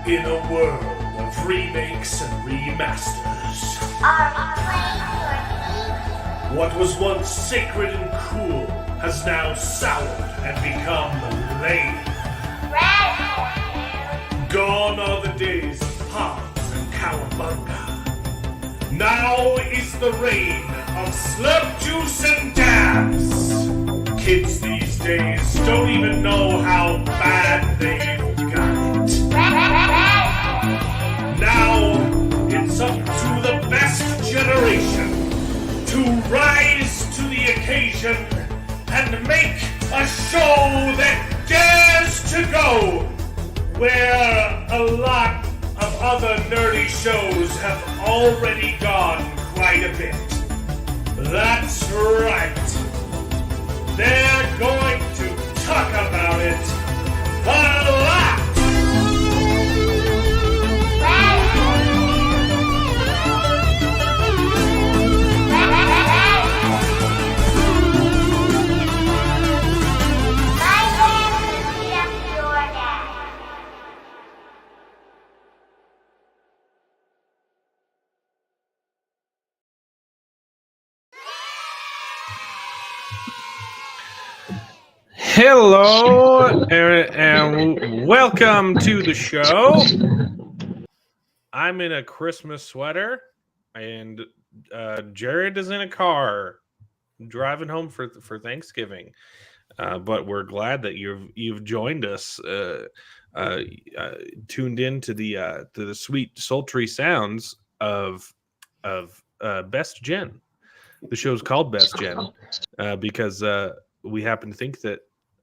In a world of remakes and remasters, Are we playing for what was once sacred and cool has now soured and become lame. Red? Gone are the days of Pogs and Cowabunga. Now is the reign of slurp juice and dabs. Kids these days don't even know how bad they've got it. Now it's up to the best generation to rise to the occasion and make a show that dares to go where a lot of other nerdy shows have already gone quite a bit. That's right. They're going to talk about it a lot. Hello and welcome to the show. I'm in a Christmas sweater and Jared is in a car driving home for Thanksgiving. But we're glad that you've joined us, tuned in to the sweet sultry sounds of Best Gen. The show's called Best Gen because we happen to think that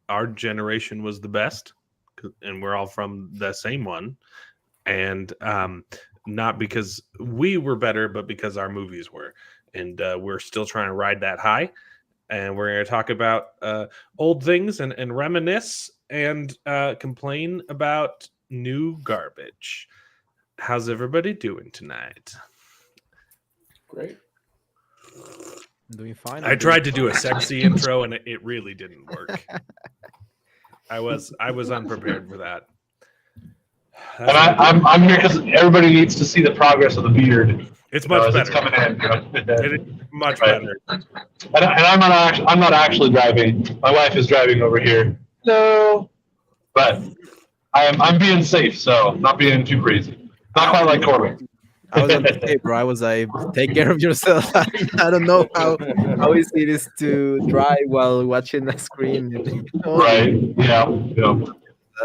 our generation was the best, and we're all from the same one, and not because we were better, but because our movies were, and we're still trying to ride that high. And we're going to talk about old things and reminisce and complain about new garbage. How's everybody doing tonight? Great. Doing fine. I tried to do a sexy intro and it really didn't work. I was unprepared for that. And I'm here because everybody needs to see the progress of the beard. It's much better. It's coming in. It is much better. And I'm not actually driving. My wife is driving over here. No, but I'm being safe, so not being too crazy. Not quite like Corbin. I was on the tape, bro. I was like, take care of yourself. I don't know how easy it is to drive while watching the screen. Right? Yeah.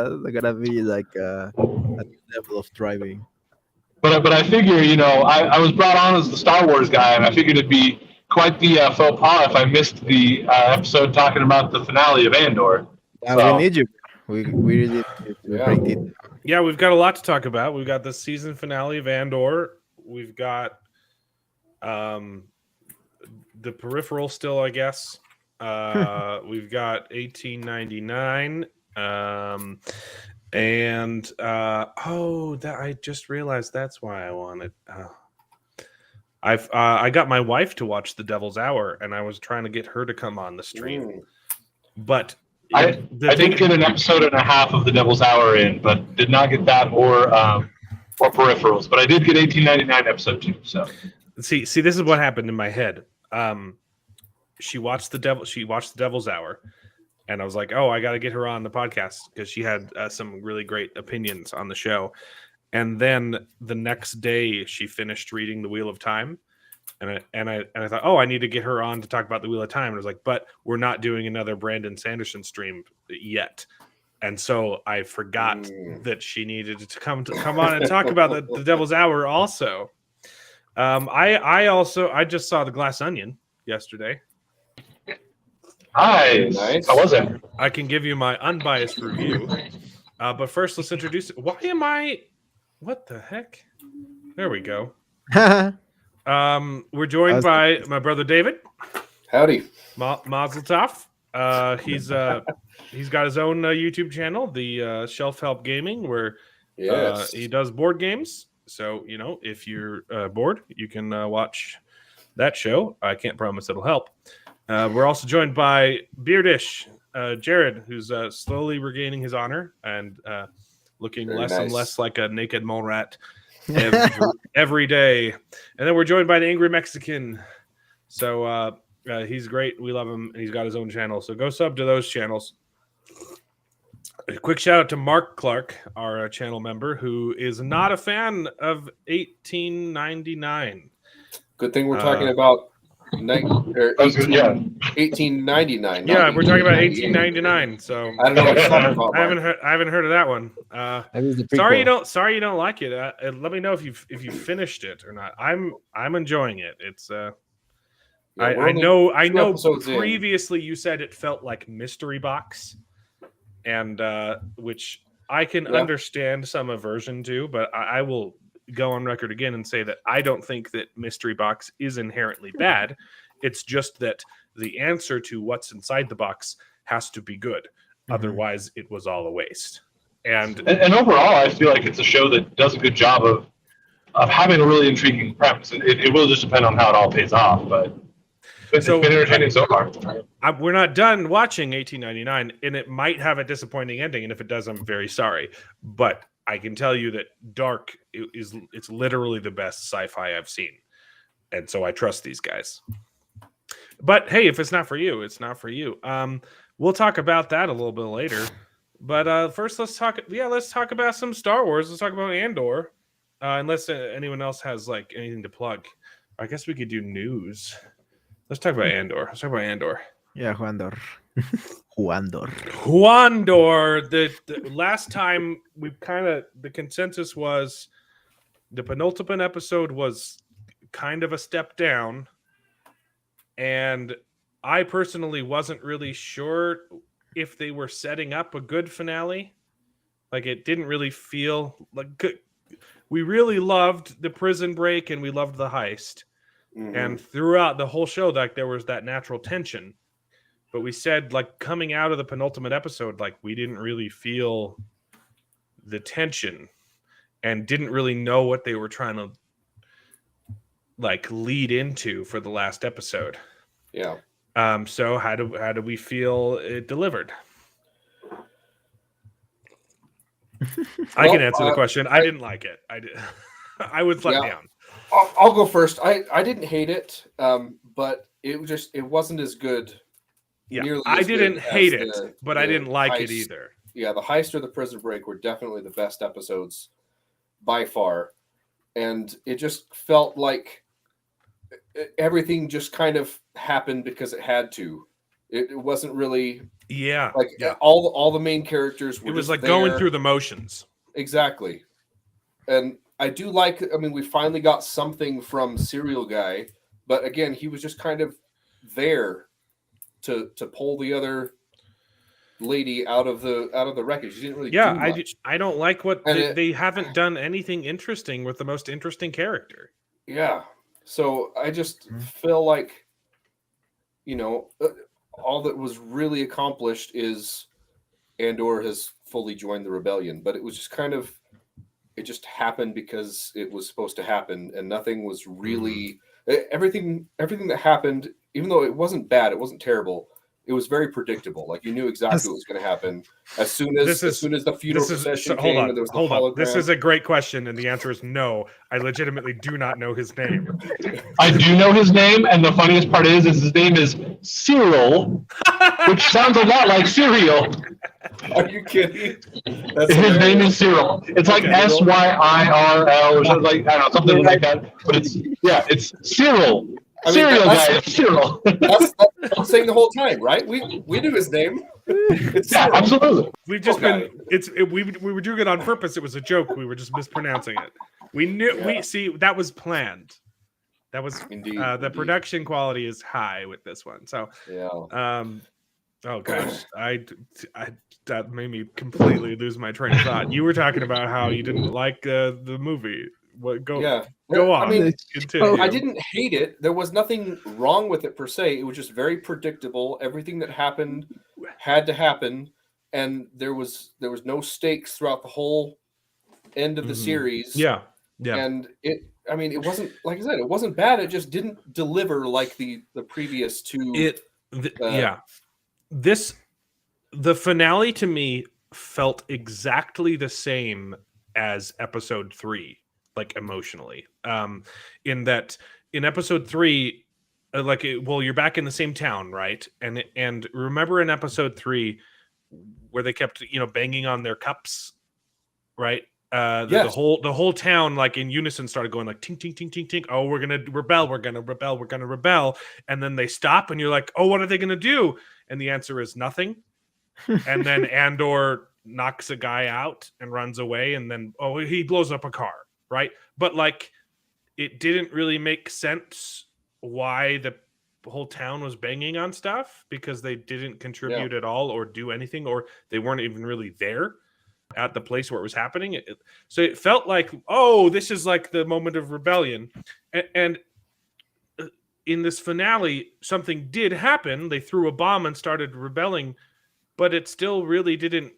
That's gotta be like a new level of driving. But I figure, I was brought on as the Star Wars guy, and I figured it'd be quite the faux pas if I missed the episode talking about the finale of Andor. We need you. We really need to break it. Yeah, we've got a lot to talk about. We've got the season finale of Andor. We've got the Peripheral still, I guess. We've got 1899. And that I just realized that's why I wanted. I got my wife to watch The Devil's Hour, and I was trying to get her to come on the stream, but I did get an episode and a half of The Devil's Hour in, but did not get that or Peripherals. But I did get 1899 episode 2. So see, this is what happened in my head. She watched The Devil's Hour. And I was like, oh, I got to get her on the podcast because she had some really great opinions on the show. And then the next day, she finished reading The Wheel of Time, and I thought, oh, I need to get her on to talk about The Wheel of Time. And I was like, but we're not doing another Brandon Sanderson stream yet, and so I forgot that she needed to come on and talk about the Devil's Hour also. I just saw The Glass Onion yesterday. Nice. How was it? I can give you my unbiased review. But first, let's introduce it. Why am I... What the heck? There we go. We're joined by my brother David. Howdy. Mazel tov. He's got his own YouTube channel, the Shelf Help Gaming, where he does board games. So, if you're bored, you can watch that show. I can't promise it'll help. We're also joined by Beardish, Jared, who's slowly regaining his honor and looking Very less and nice. less like a naked mole rat every day. And then we're joined by the Angry Mexican. So he's great. We love him. And he's got his own channel. So go sub to those channels. A quick shout out to Mark Clark, our channel member, who is not a fan of 1899. Good thing we're talking about 1899. Yeah, we're talking about 1899. So I don't know what you're talking about. I haven't heard of that one. Sorry you don't like it. Let me know if you finished it or not. I'm enjoying it. It's I know previously you said it felt like Mystery Box, and which I can understand some aversion to, but I will go on record again and say that I don't think that Mystery Box is inherently bad. It's just that the answer to what's inside the box has to be good. Otherwise, it was all a waste. And overall, I feel like it's a show that does a good job of having a really intriguing premise. It will just depend on how it all pays off, but it's been entertaining so far. We're not done watching 1899, and it might have a disappointing ending. And if it does, I'm very sorry. But I can tell you that Dark it's literally the best sci-fi I've seen, and so I trust these guys. But hey, if it's not for you, it's not for you. We'll talk about that a little bit later. But first, let's talk about some Star Wars. Let's talk about Andor. Unless anyone else has like anything to plug, I guess we could do news. Let's talk about Andor. Yeah, Juandor. Juandor. The last time the consensus was the penultimate episode was kind of a step down, and I personally wasn't really sure if they were setting up a good finale. Like, it didn't really feel like good. We really loved the prison break and we loved the heist. Mm-hmm. And throughout the whole show, like, there was that natural tension. But we said, like, coming out of the penultimate episode, like, we didn't really feel the tension and didn't really know what they were trying to, like, lead into for the last episode. Yeah. So how do we feel it delivered? I can answer the question. I didn't like it. I was let down. I'll go first. I didn't hate it, but it wasn't as good. Yeah, I didn't hate it, but I didn't like it either. Yeah, the heist or the prison break were definitely the best episodes by far, and it just felt like everything just kind of happened because it had to. It wasn't really all the main characters were. It was like there. Going through the motions. Exactly, and I do like. I mean, we finally got something from Serial Guy, but again, he was just kind of there to pull the other lady out of the wreckage. He didn't really. do much. I don't like what they haven't done anything interesting with the most interesting character. Yeah, so I just feel like, all that was really accomplished is Andor has fully joined the rebellion, but it was just it just happened because it was supposed to happen, and nothing was really everything that happened, even though it wasn't bad, it wasn't terrible. It was very predictable. Like, you knew exactly what was going to happen as soon as the funeral procession came. And there was the hologram. This is a great question, and the answer is no. I legitimately do not know his name. I do know his name, and the funniest part is his name is Cyril, which sounds a lot like cereal. Are you kidding? His name is Cyril. It's like Syrl or something like, I don't know, something like that. But it's Cyril. Cereal guy, Cyril. That's what I'm saying the whole time, right? We knew his name. Absolutely. We've just we were doing it on purpose. It was a joke. We were just mispronouncing it. We knew. Yeah. That was planned. That was the production quality is high with this one. So oh gosh, that made me completely lose my train of thought. You were talking about how you didn't like the movie. Go on. I mean, continue. I didn't hate it. There was nothing wrong with it per se. It was just very predictable. Everything that happened had to happen, and there was no stakes throughout the whole end of the series. Yeah. And it wasn't, like I said, it wasn't bad. It just didn't deliver like the previous two. The finale to me felt exactly the same as episode 3, like emotionally. In that, in episode 3, you're back in the same town, right? And remember in episode 3 where they kept banging on their cups, right? The whole town, like in unison, started going like tink tink tink tink tink. Oh, we're gonna rebel, we're gonna rebel, we're gonna rebel, and then they stop, and you're like, oh, what are they gonna do? And the answer is nothing. And then Andor knocks a guy out and runs away, and then he blows up a car, right? But like, it didn't really make sense why the whole town was banging on stuff, because they didn't contribute at all or do anything, or they weren't even really there at the place where it was happening. So it felt like, oh, this is like the moment of rebellion. And in this finale, something did happen. They threw a bomb and started rebelling, but it still really didn't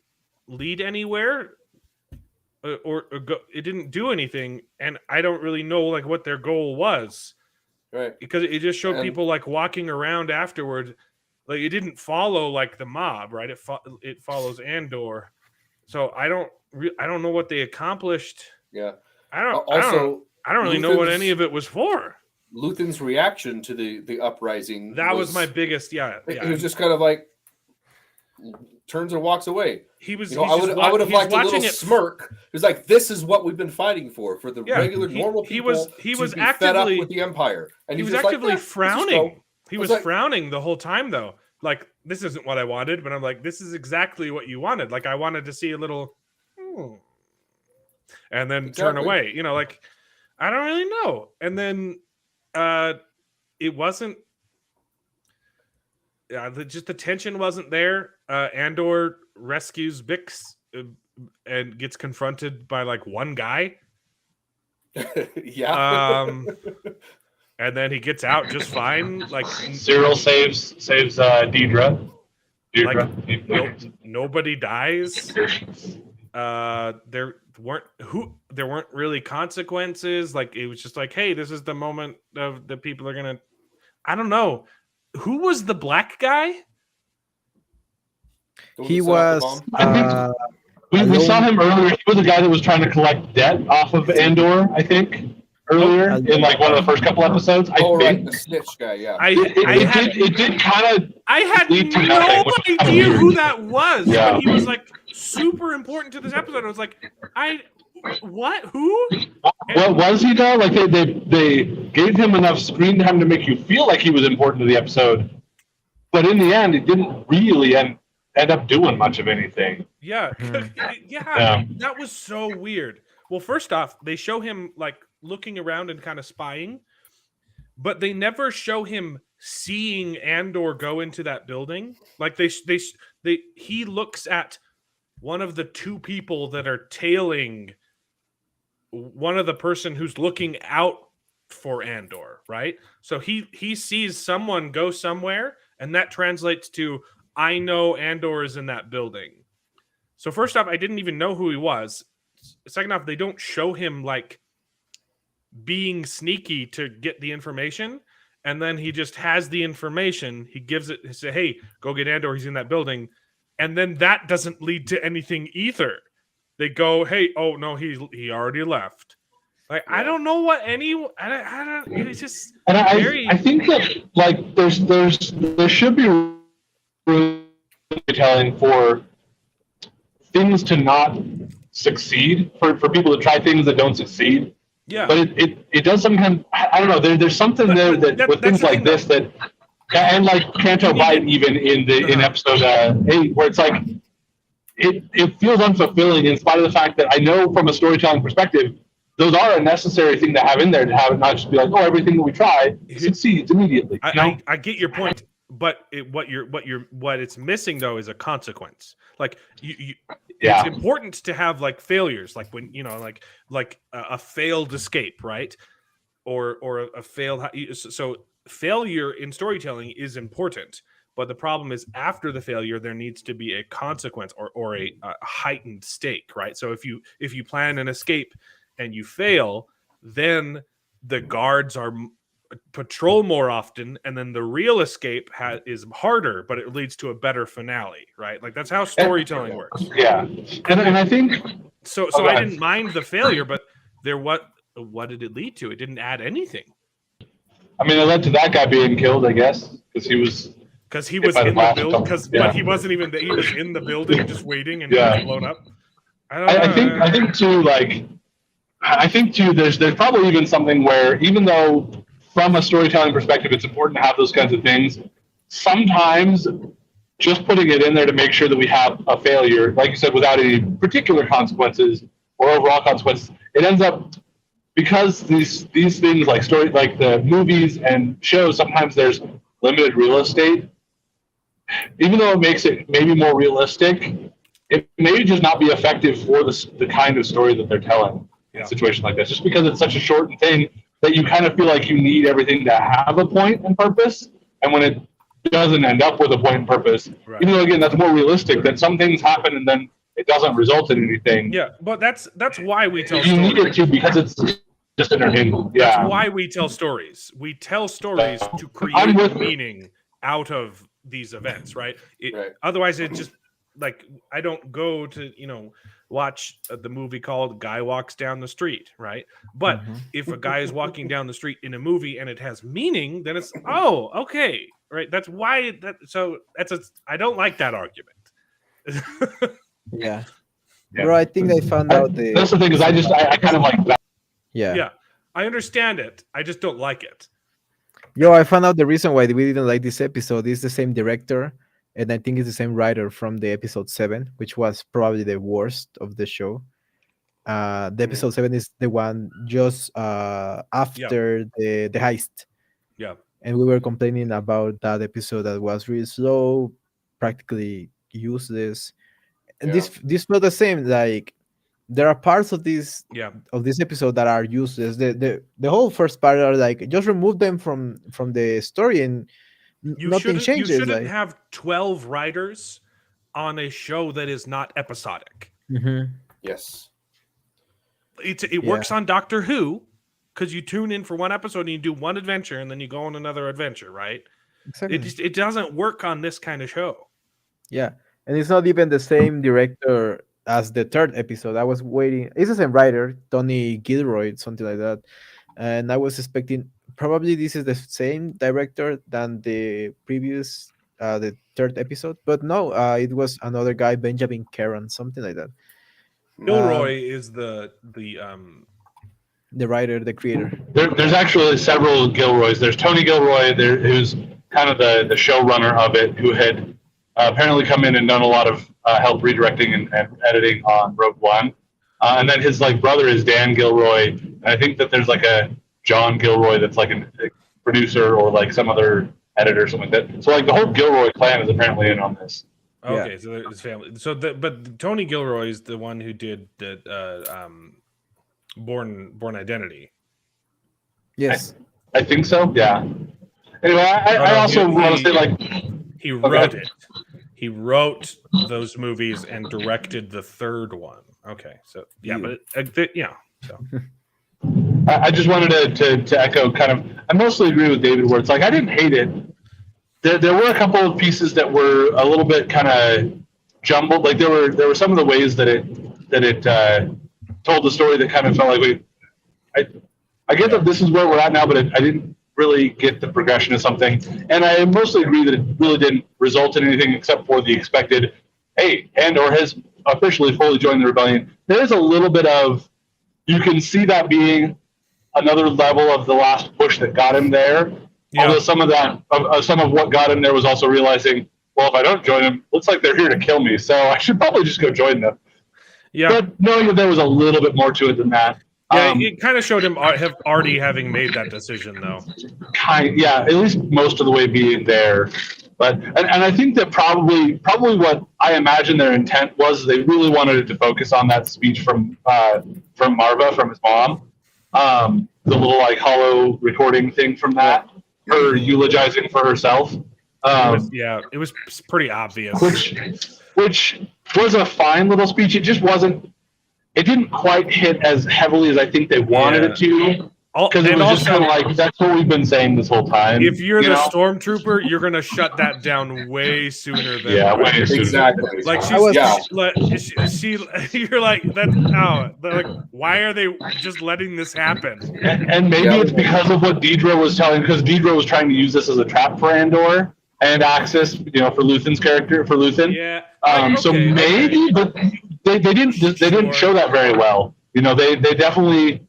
lead anywhere, or it didn't do anything. And I don't really know like what their goal was, right? Because it just showed people like walking around afterward. Like, it didn't follow like the mob, right? It follows Andor. So I don't know what they accomplished. Yeah. I don't really know what any of it was for. Luthen's reaction to the uprising. That was my biggest. Yeah. It was just kind of like turns and walks away. He was. I would have liked a little smirk. It was like, this is what we've been fighting for the regular normal people. He was be actively fed up with the Empire, and he was just actively like, frowning. He was frowning the whole time, though. Like, this isn't what I wanted, but I'm like, this is exactly what you wanted. Like, I wanted to see a little, and then turn away. Like, I don't really know. And then it wasn't. Just the tension wasn't there. Andor rescues Bix and gets confronted by like one guy. And then he gets out just fine. Like, Cyril saves Deidre. Like, nobody dies. There weren't really consequences. Like, it was just like, hey, this is the moment of the people are gonna. I don't know. Who was the black guy? He was. We saw him earlier. He was the guy that was trying to collect debt off of Andor, I think. Earlier in like one of the first couple episodes, right, the snitch guy. Yeah, it did kind of. I had no idea who that was. Yeah. But he was like super important to this episode. I was like, what? Who? What was he though? Like they gave him enough screen time to make you feel like he was important to the episode, but in the end, it didn't really end up doing much of anything. Yeah, yeah, that was so weird. Well, first off, they show him like looking around and kind of spying, but they never show him seeing Andor go into that building. Like he looks at one of the two people that are tailing one of the person who's looking out for Andor, right? So he sees someone go somewhere, and that translates to, I know Andor is in that building. So first off, I didn't even know who he was. Second off, they don't show him like being sneaky to get the information, and then he just has the information. He gives it. He say, "Hey, go get Andor. He's in that building," and then that doesn't lead to anything either. They go, "Hey, oh no, he already left." Like, I don't know what any. I don't. It's just very. I think that like there should be telling for things to not succeed, for people to try things that don't succeed. Yeah. But it does sometimes. I don't know. There's something there that with things like this that, and like Canto Bight even in episode 8, where it's like it feels unfulfilling in spite of the fact that I know from a storytelling perspective, those are a necessary thing to have in there, to have it not just be like, oh, everything that we try succeeds immediately. I get your point, but what it's missing though is a consequence. Like it's important to have like failures, like when like a failed escape, right? Or a failed. So failure in storytelling is important, but the problem is after the failure there needs to be a consequence or a heightened stake, right? So if you plan an escape and you fail, then the guards are patrol more often, and then the real escape is harder, but it leads to a better finale, right? Like that's how storytelling works. Yeah, and I think so. Oh, go I ahead. didn't mind the failure, but what did it lead to? It didn't add anything. I mean, it led to that guy being killed, I guess, because he was in by the the blast building. or something. But he wasn't even. He was in the building, just waiting, and Yeah. he was blown up. I think too, like, I think too, there's probably even something where, even though from a storytelling perspective, it's important to have those kinds of things, sometimes just putting it in there to make sure that we have a failure, like you said, without any particular consequences or overall consequences, it ends up, because these things like the movies and shows, sometimes there's limited real estate. Even though it makes it maybe more realistic, it may just not be effective for the kind of story that they're telling in a situation like this. Just because it's such a short thing that you kind of feel like you need everything to have a point and purpose, and when it doesn't end up with a point and purpose, even though again that's more realistic, that some things happen and then it doesn't result in anything. Yeah, but that's why we tell You stories. need it to, because it's just entertainment. Yeah. That's why we tell stories. We tell stories to create meaning out of these events, right? Otherwise, it just like I don't go to watch the movie called Guy Walks Down the Street, right? But if a guy is walking down the street in a movie and it has meaning, then it's okay, right? That's why I don't like that argument. Yeah. Bro, I think they found out That's the thing, is I kind of like that. Yeah. I understand it. I just don't like it. Yo, I found out the reason why we didn't like this episode is the same director, and I think it's the same writer from the episode 7, which was probably the worst of the show. The episode 7 is the one just after the heist. Yeah. And we were complaining about that episode that was really slow, practically useless. And this felt the same. Like there are parts of this episode that are useless. The whole first part are like just remove them from the story and nothing changes. You shouldn't have 12 writers on a show that is not episodic. Yes. It works on Doctor Who because you tune in for one episode and you do one adventure and then you go on another adventure, right? Exactly. It doesn't work on this kind of show. Yeah, and it's not even the same director as the third episode. I was waiting. It's the same writer, Tony Gilroy, something like that, and I was expecting probably this is the same director than the previous, the third episode, but no, it was another guy, Benjamin Caron, something like that. Gilroy is the writer, the creator. There's actually several Gilroys. There's Tony Gilroy, who's kind of the showrunner of it, who had apparently come in and done a lot of help redirecting and editing on Rogue One. And then his brother is Dan Gilroy. And I think that there's a John Gilroy that's a producer or some other editor or something like that. So the whole Gilroy clan is apparently in on this. Okay, so there's family. So but Tony Gilroy is the one who did the Born Identity. Yes. I think so. Yeah. Anyway, I also want to say he wrote it. He wrote those movies and directed the third one. Okay, so So I just wanted to echo I mostly agree with David where it's I didn't hate it. There were a couple of pieces that were a little bit kind of jumbled. There were some of the ways that it told the story that kind of felt I get that this is where we're at now, but I didn't really get the progression of something. And I mostly agree that it really didn't result in anything except for the expected, hey, Andor has officially fully joined the rebellion. There is a little bit of, you can see that being another level of the last push that got him there. Yeah. Although some of what got him there was also realizing, well, if I don't join them, looks like they're here to kill me, so I should probably just go join them. Yeah. But knowing that there was a little bit more to it than that. Yeah, it kind of showed him having made that decision, though. At least most of the way being there. But and I think that probably what I imagine their intent was, they really wanted it to focus on that speech from Marva, from his mom, the little hollow recording thing from that, her eulogizing for herself. It was pretty obvious. Which was a fine little speech. It just wasn't. It didn't quite hit as heavily as I think they wanted it to. Because it was just kind of like, that's what we've been saying this whole time. If you're the know? stormtrooper, you're gonna shut that down way sooner than way sooner. Exactly. Like you're like like why are they just letting this happen? And maybe it's because of what Deidre was telling, because Deidre was trying to use this as a trap for Andor and Axis, for Luthen's character, for Luthen. Yeah. So maybe, but they didn't show that very well. They definitely.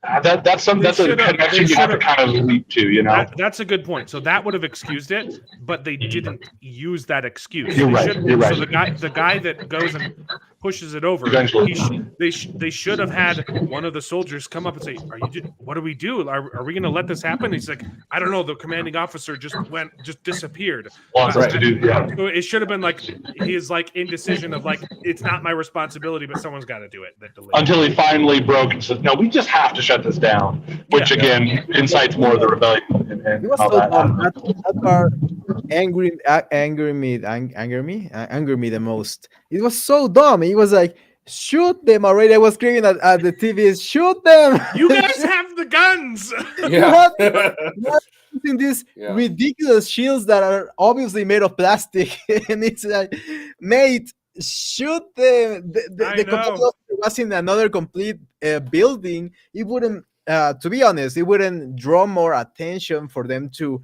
That's a connection you have to kind of leap to, That's a good point. So that would have excused it, but they didn't use that excuse. You're right. So the guy that goes and pushes it over, they should have had one of the soldiers come up and say, what do we do? Are we going to let this happen? He's like, I don't know. The commanding officer just disappeared. Wants us to do, So it should have been like his indecision of it's not my responsibility, but someone's got to do it. Until he finally broke and said, no, we just have to shut this down, which again incites more of the rebellion and all that. That part angered me the most. It was so dumb. It was like, shoot them already. I was screaming at the TV, shoot them. You guys have the guns. What using these ridiculous shields that are obviously made of plastic? And it's like, mate, shoot them. The commander was in another complete building. It wouldn't, to be honest, it wouldn't draw more attention for them to,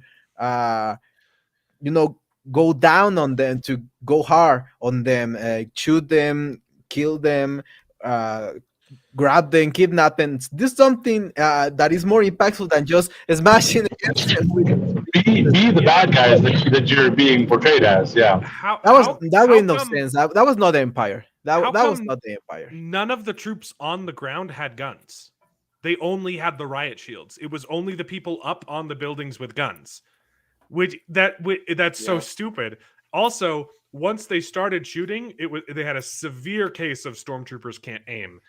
go down on them, to go hard on them, shoot them, kill them, grab them, kidnap them. Do something that is more impactful than just smashing against them. Be the bad guys that you're being portrayed as. Yeah. That made no sense. That was not the Empire. That was not the Empire. None of the troops on the ground had guns. They only had the riot shields. It was only the people up on the buildings with guns. That's so stupid. Also, once they started shooting, they had a severe case of stormtroopers can't aim.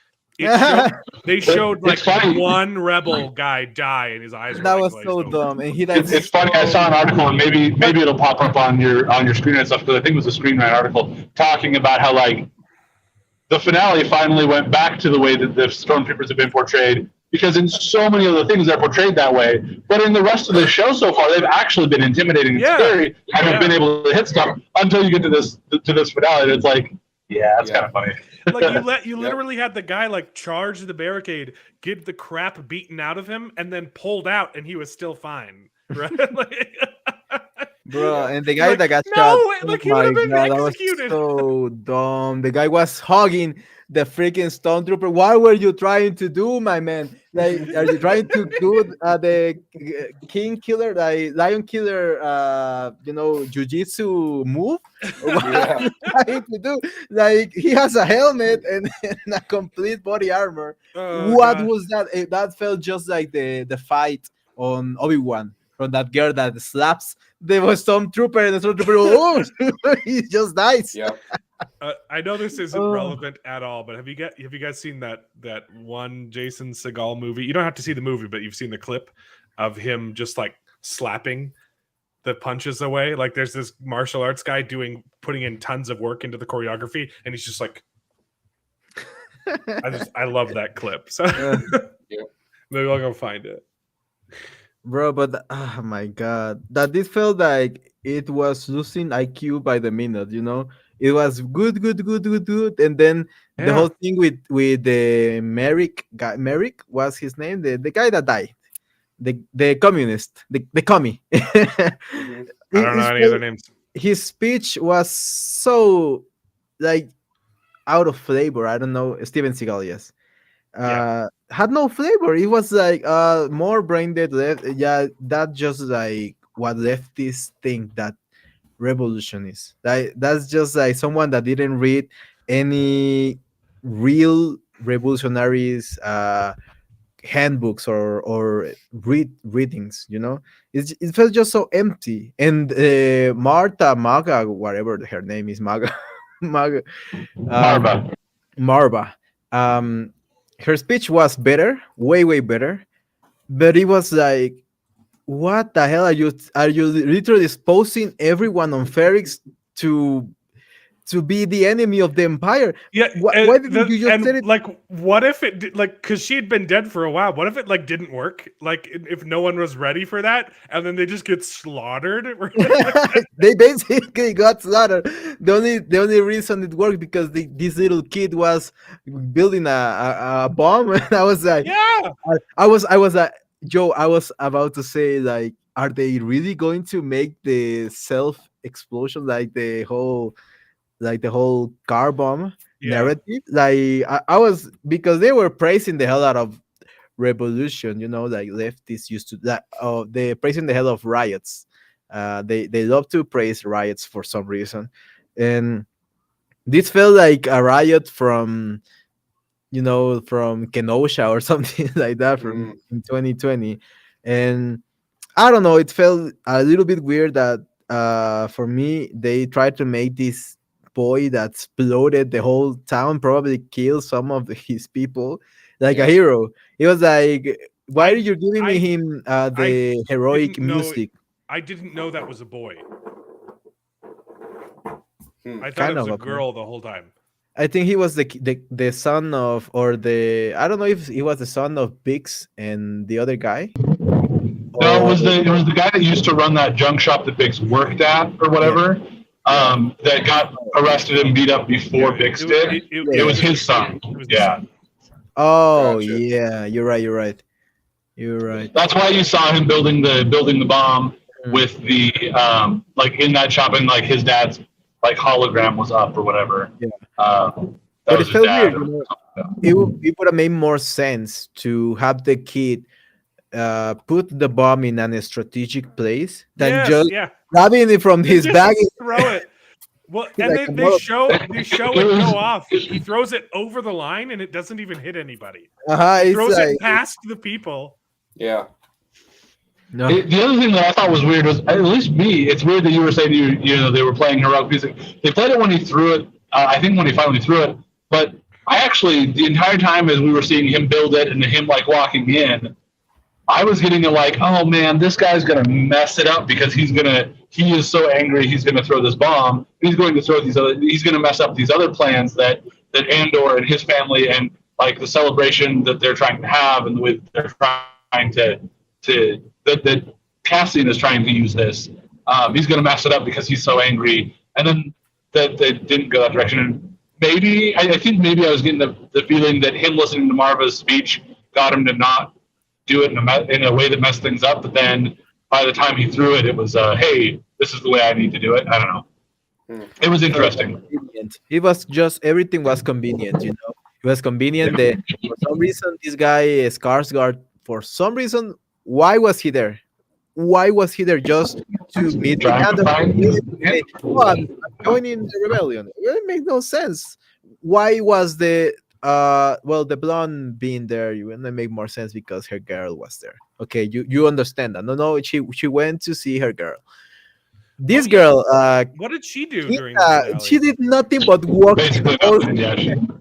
They showed one rebel guy die and his eyes were that was so open. dumb. And it's funny. I saw an article, and maybe it'll pop up on your screen and stuff, because I think it was a Screen Rant article talking about how the finale finally went back to the way that the stormtroopers have been portrayed. Because in so many of the things they're portrayed that way, but in the rest of the show so far, they've actually been intimidating and scary, and have been able to hit stuff until you get to this finale. And it's like, that's kind of funny. You literally had the guy charge the barricade, get the crap beaten out of him, and then pulled out, and he was still fine, right? Bro, and the guy that got shot, he would have been that was executed. so dumb. The guy was hugging the freaking stormtrooper. What were you trying to do, my man? Are you trying to do the king killer, lion killer, jujitsu move? What are you trying to do? He has a helmet and a complete body armor. What was that? That felt just like the fight on Obi-Wan from that girl that slaps the stormtrooper, and the stormtrooper he just dies. Yeah. I know this isn't relevant at all, but have you guys seen that one Jason Segel movie? You don't have to see the movie, but you've seen the clip of him just slapping the punches away. There's this martial arts guy putting in tons of work into the choreography, and he's just I love that clip. So maybe I'll go find it. Bro, but oh my god, that this felt like it was losing IQ by the minute. It was good, and then the whole thing with the Merrick guy. Merrick was his name, the guy that died, the communist, the commie. I don't know any other names. His speech was so out of flavor. I don't know. Steven Seagal, yes. Had no flavor. It was more brain dead left. That's just what leftists think that revolution is. That's just someone that didn't read any real revolutionaries handbooks or readings. It felt just so empty. And Martha Maga, whatever her name is, Marva. Her speech was better, way better, but it was what the hell are you literally exposing everyone on Ferrix to to be the enemy of the Empire. Yeah, Why didn't you just say it? like, what if it did, like, because she had been dead for a while? What if it like didn't work? Like, if no one was ready for that, and then they just get slaughtered? They basically got slaughtered. The only reason it worked because this little kid was building a bomb, and I was like, Yeah, I was Joe. I was about to say, like, are they really going to make the self explosion like the whole car bomb Yeah. narrative? Like, I was, because they were praising the hell out of revolution, like leftists used to that. Oh, they praising the hell of riots. They love to praise riots for some reason, and this felt like a riot from from Kenosha or something like that from in 2020. And I don't know, it felt a little bit weird that for me they tried to make this boy that exploded the whole town, probably kill some of his people, like a hero. It was like, why are you giving me him the heroic didn't know- music? I didn't know that was a boy. I thought Kind it was of a a boy. girl the whole time. I think he was the son of, or the, I don't know if he was the son of Biggs and the other guy. No, it was the guy that used to run that junk shop that Bix worked at or whatever. That got arrested and beat up before Bix did. It was his son. Yeah. Oh, Gotcha. yeah, you're right. You're right. That's why you saw him building the bomb with the like in that shop, and like his dad's like hologram was up or whatever. Yeah. That But was it his felt dad. weird. It would have made more sense to have the kid put the bomb in a strategic place than just grabbing it from his Just bag. throw it. Well, and Like a they show it go off. He throws it over the line, and it doesn't even hit anybody. He It's throws like, it past the people. Yeah. no. The other thing that I thought was weird was, at least me, it's weird that you were saying you know they were playing heroic music. They played it when he threw it. I think when he finally threw it. But I actually, the entire time as we were seeing him build it and him like walking in, I was getting it like, oh man, this guy's gonna mess it up because he is so angry he's gonna throw this bomb. He's going to throw he's gonna mess up these other plans that Andor and his family and like the celebration that they're trying to have and the way they're trying to that Cassian is trying to use this. He's gonna mess it up because he's so angry. And then that they didn't go that direction. And maybe I think maybe I was getting the feeling that him listening to Marva's speech got him to not do it in a way that messed things up. But then by the time he threw it, it was, hey, this is the way I need to do it. I don't know. It was interesting. It was just, everything was convenient, It was convenient that for some reason this guy Skarsgård, for some reason, why was he there? Why was he there just to meet the I'm joining the rebellion? It made no sense. Why was the the blonde being there? You wouldn't make more sense because her girl was there. Okay, you understand that? No, she went to see her girl. This girl, what did she do during the finale? she did nothing but walk. Basically,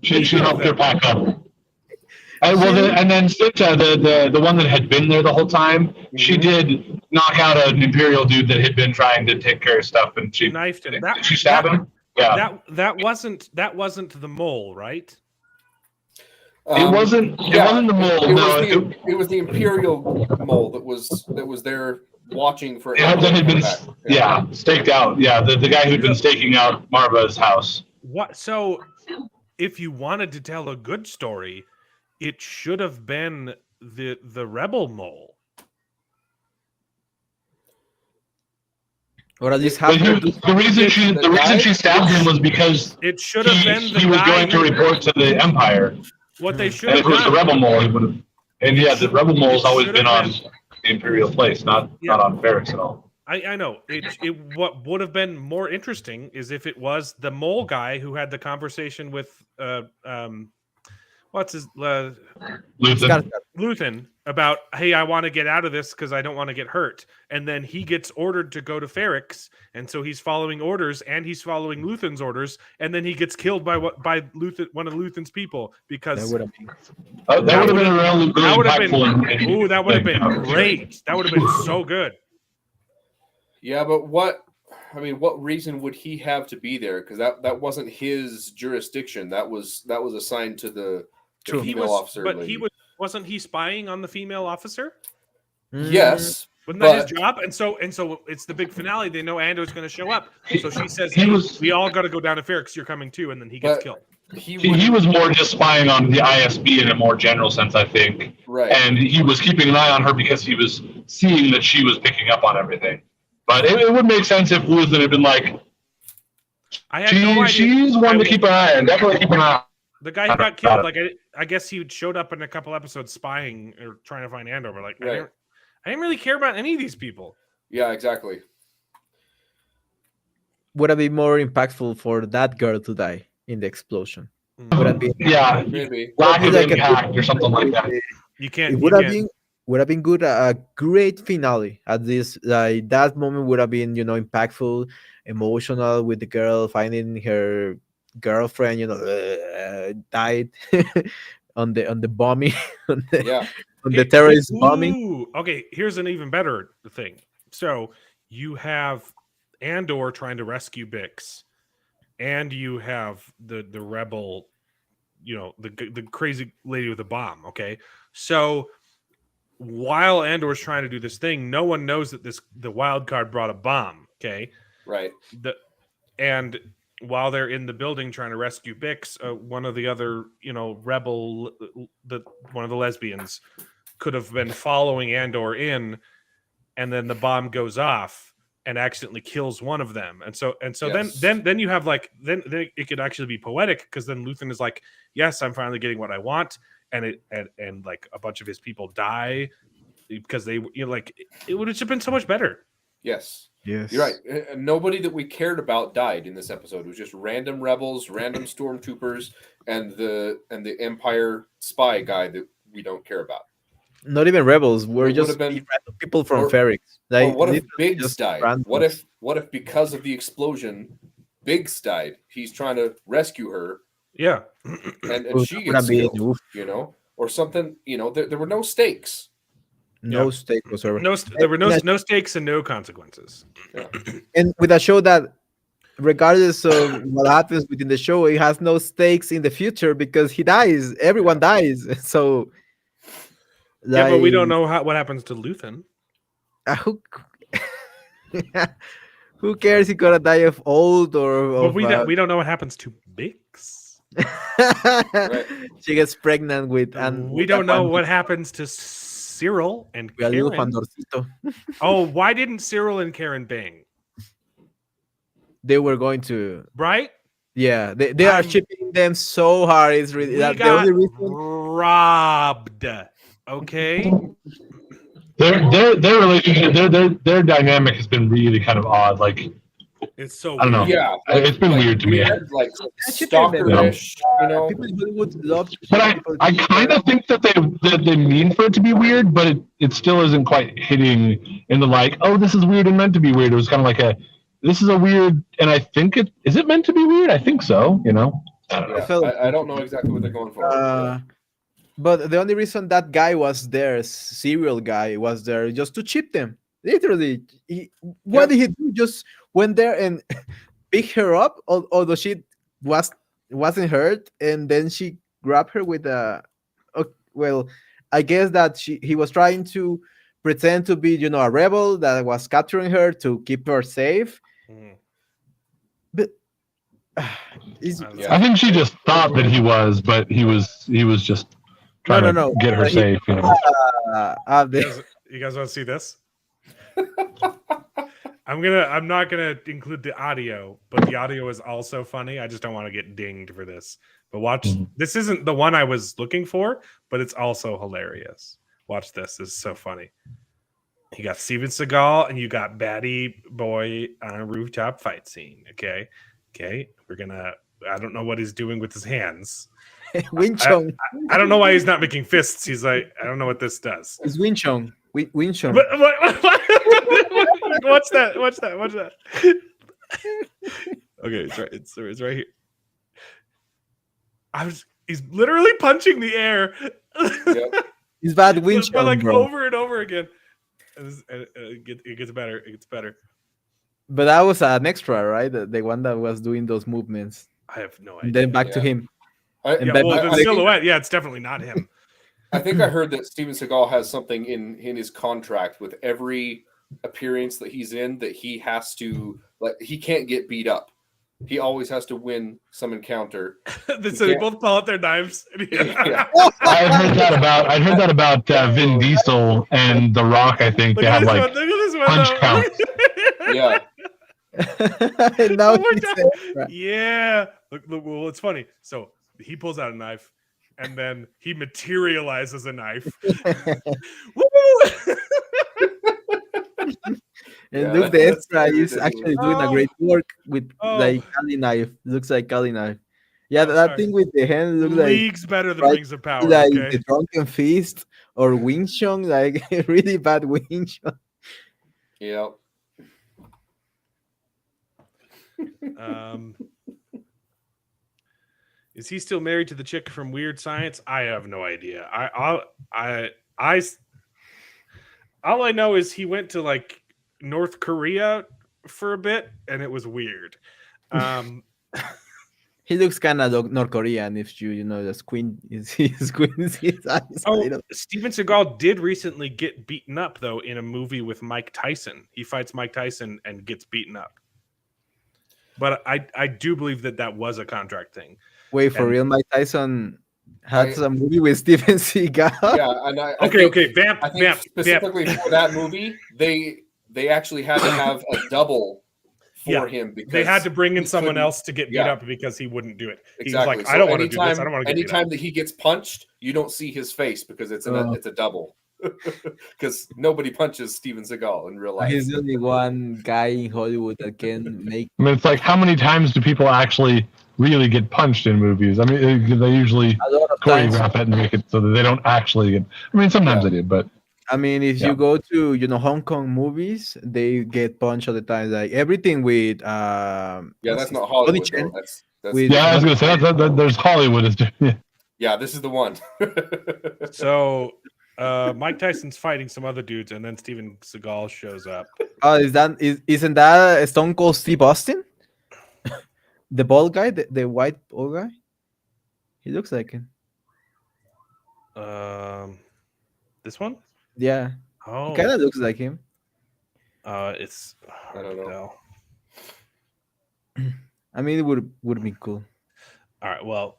she helped her pack up. And then Cinta, the one that had been there the whole time, she did knock out an Imperial dude that had been trying to take care of stuff, and she knifed him. Did she stab him? Yeah. That wasn't the mole, right? It wasn't the mole. It was the Imperial mole that was there watching for. That had been staked out. Yeah, the guy who'd been staking out Marva's house. What? So, if you wanted to tell a good story, it should have been the rebel mole. Or at least the reason she stabbed him was because it should have been he was going to report to the Empire. What they should have done. And if it was the rebel mole, he would have. And yeah, the rebel mole's always been on the Imperial place, not on Ferrix at all. I know. What would have been more interesting is if it was the mole guy who had the conversation with what's his Luthen about, hey, I want to get out of this because I don't want to get hurt, and then he gets ordered to go to Ferrix, and so he's following orders, and he's following Luthen's orders, and then he gets killed by Luthen, one of Luthen's people, because that would have been really impactful. That would have been great. That would have been so good. Yeah, but what I mean, what reason would he have to be there? Because that wasn't his jurisdiction. That was assigned to the He female was, officer. but lady. wasn't he spying on the female officer? Yes, Wasn't that his but job? And so it's the big finale. They know Andor's going to show up, so she says, He "Hey, was- we all got to go down to Fair because you're coming too." And then he gets But- killed. He was more just spying on the ISB in a more general sense, I think. right. And he was keeping an eye on her because he was seeing that she was picking up on everything. But it would make sense if Luthen had been like, I had no idea. she's one to keep an eye on. Definitely keep an eye on. The guy who got killed, like I guess he showed up in a couple episodes spying or trying to find Andor, but like Right. I didn't really care about any of these people. Yeah, exactly. Would have been more impactful for that girl to die in the explosion. Would have been Yeah, Maybe. lack of like a- impact or something like that. You can't. it You would have can't. been good, a great finale at this. Like that moment would have been, impactful, emotional, with the girl finding her girlfriend, died on the bombing, on the, Yeah. on the terrorist Ooh, bombing. Okay, here's an even better thing. So you have Andor trying to rescue Bix, and you have the rebel, the crazy lady with the bomb. Okay, so while Andor's trying to do this thing, no one knows that the wild card brought a bomb. Okay, Right. and while they're in the building trying to rescue Bix, one of the other, rebel, one of the lesbians could have been following Andor in, and then the bomb goes off and accidentally kills one of them. And so Yes. then you have like, then it could actually be poetic, because then Luthen is like, yes, I'm finally getting what I want. And and like a bunch of his people die because they, it would have been so much better. Yes. Yes, You're right. Nobody that we cared about died in this episode. It was just random rebels, random stormtroopers, and the Empire spy guy that we don't care about. Not even rebels. We're It just would've been- random people from or- Ferrix. Or what if literally Biggs just died? random. What if because of the explosion, Biggs died? He's trying to rescue her, Yeah. and she Would have gets been, killed. oof, Or something. There were no stakes. no stake whatsoever. There were no And no stakes and no consequences. and with a show that, regardless of what happens within the show, it has no stakes in the future because he dies. Everyone dies. So, Yeah, but we don't know what happens to Luthen. Who, who cares? He gonna die of old or But of, we don't know what happens to Bix. she gets pregnant with, and We don't know what happens to Cyril and a little Karen. Fandorcito. Oh, why didn't Cyril and Karen bang? They were going to, Right? yeah. They are shipping them so hard. It's really We that the got only reason. robbed. Okay. Their relationship, their dynamic has been really kind of odd. Like, It's so I don't know. weird. Yeah, it's been weird to we me. had, like shipping them, stalkerish. People in Hollywood love. But I kind of think that they mean for it to be weird, but it still isn't quite hitting in the like, oh, this is weird and meant to be weird. It was kind of like this is a weird, and I think is it meant to be weird? I think so. I don't know. Yeah, I don't know exactly what they're going for. But the only reason that guy was there, serial guy, was there just to chip them. Literally, what did he do? Just went there and picked her up, although she wasn't hurt, and then she grabbed her with a. Well, I guess that he was trying to pretend to be, a rebel that was capturing her to keep her safe. But I think she just thought that he was, but he was just trying to get her safe. You guys want to see this? I'm not gonna include the audio, but the audio is also funny. I just don't want to get dinged for this. But watch, this isn't the one I was looking for, but it's also hilarious. Watch this. This is so funny. You got Steven Seagal and you got Batty Boy on a rooftop fight scene. Okay. We're gonna. I don't know what he's doing with his hands. Wing Chun. I don't know why he's not making fists. He's like, I don't know what this does. It's Wing Chun. Wing Chun. What? Watch that. Okay, it's right. It's right here. He's literally punching the air. He's bad Wing but Chun, like bro. over and over again. It gets better. It gets better. But that was an extra, right? The one that was doing those movements. I have no And idea. then back to Yeah. him. I, And Yeah, then well, back the to the silhouette. Yeah, it's definitely not him. I think I heard that Steven Seagal has something in his contract with every appearance that he's in that he has to he can't get beat up. He always has to win some encounter. So they can't- both pull out their knives. Yeah. I heard that about Vin Diesel and The Rock. I think Look they at have this like one. Look at this one. punch though. counts. Yeah. And now One more he time. said, Yeah. Look, well, it's funny. So he pulls out a knife, and then he materializes a knife. Woo! and Yeah, look, the that's extra pretty is ridiculous. actually doing a great work with Oh. like Kali knife. Looks like Kali knife. Yeah, Oh, that sorry. thing with the hand looks like Leagues better than right, Rings of Power. like Okay. the Drunken Fist or Wing Chun, like really bad Wing Chun. Yeah. Is he still married to the chick from Weird Science? I have no idea. All I know is he went to like North Korea for a bit, and it was weird. He looks kind of North Korean if you know the squint is his squints his eyes. Steven Seagal did recently get beaten up though in a movie with Mike Tyson. He fights Mike Tyson and gets beaten up. But I do believe that was a contract thing. Wait, for And- real, Mike Tyson had a movie with Steven Seagal. Yeah, and I Okay, vamp, I think vamp, specifically vamp. for that movie, they actually had to have a double for him because They had to bring in he someone couldn't- else to get beat yeah. up because he wouldn't do it. He Exactly. was like, I So don't want to do this. I don't want to get beat anytime up. that he gets punched, you don't see his face because it's Oh. it's a double. Because nobody punches Steven Seagal in real life. He's the only one guy in Hollywood that can make. I mean, it's like how many times do people actually really get punched in movies? I mean, they usually A lot of times. choreograph it and make it so that they don't actually get. I mean, sometimes Yeah. they did, but I mean, if Yeah. you go to Hong Kong movies, they get punched all the time. Like everything with Yeah, what's that's his- not Tony Hollywood. Chen. Though. That's With- yeah, I was gonna say there's Hollywood is yeah. yeah, this is the one. So Mike Tyson's fighting some other dudes, and then Steven Seagal shows up. Isn't that Stone Cold Steve Austin? The bald guy, the white bald guy. He looks like him. This one? Yeah, Oh, kind of looks like him. it's hard I don't to know. tell. I mean, it would be cool. All right, well,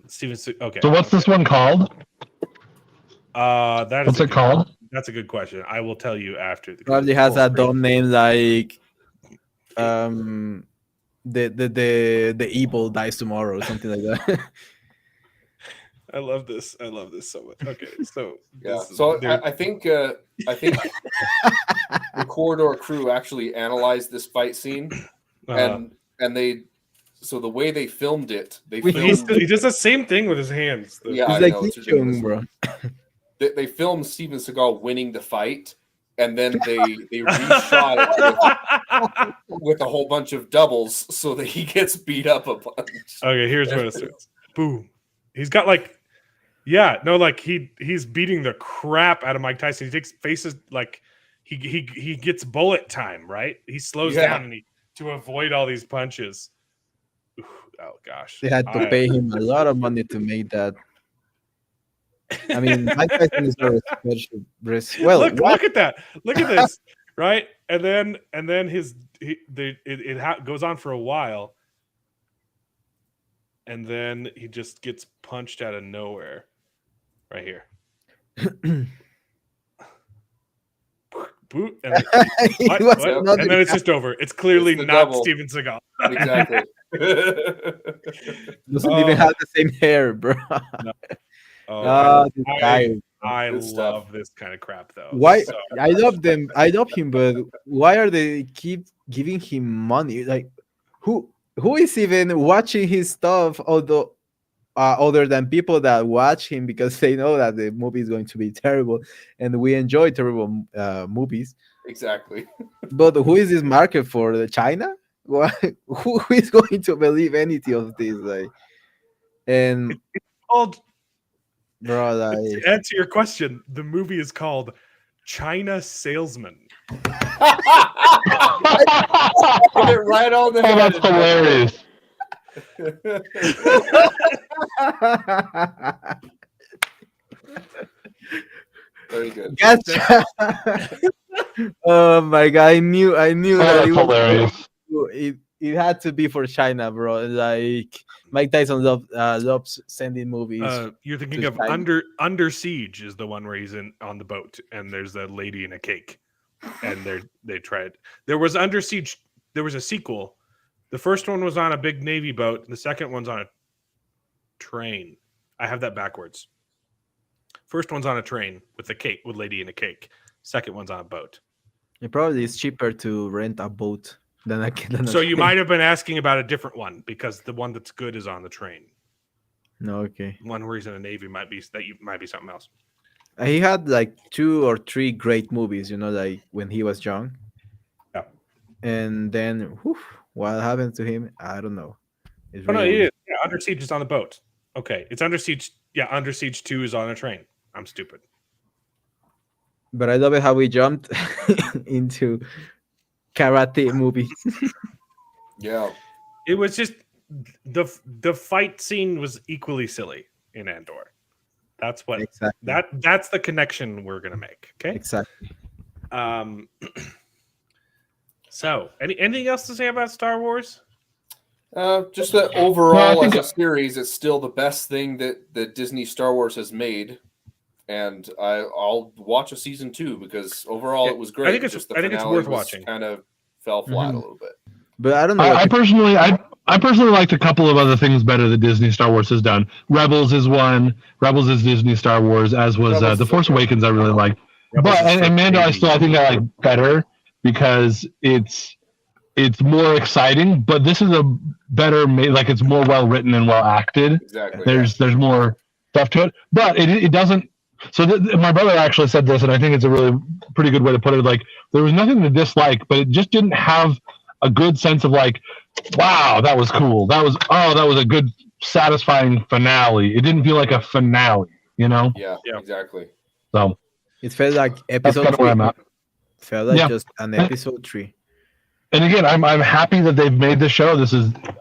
Steven. Okay. So what's this one called? That is What's a it good- called? That's a good question. I will tell you after. Probably has a dumb name like the evil dies tomorrow or something like that. I love this. I love this so much. Okay, so Yeah. this is- So there- I think the Corridor crew actually analyzed this fight scene, and they so the way they filmed it, they filmed. he does the same thing with his hands. Yeah, He's I like know, it's Kim Jong, ridiculous. bro. They filmed Steven Seagal winning the fight, and then they reshot it with a whole bunch of doubles so that he gets beat up a bunch. Okay, here's where it starts. Boom. He's got like, yeah, no, like he's beating the crap out of Mike Tyson. He takes faces like he gets bullet time, right? He slows Yeah. down and to avoid all these punches. Oof, oh gosh, They had to pay him a lot of money to make that. I mean, Mike Tyson is very special. Well, look at that. Look at this, right? And then it goes on for a while, and then he just gets punched out of nowhere, right here. Boot, and, He what? was What? not And then it's just over. It's clearly It's the not double. Steven Seagal. Exactly. doesn't even have the same hair, bro. Oh, This guy. I Good stuff. love this kind of crap though. Why? So- I love them. I love him, but why are they keep giving him money? Like, who is even watching his stuff? Although, other than people that watch him because they know that the movie is going to be terrible, and we enjoy terrible movies. Exactly. But who is this market for? The China? Why? Who is going to believe anything of this? Like, and called bro, to like, answer your question, the movie is called China salesman. Hit it right on the Oh, head. that's hilarious. Very good. Gotcha. Oh my god! I knew Oh, that that's hilarious. it had to be for China, bro. Like Mike Tyson loves sending movies. You're thinking to of China. Under Siege is the one where he's on the boat and there's a lady and a cake, and they tried. There was Under Siege. There was a sequel. The first one was on a big Navy boat. And the second one's on a train. I have that backwards. First one's on a train with lady and a cake. Second one's on a boat. It probably is cheaper to rent a boat than a So you might have been asking about a different one because the one that's good is on the train. No, okay. One where he's in a Navy might be something else. He had like 2 or 3 great movies, like when he was young. Yeah. And then, what happened to him? I don't know. It's Oh, no, really it is. Yeah, Under Siege is on the boat. Okay, it's Under Siege. Yeah, Under Siege 2 is on a train. I'm stupid. But I love it how we jumped into karate movies. Yeah. It was just the fight scene was equally silly in Andor. That's what Exactly. that's the connection we're gonna make. Okay. Exactly. So anything else to say about Star Wars? Just that overall, No, I think as a series, it's still the best thing that Disney Star Wars has made. And I'll watch a season 2 because overall it was great. I think it's worth watching. Kind of fell flat a little bit. But I don't know. I personally liked a couple of other things better that Disney Star Wars has done. Rebels is one. Rebels is Disney Star Wars, as was Rebels The is Force okay. Awakens. I really liked. Rebels But is and Mando, I crazy. think I like better because it's more exciting. But this is a better made, like it's more well written and well acted. Exactly. There's more stuff to it, but it doesn't. So my brother actually said this, and I think it's a really pretty good way to put it. Like there was nothing to dislike, but it just didn't have a good sense of like, wow, that was cool. That was a good, satisfying finale. It didn't feel like a finale, Yeah, Yeah. exactly. So It felt like that's episode kind of 3. where I'm at. Felt like Yeah. just an episode 3. And again, I'm happy that they've made this show.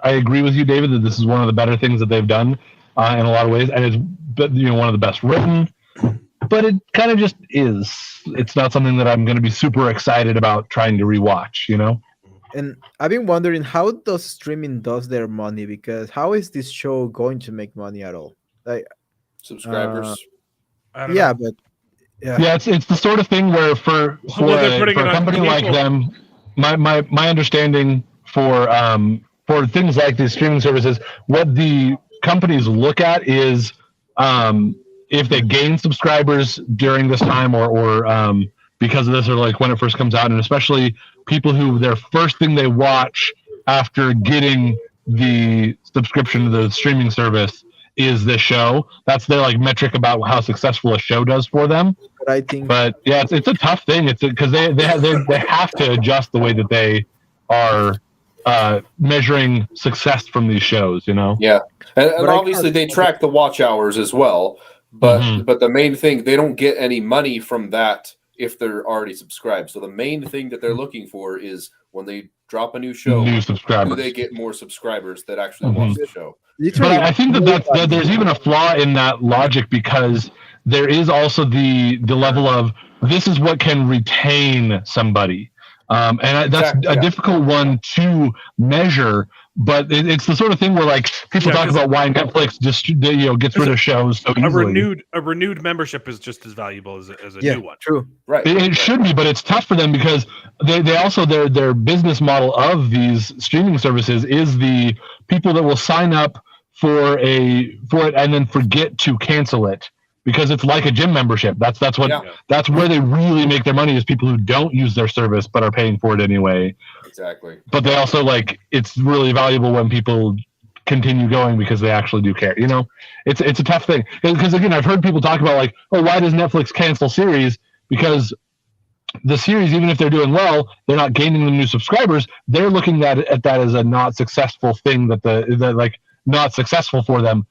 I agree with you, David, that this is one of the better things that they've done in a lot of ways, and it's one of the best written. But it kind of just is. It's not something that I'm going to be super excited about trying to rewatch. And I've been wondering, how does streaming does their money? Because how is this show going to make money at all? Like, Subscribers. I don't yeah, know. but yeah, Yeah, it's the sort of thing where for they're putting a it on company like cable. them, my understanding for things like these streaming services, what the companies look at is if they gain subscribers during this time or because of this, or like when it first comes out, and especially people who their first thing they watch after getting the subscription to the streaming service is this show. That's their like metric about how successful a show does for them. but I think But yeah, it's a tough thing. It's because they have to adjust the way that they are measuring success from these shows. Yeah, and But I obviously can't- they track the watch hours as well. But Mhm. but the main thing, they don't get any money from that if they're already subscribed. So the main thing that they're looking for is when they drop a new show, New do subscribers. they get more subscribers that actually Mhm. watch the show? literally, But I think that there's even a flaw in that logic because there is also the level of this is what can retain somebody, and that's Exactly, a yeah. difficult one to measure. But it's the sort of thing where like people Yeah, talk 'cause- about why Netflix just gets rid of shows so A easily. renewed membership is just as valuable as a yeah, new one. true. Right. It should be, but it's tough for them because they also their business model of these streaming services is the people that will sign up for it and then forget to cancel it because it's like a gym membership. That's where they really make their money is people who don't use their service but are paying for it anyway. Exactly. But they also it's really valuable when people continue going because they actually do care. It's a tough thing because again, I've heard people talk about like, oh, why does Netflix cancel series? Because the series, even if they're doing well, they're not gaining them new subscribers. They're looking at that as a not successful thing that not successful for them.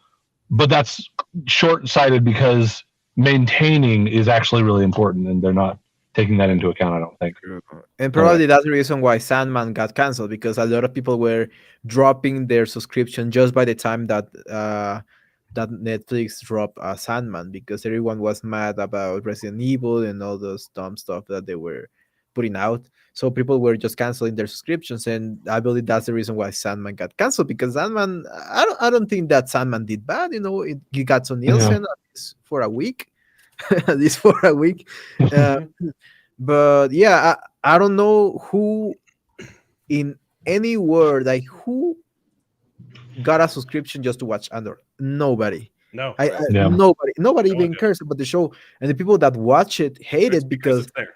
But that's short-sighted because maintaining is actually really important, and they're not taking that into account. I don't think. And probably that's the reason why Sandman got canceled, because a lot of people were dropping their subscription just by the time that that Netflix dropped Sandman, because everyone was mad about Resident Evil and all those dumb stuff that they were putting out. So people were just canceling their subscriptions, and I believe that's the reason why Sandman got canceled. Because Sandman, I don't think that Sandman did bad. You know, he got some Nielsen at least for a week, at least for a week. But yeah, I don't know who in any world, like, who got a subscription just to watch Andor. Nobody. No, Nobody No one even does. cares about the show, and the people that watch it hate It's it because it's there.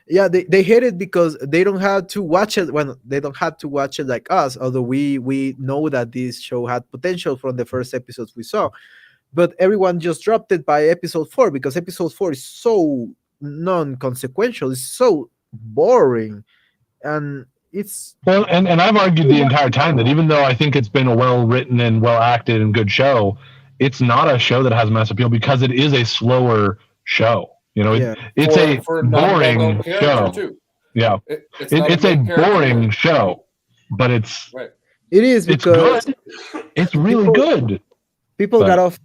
yeah, they hate it because they don't have to watch it when they don't have to watch it like us. Although we know that this show had potential from the first episodes we saw, but everyone just dropped it by episode 4 because episode 4 is so non-consequential. It's so boring, and it's Well, and I've argued the entire time that even though I think it's been a well written and well acted and good show, it's not a show that has mass appeal because it is a slower show. You know, yeah. it's a For not a boring well-known character, show. too. Yeah, It's not it's a main character. boring show, but it's Right. It is it's because good. It's really people- good. people But- got off.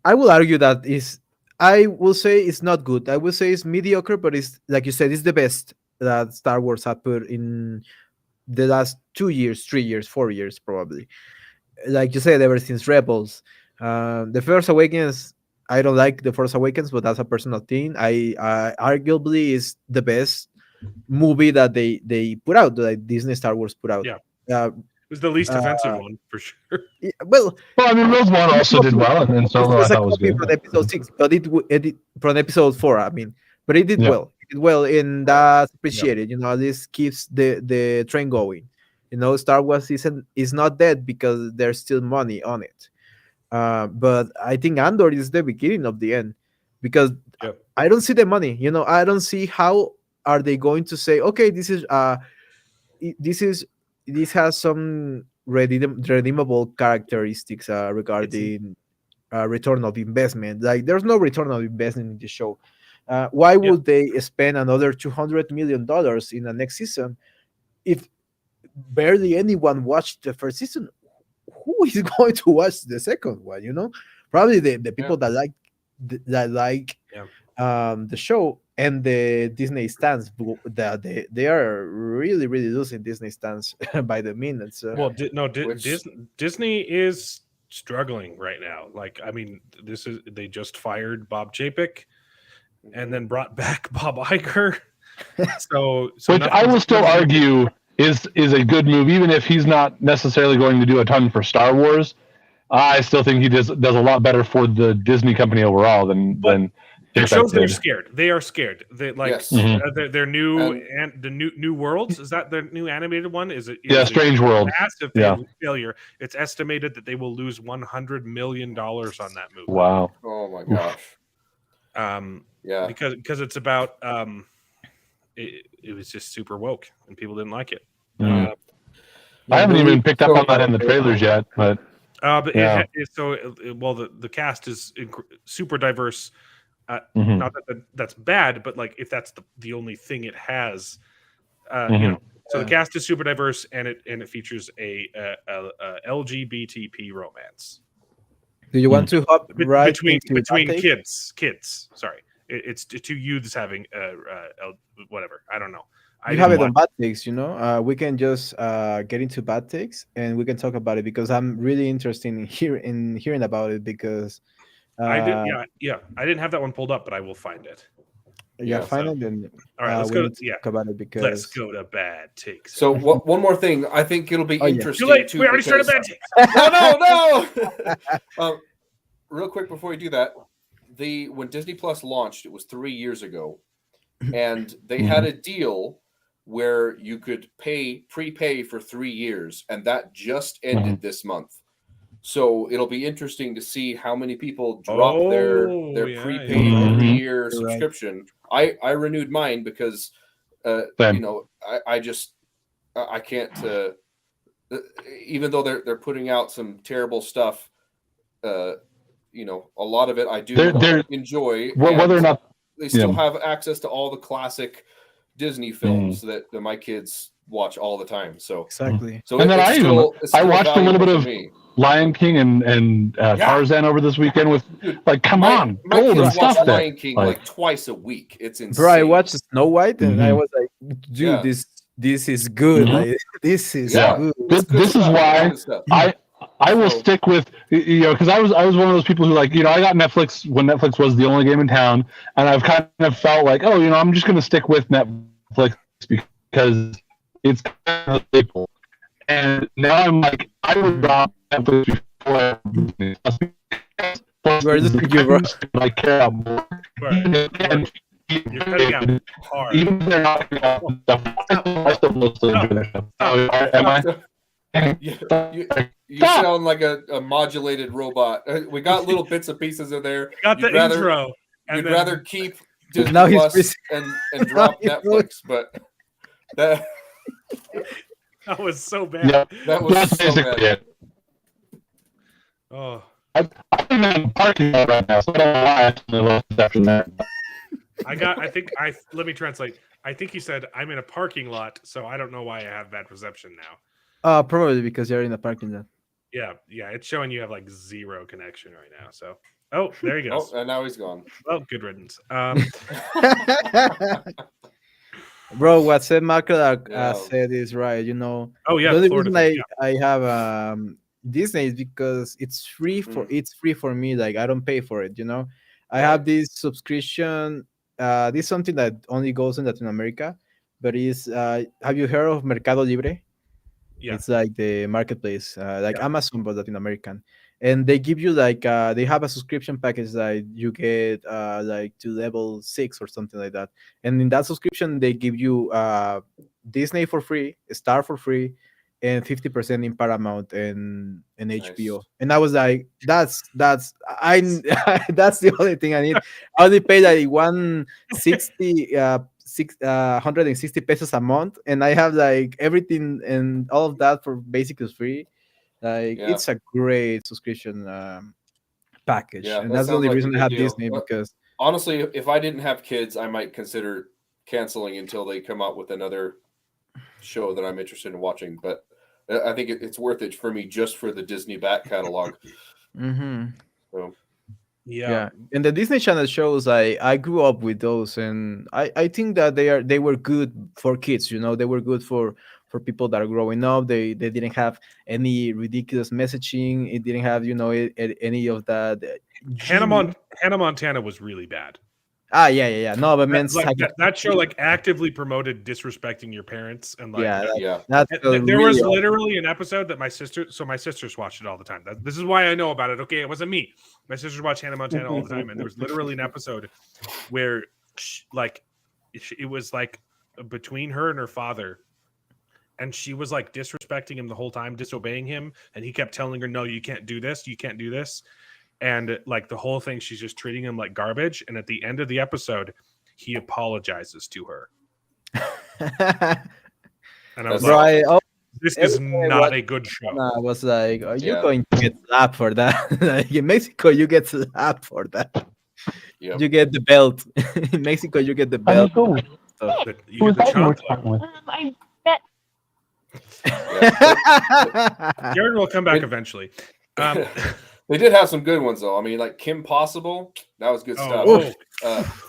I will argue that is. I will say it's not good. I will say it's mediocre, but it's, like you said, it's the best that Star Wars had put in the last 2 years, 3 years, 4 years, probably. Like you said, ever since Rebels, the Force Awakens. I don't like the Force Awakens, but that's a personal thing. I arguably is the best movie that they put out, that Disney Star Wars put out. Yeah. Uh, It was the least offensive one for sure. well, Well, I mean, Rogue One also did well, and Solo I it's a thought was copy good. from episode 6, but it from episode 4. I mean, but it did Yeah. well. It did well, and that's appreciated. You know, this keeps the train going. You know, Star Wars is not dead because there's still money on it. But I think Andor is the beginning of the end, because Yep. I don't see the money. You know, I don't see how are they going to say, okay, this has some redeemable characteristics regarding return of investment. Like, there's no return of investment in the show. Why would they spend another $200 million in the next season if barely anyone watched the first season? Who is going to watch the second one? You know, probably the people that like the show, and the Disney stands. That they are really losing Disney stands by the minute. So. Well, Which- Disney is struggling right now. Like, I mean, they just fired Bob Chapek and then brought back Bob Iger. So Which I will still argue is a good move, even if he's not necessarily going to do a ton for Star Wars. I still think he does a lot better for the Disney company overall than It shows they're did. scared. They are scared. They like Yes. their new And- and the new worlds. Is that their new animated one? Is it? Yeah, Strange World. Massive failure. It's estimated that they will lose $100 million on that movie. Wow. Oh my gosh. Yeah. Because it's about it was just super woke and people didn't like it. Mhm. I haven't even picked up on that in the trailers yet, but But Yeah. the cast is super diverse. Mhm. Not that that's bad, but like if that's the only thing it has, Mhm. you know. So the cast is super diverse, and it features a LGBTP romance Do you want to hop right between into that take? kids. Sorry, it's two youths having whatever. I don't know. I You have didn't it on watch- bad takes, you know. We can just get into bad takes, and we can talk about it, because I'm really interested in hearing about it, because I didn't have that one pulled up, but I will find it. find so- it, and All right, let's we go. need to talk about it, because Let's go to bad takes. So one more thing, I think it'll be Oh, yeah. interesting. Too late. Too, We already started because- bad takes. No. Real quick before we do that, when Disney Plus launched, it was 3 years ago, and they had a deal where you could prepay for 3 years, and that just ended this month. So it'll be interesting to see how many people drop their yeah, prepaid yeah. 3-year Right. subscription. I renewed mine because Same. you know I can't even though they're putting out some terrible stuff, you know, a lot of it I do They're- enjoy. whether or and- not they still have access to all the classic Disney films that my kids watch all the time. So Exactly. So And then I watched a little bit of Lion King and Tarzan over this weekend with come on, my gold and kids watch stuff. Lion King like twice a week. It's insane. Bro, I watched Snow White and I was like, dude, this is good. Like, this is good. This is why I will stick with, because I was one of those people who I got Netflix when Netflix was the only game in town, and I've kind of felt like, I'm just going to stick with Netflix because it's kind of staple. And now I'm like, I would drop Netflix before Disney. I care about more. You're cutting out hard. Even if they're not stuff, I still mostly enjoy their stuff. Am I? You sound like a modulated robot. We got little bits and pieces in there. Got the intro. You'd rather keep Disney Plus and drop Netflix, but that was so bad. Yeah, that was that's so basically bad. it. Oh, I'm in a parking lot right now, so I don't know why I actually lost after that. Let me translate. I think he said, I'm in a parking lot, so I don't know why I have bad reception now. Probably because you're in a parking lot. Yeah, it's showing you have like zero connection right now. So, there he goes. Oh, and now he's gone. Well, good riddance. Bro, what Seth Markle said is right. Oh yeah, the only Florida reason thing, I have Disney is because it's free for me. Like I don't pay for it. I have this subscription. This is something that only goes in Latin America, but have you heard of Mercado Libre? Yeah. It's like the marketplace, Amazon, but Latin American. And they give you they have a subscription package that you get to level 6 or something like that. And in that subscription, they give you Disney for free, Star for free, and 50% in Paramount and HBO. And I was like, that's the only thing I need. I only pay like 160 pesos a month, and I have like everything and all of that for basically free. It's a great subscription package, and that's the only reason I have Disney. Because honestly, if I didn't have kids, I might consider canceling until they come out with another show that I'm interested in watching. But I think it's worth it for me just for the Disney back catalog. So. Yeah, and the Disney Channel shows I grew up with those, and I think that they were good for kids. They were good for people that are growing up. They didn't have any ridiculous messaging. It didn't have any of that. Hannah Montana was really bad. Yeah. No, but that show actively promoted disrespecting your parents and there was literally an episode that my sisters watched it all the time. This is why I know about it. Okay, it wasn't me. My sisters watched Hannah Montana all the time, and there was literally an episode where it was between her and her father, and she was disrespecting him the whole time, disobeying him, and he kept telling her, "No, you can't do this. You can't do this." And the whole thing, she's just treating him like garbage. And at the end of the episode, he apologizes to her. And I was this is not a good show. I was like, are you going to get slapped for that? In Mexico, you get slapped for that. Yep. You get the belt. In Mexico, you get the belt. Who was that you were talking with? I bet. Jared will come back eventually. They did have some good ones, though. I mean, Kim Possible, that was good stuff.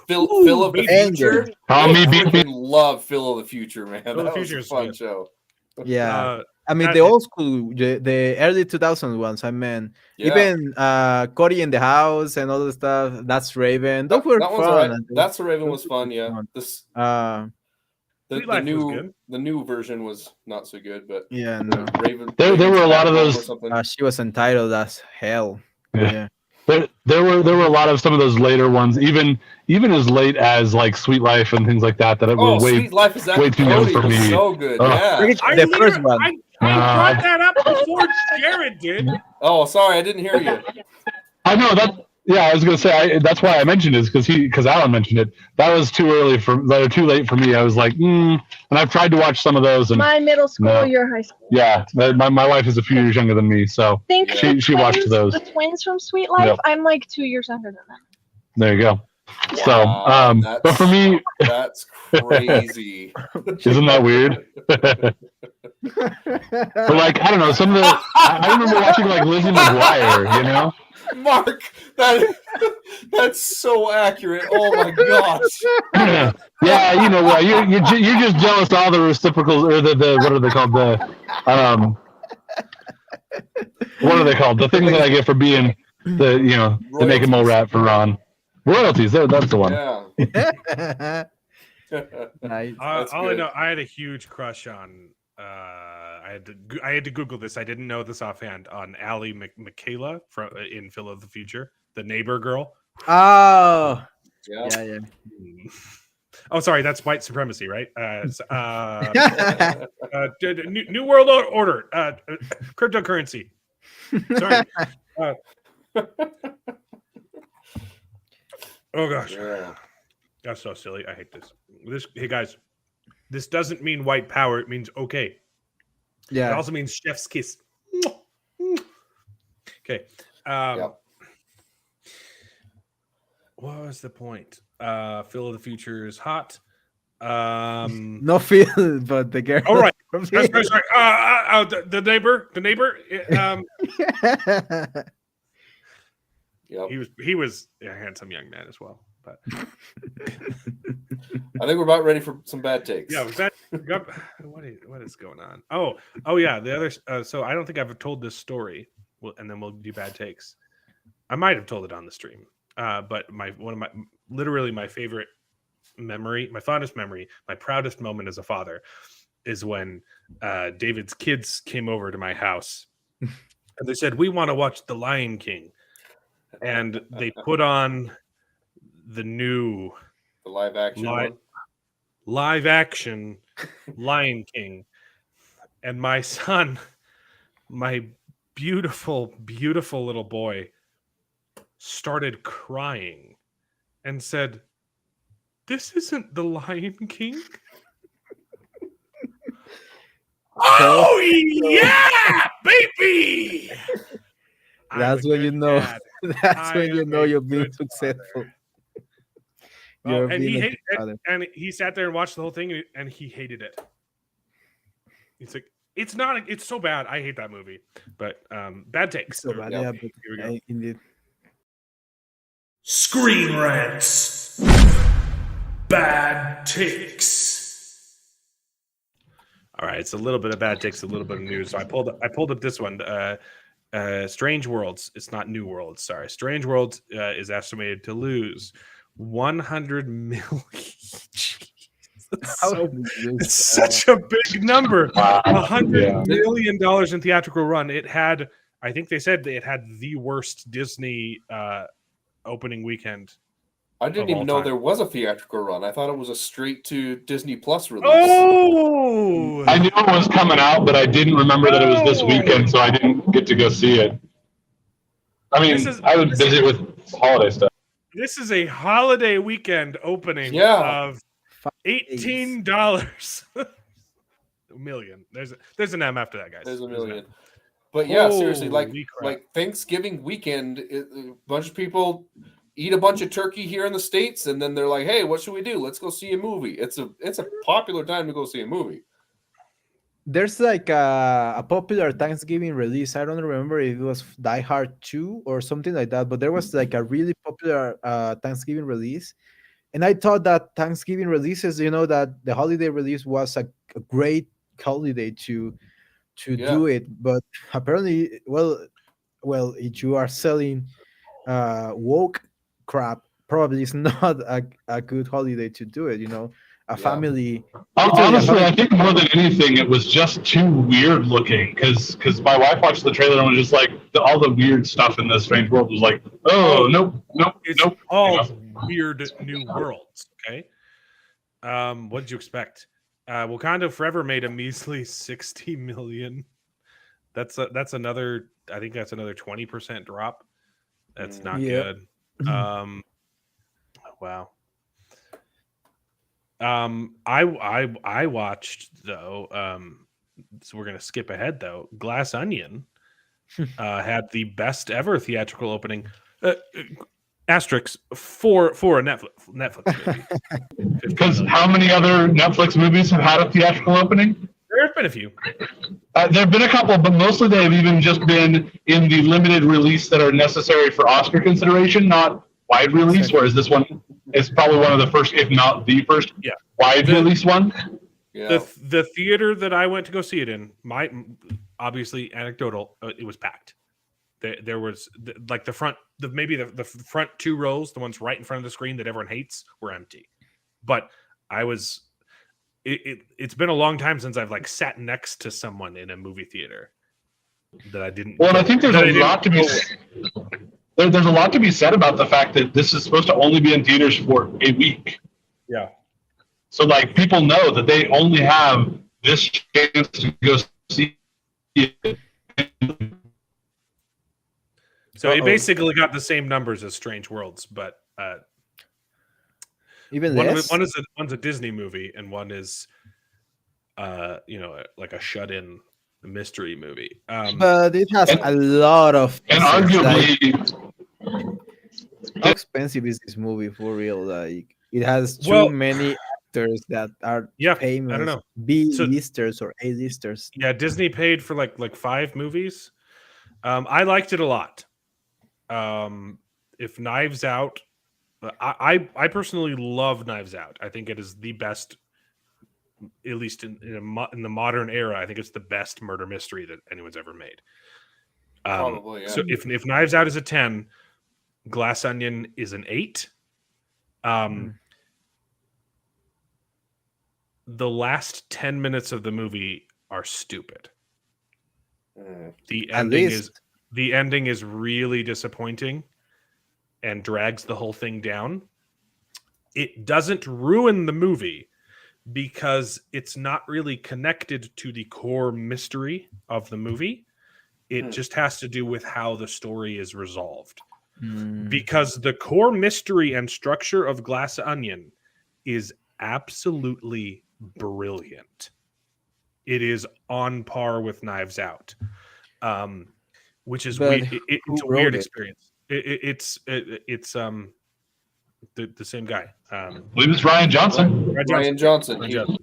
Phil of the Future. I love Phil of the Future, man. That was a fun show. Yeah. I mean, the old school, the early 2000s ones, even Cody in the House and all the stuff. That's Raven. Those were fun. Right. That's Raven was fun, yeah. The new version was not so good, but no. Raven. There were a lot of those. She was entitled as hell. Yeah. There were a lot of some of those later ones, even as late as Sweet Life and things like that were way too young for me. So good, yeah. The first one. I brought that up before Jared did. Oh, sorry, I didn't hear you. I know that. Yeah, I was gonna say that's why I mentioned it, because Alan mentioned it. That was too late for me. I was like, and I've tried to watch some of those. And my middle school, your high school. Yeah, my wife is a few years younger than me, so she watched those. The twins from Sweet Life. Yep. I'm 2 years younger than them. There you go. So, but for me, that's crazy. isn't that weird? But like, I don't know, some of the I remember watching like Lizzie McGuire, you know? Mark, that's so accurate. Oh my gosh. Yeah, you know what? You're just jealous of all the reciprocals or the what are they called? What are they called? The things that I get for being the making mole rat for Ron. Royalties, that's the one. Yeah. Nice. All I know, I had a huge crush on. I had to Google this. I didn't know this offhand. On Allie Michaela from in Phil of the Future, the neighbor girl. Oh, Yeah. yeah. Oh, sorry, that's white supremacy, right? New World Order, cryptocurrency. Sorry. Oh gosh, Yeah. that's so silly. I hate this. Hey guys, this doesn't mean white power. It means okay. It Yeah. also means chef's kiss. Okay. Yep. What was the point? Phil of the Future is hot. No Phil, but the girl. All right. from Sorry. Phil. The neighbor. Yep. He was a handsome young man as well. But I think we're about ready for some bad takes. yeah, was that what is going on? Oh yeah. The other. So I don't think I've told this story. And then we'll do bad takes. I might have told it on the stream. But literally my favorite memory, my fondest memory, my proudest moment as a father is when David's kids came over to my house and they said, "We want to watch The Lion King." And they put on the new live action live action Lion King. And my son, my beautiful, beautiful little boy, started crying and said, "This isn't The Lion King." Oh yeah, baby! That's when you know. That's when you know you're being successful. And he sat there and watched the whole thing, and he hated it. He's like, it's so bad. I hate that movie. But bad takes. So bad, yeah, but Here we go. indeed. Screen rants. Bad takes. All right, it's a little bit of bad takes, a little bit of news. So I pulled up this one. Strange Worlds. It's not New Worlds. Sorry, Strange Worlds is estimated to lose 100 million. It's such a big number. $100 million in theatrical run. It had, I think they said it had the worst Disney opening weekend. I didn't even know there was a theatrical run. I thought it was a straight to Disney Plus release. Oh! I knew it was coming out, but I didn't remember that it was this weekend, so I didn't get to go see it. I mean, I was busy with holiday stuff. This is a holiday weekend opening of $18 a million. There's an M after that, guys. There's a million. But yeah, seriously, like Thanksgiving weekend, a bunch of people eat a bunch of turkey here in the States, and then they're like, "Hey, what should we do? Let's go see a movie." It's a popular time to go see a movie. There's like a popular Thanksgiving release. I don't remember if it was Die Hard 2 or something like that, but there was like a really popular Thanksgiving release. And I thought that Thanksgiving releases, that the holiday release was a great holiday to do it. But apparently, well, if you are selling woke crap, probably it's not a good holiday to do it. Family. Honestly, I think more than anything, it was just too weird looking because my wife watched the trailer and was just like, all the weird stuff in the Strange World was like, nope. All weird new worlds. Okay. What did you expect? Wakanda Forever made a measly 60 million. That's another. I think that's another 20% drop. That's not good. Wow. I watched though. So we're gonna skip ahead though. Glass Onion had the best ever theatrical opening. Asterix for a Netflix movie. Because how many other Netflix movies have had a theatrical opening? There have been a few. There have been a couple, but mostly they've even just been in the limited release that are necessary for Oscar consideration, not wide release. Exactly. Whereas this one is probably one of the first, if not the first, Yeah. wide release one. Yeah. The theater that I went to go see it in, obviously anecdotal, it was packed. There was like the front, the front 2 rows, the ones right in front of the screen that everyone hates, were empty. But I was, it's been a long time since I've like sat next to someone in a movie theater that I didn't. Well, I think there's a lot to be. There's a lot to be said about the fact that this is supposed to only be in theaters for a week. Yeah. So, like, people know that they only have this chance to go see it. So it basically got the same numbers as Strange Worlds, but Even one's less. a Disney movie and one is, like a shut-in mystery movie. But it has a lot of. And assets, arguably, how expensive is this movie for real? Like, it has too Well- many actors that are Yeah, famous. I don't know. B-listers or A-listers. Yeah, Disney paid for like 5 movies. I liked it a lot. If Knives Out, I personally love Knives Out. I think it is the best, at least in the modern era. I think it's the best murder mystery that anyone's ever made. Probably, yeah. So if Knives Out is a 10, Glass Onion is an 8. The last 10 minutes of the movie are stupid. The ending is really disappointing and drags the whole thing down. It doesn't ruin the movie because it's not really connected to the core mystery of the movie. It just has to do with how the story is resolved. Because the core mystery and structure of Glass Onion is absolutely brilliant. It is on par with Knives Out, which is weird. It's a weird experience. It's the same guy. I believe it's Ryan Johnson. Ryan Johnson.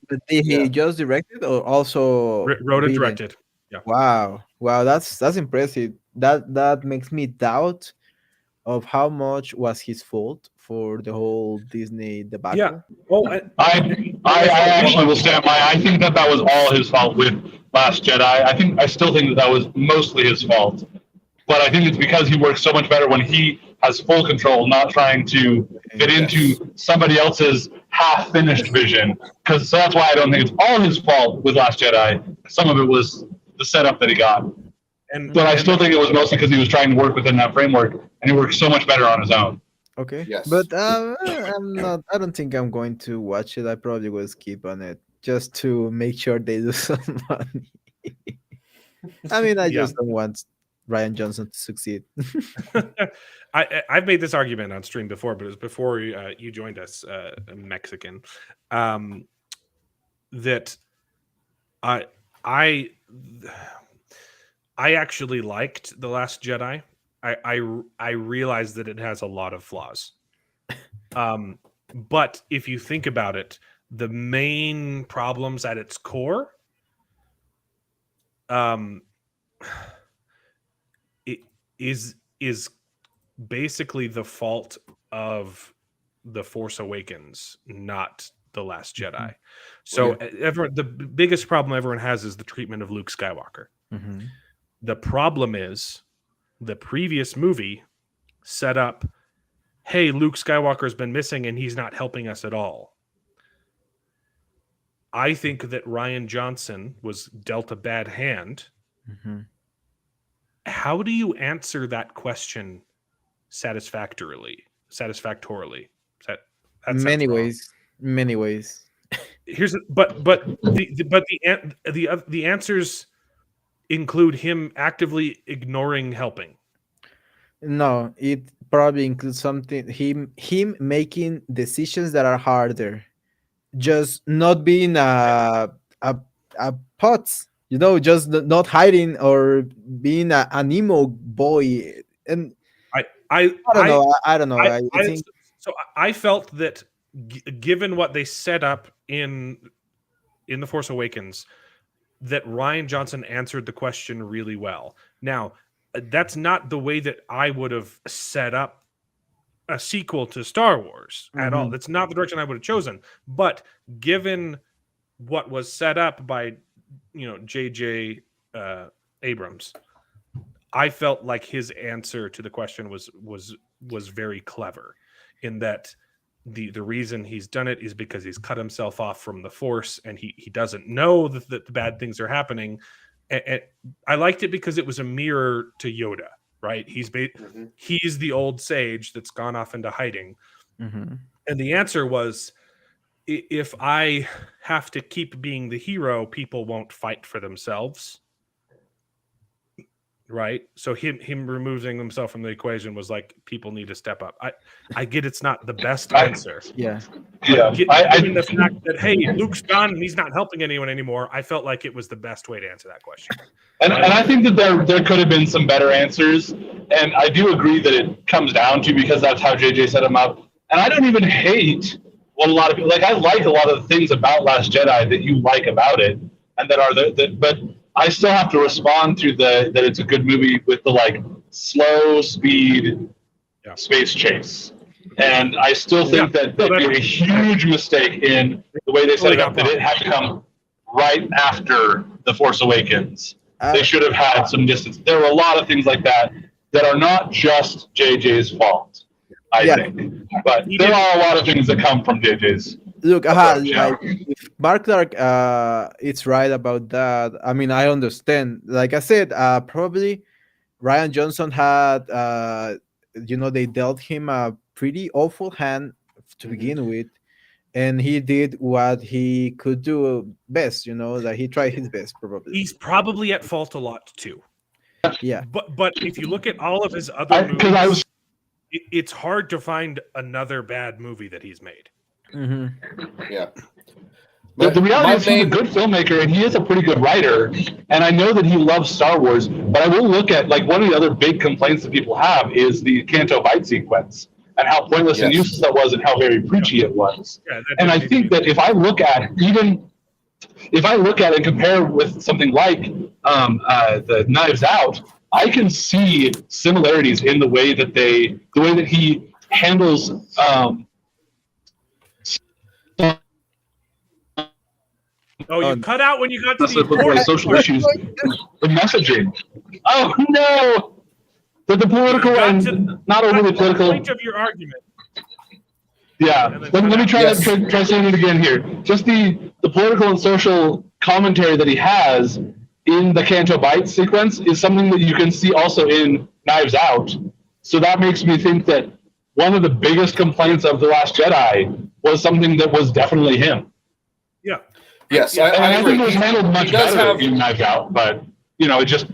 But did he just directed or also wrote and written? directed. Yeah. Wow, that's impressive. That makes me doubt of how much was his fault for the whole Disney debacle. Yeah. Oh, I actually will stand by. I think that was all his fault with Last Jedi. I still think that was mostly his fault. But I think it's because he works so much better when he has full control, not trying to fit into somebody else's half-finished vision. So that's why I don't think it's all his fault with Last Jedi. Some of it was the setup that he got. But I still think it was mostly because he was trying to work within that framework, and he works so much better on his own. Okay. Yes. But I'm not. I don't think I'm going to watch it. I probably will skip on it just to make sure they do some money. I mean, I just don't want Ryan Johnson to succeed. I've made this argument on stream before, but it was before you joined us, Mexican. That I actually liked The Last Jedi. I realize that it has a lot of flaws. But if you think about it, the main problems at its core, it is basically the fault of The Force Awakens, not The Last Jedi. So the biggest problem everyone has is the treatment of Luke Skywalker. The problem is the previous movie set up, hey, Luke Skywalker's been missing and he's not helping us at all. I think that Ryan Johnson was dealt a bad hand. How do you answer that question satisfactorily? Many ways. Here's the answers include him actively ignoring helping. No, it probably includes something him making decisions that are harder. Just not being a putz, just not hiding or being an emo boy. And don't know. I don't know. I think so. I felt that given what they set up in The Force Awakens, that Rian Johnson answered the question really well. Now, that's not the way that I would have set up a sequel to Star Wars at all. That's not the direction I would have chosen. But given what was set up by, J.J. Abrams, I felt like his answer to the question was very clever, in that the reason he's done it is because he's cut himself off from the Force, and he doesn't know that the bad things are happening. And I liked it because it was a mirror to Yoda, right? He's the old sage that's gone off into hiding. And the answer was, if I have to keep being the hero, people won't fight for themselves. Right. So him removing himself from the equation was like, people need to step up. I get it's not the best answer. Given the fact that, hey, Luke's gone and he's not helping anyone anymore, I felt like it was the best way to answer that question. And I think that there could have been some better answers. And I do agree that it comes down to, because that's how JJ set them up. And I don't even hate what a lot of people like. I like a lot of the things about Last Jedi that you like about it, and that are but I still have to respond to that it's a good movie with the slow speed space chase. And I still think that they made a huge mistake in the way they set it up, that it had to come right after The Force Awakens. They should have had some distance. There were a lot of things like that are not just JJ's fault, I think. But there are a lot of things that come from JJ's. Look, if Mark Dark it's right about that. I mean, I understand. Like I said, probably Rian Johnson had, they dealt him a pretty awful hand to begin with, and he did what he could do best. That he tried his best. Probably he's probably at fault a lot too. Yeah, but if you look at all of his other movies, it's hard to find another bad movie that he's made. Yeah. But the reality is, he's a good filmmaker and he is a pretty good writer. And I know that he loves Star Wars, but I will look at one of the other big complaints that people have is the Canto Bight sequence and how pointless and useless that was, and how very preachy it was. And I think that if I look at and compare with something like the Knives Out, I can see similarities in the way that he handles. You cut out when you got to the social issues, the messaging. Oh no! But the political and not overly political. Point of your argument. Yeah, let me try saying it again here. Just the political and social commentary that he has in the Canto Bight sequence is something that you can see also in Knives Out. So that makes me think that one of the biggest complaints of The Last Jedi was something that was definitely him. Yeah. Yes, I think it was handled much better in Knives Out, but it just,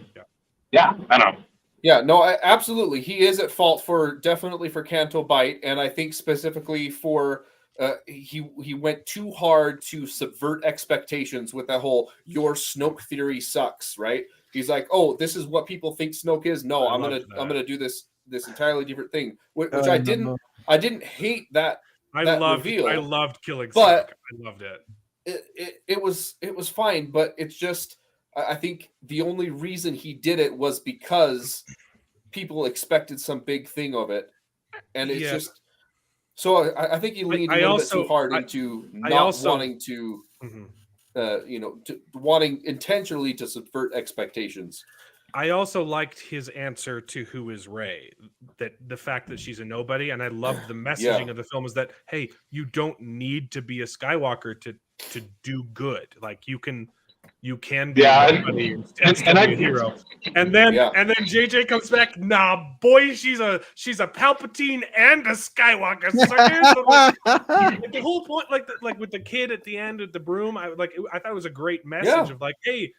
I don't know. Yeah, no, absolutely. He is at fault definitely for Canto Bight, and I think specifically for he went too hard to subvert expectations with that whole "your Snoke theory sucks," right? He's like, "Oh, this is what people think Snoke is." No, I'm gonna do this entirely different thing, which I didn't. I didn't hate that. I loved killing Snoke. I loved it. It was fine, but it's just, I think the only reason he did it was because people expected some big thing of it, and it's just. So I think he leaned a little bit too hard into wanting to, wanting intentionally to subvert expectations. I also liked his answer to who is Rey, that the fact that she's a nobody, and I love the messaging of the film is that, hey, you don't need to be a Skywalker to do good. Like you can be a nobody and still be a hero. And then JJ comes back, nah, boy, she's a Palpatine and a Skywalker. The whole point, like with the kid at the end with the broom, I thought it was a great message of like, hey,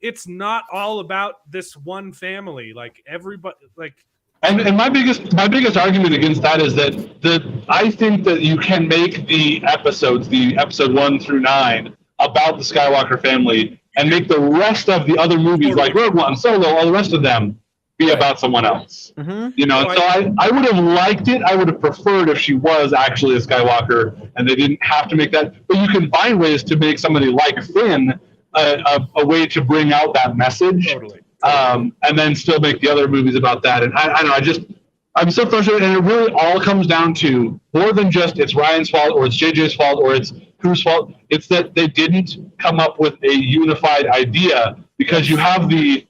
it's not all about this one family. Like everybody, like. And my biggest argument against that is that I think that you can make the episode 1 through 9 about the Skywalker family and make the rest of the other movies like Rogue One, Solo, all the rest of them be about someone else. Mm-hmm. You know, No, so I would have liked it. I would have preferred if she was actually a Skywalker and they didn't have to make that. But you can find ways to make somebody like Finn a way to bring out that message. Totally. And then still make the other movies about that. And I don't know, I'm so frustrated. And it really all comes down to more than just it's Ryan's fault or it's JJ's fault or it's whose fault. It's that they didn't come up with a unified idea because you have the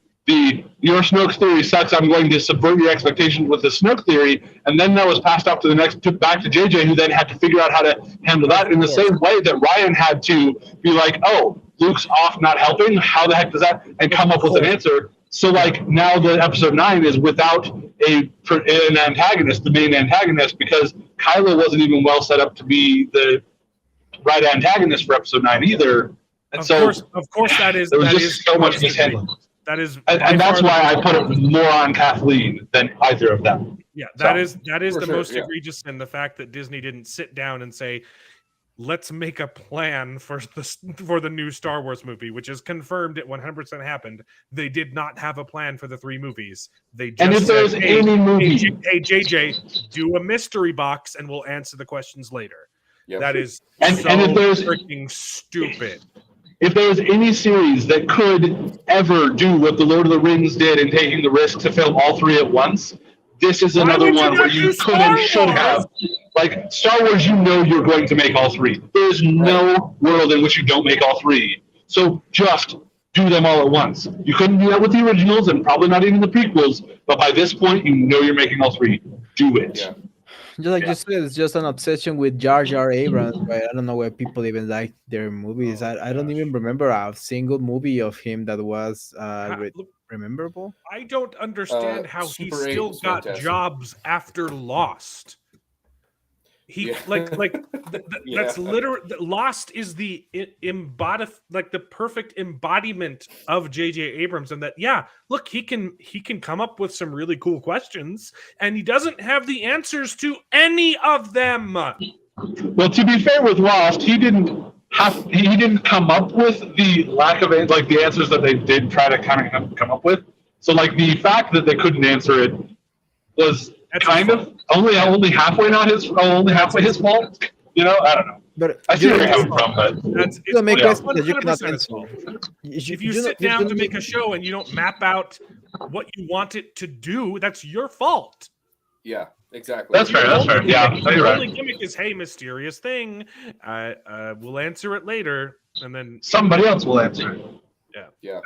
your Snoke theory sucks. I'm going to subvert your expectations with the Snoke theory, and then that was passed off to back to JJ, who then had to figure out how to handle that in the same way that Ryan had to be like, oh, Luke's off, not helping. How the heck does that? And come up with an answer. So like now the episode 9 is without an antagonist, the main antagonist, because Kylo wasn't even well set up to be the right antagonist for episode 9 either. And of course, that is. There was that just is so much mishandling. That is, and that's why I put it more on Kathleen than either of them. Yeah, that is the sure, most yeah. egregious sin. The fact that Disney didn't sit down and say, "Let's make a plan for the new Star Wars movie," which is confirmed. It 100% happened. They did not have a plan for the 3 movies. They just And if said, there's any movie, hey JJ, do a mystery box and we'll answer the questions later. Yep. That is and if there's freaking stupid. If there was any series that could ever do what the Lord of the Rings did in taking the risk to film all 3 at once, this is another would you one where not you do could and Star should Wars? have. Like Star Wars, you know you're going to make all 3. There's no world in which you don't make all 3. So just do them all at once. You couldn't do that with the originals and probably not even the prequels, but by this point, you know you're making all 3. Do it. Yeah. Just like you said, it's just an obsession with Jar Jar Abrams. Right? I don't know why people even like their movies. I don't even remember a single movie of him that was rememberable. I don't understand how he Super 8 still was got fantastic. jobs after Lost. He Yeah. that's literally Lost is the the perfect embodiment of J.J. Abrams, and that look, he can come up with some really cool questions, and he doesn't have the answers to any of them. Well, to be fair with Lost, he didn't come up with the lack of the answers that they did try to kind of come up with. So like the fact that they couldn't answer it was kind of only halfway his fault. You know, I don't know. But I see where you're coming from, but you make questions that you 100% cannot his answer. fault. If you sit down to make a show and you don't map out what you want it to do, that's your fault. Yeah, exactly. That's fair. That's fair. Yeah, The you're only right. gimmick is, hey, mysterious thing. We'll answer it later, and then Somebody else will answer it. Yeah.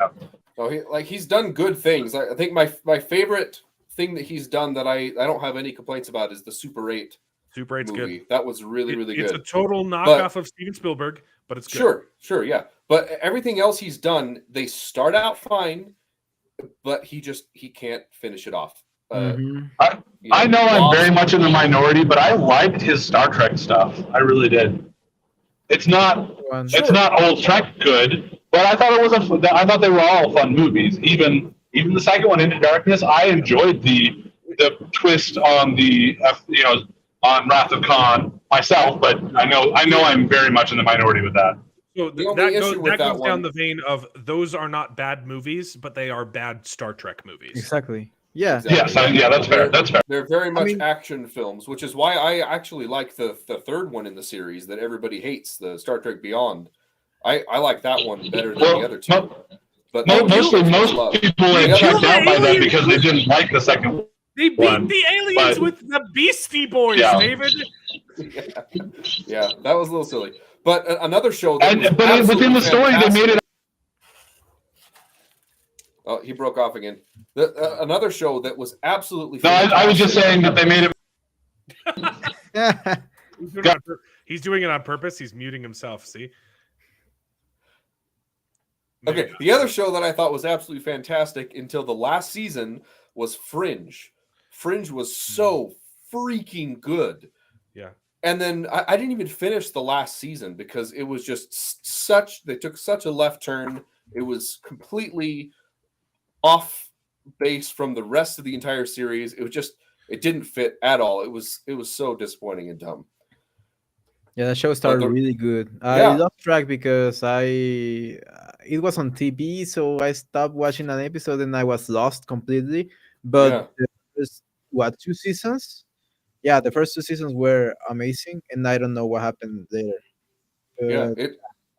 So he's done good things. I think my favorite thing that he's done that I don't have any complaints about is the Super 8 Super 8's movie. good. That was really good. It's a total knockoff of Steven Spielberg, but it's good. Sure, yeah. But everything else he's done, they start out fine, but he can't finish it off. I know I'm very much in the minority, but I liked his Star Trek stuff. I really did. It's not old Trek good, but I thought I thought they were all fun movies. Even the second one, Into Darkness, I enjoyed the twist on on Wrath of Khan myself, but I know I'm very much in the minority with that. So that goes down the vein of those are not bad movies, but they are bad Star Trek movies. Exactly. Yeah. Exactly. Yes, that's fair. That's fair. They're very much action films, which is why I actually like the third one in the series that everybody hates, the Star Trek Beyond. I like that one better than the other two. But most people are checked out by that because they didn't like the second one. They beat the aliens with the Beastie Boys, David. Yeah, that was a little silly. But another show that but within the story, they made it. Oh, he broke off again. Another show that was absolutely. No, I was just saying that they made it. He's doing it on purpose. He's muting himself. See. Okay, the other show that I thought was absolutely fantastic until the last season was Fringe. Fringe was so freaking good. Yeah. And then I didn't even finish the last season because it was just they took such a left turn. It was completely off base from the rest of the entire series. It didn't fit at all. It was so disappointing and dumb. Yeah, the show started really good. I lost track because it was on TV, so I stopped watching an episode and I was lost completely. but Yeah. the first, what, 2 seasons? Yeah, the first 2 seasons were amazing, and I don't know what happened later. Yeah, But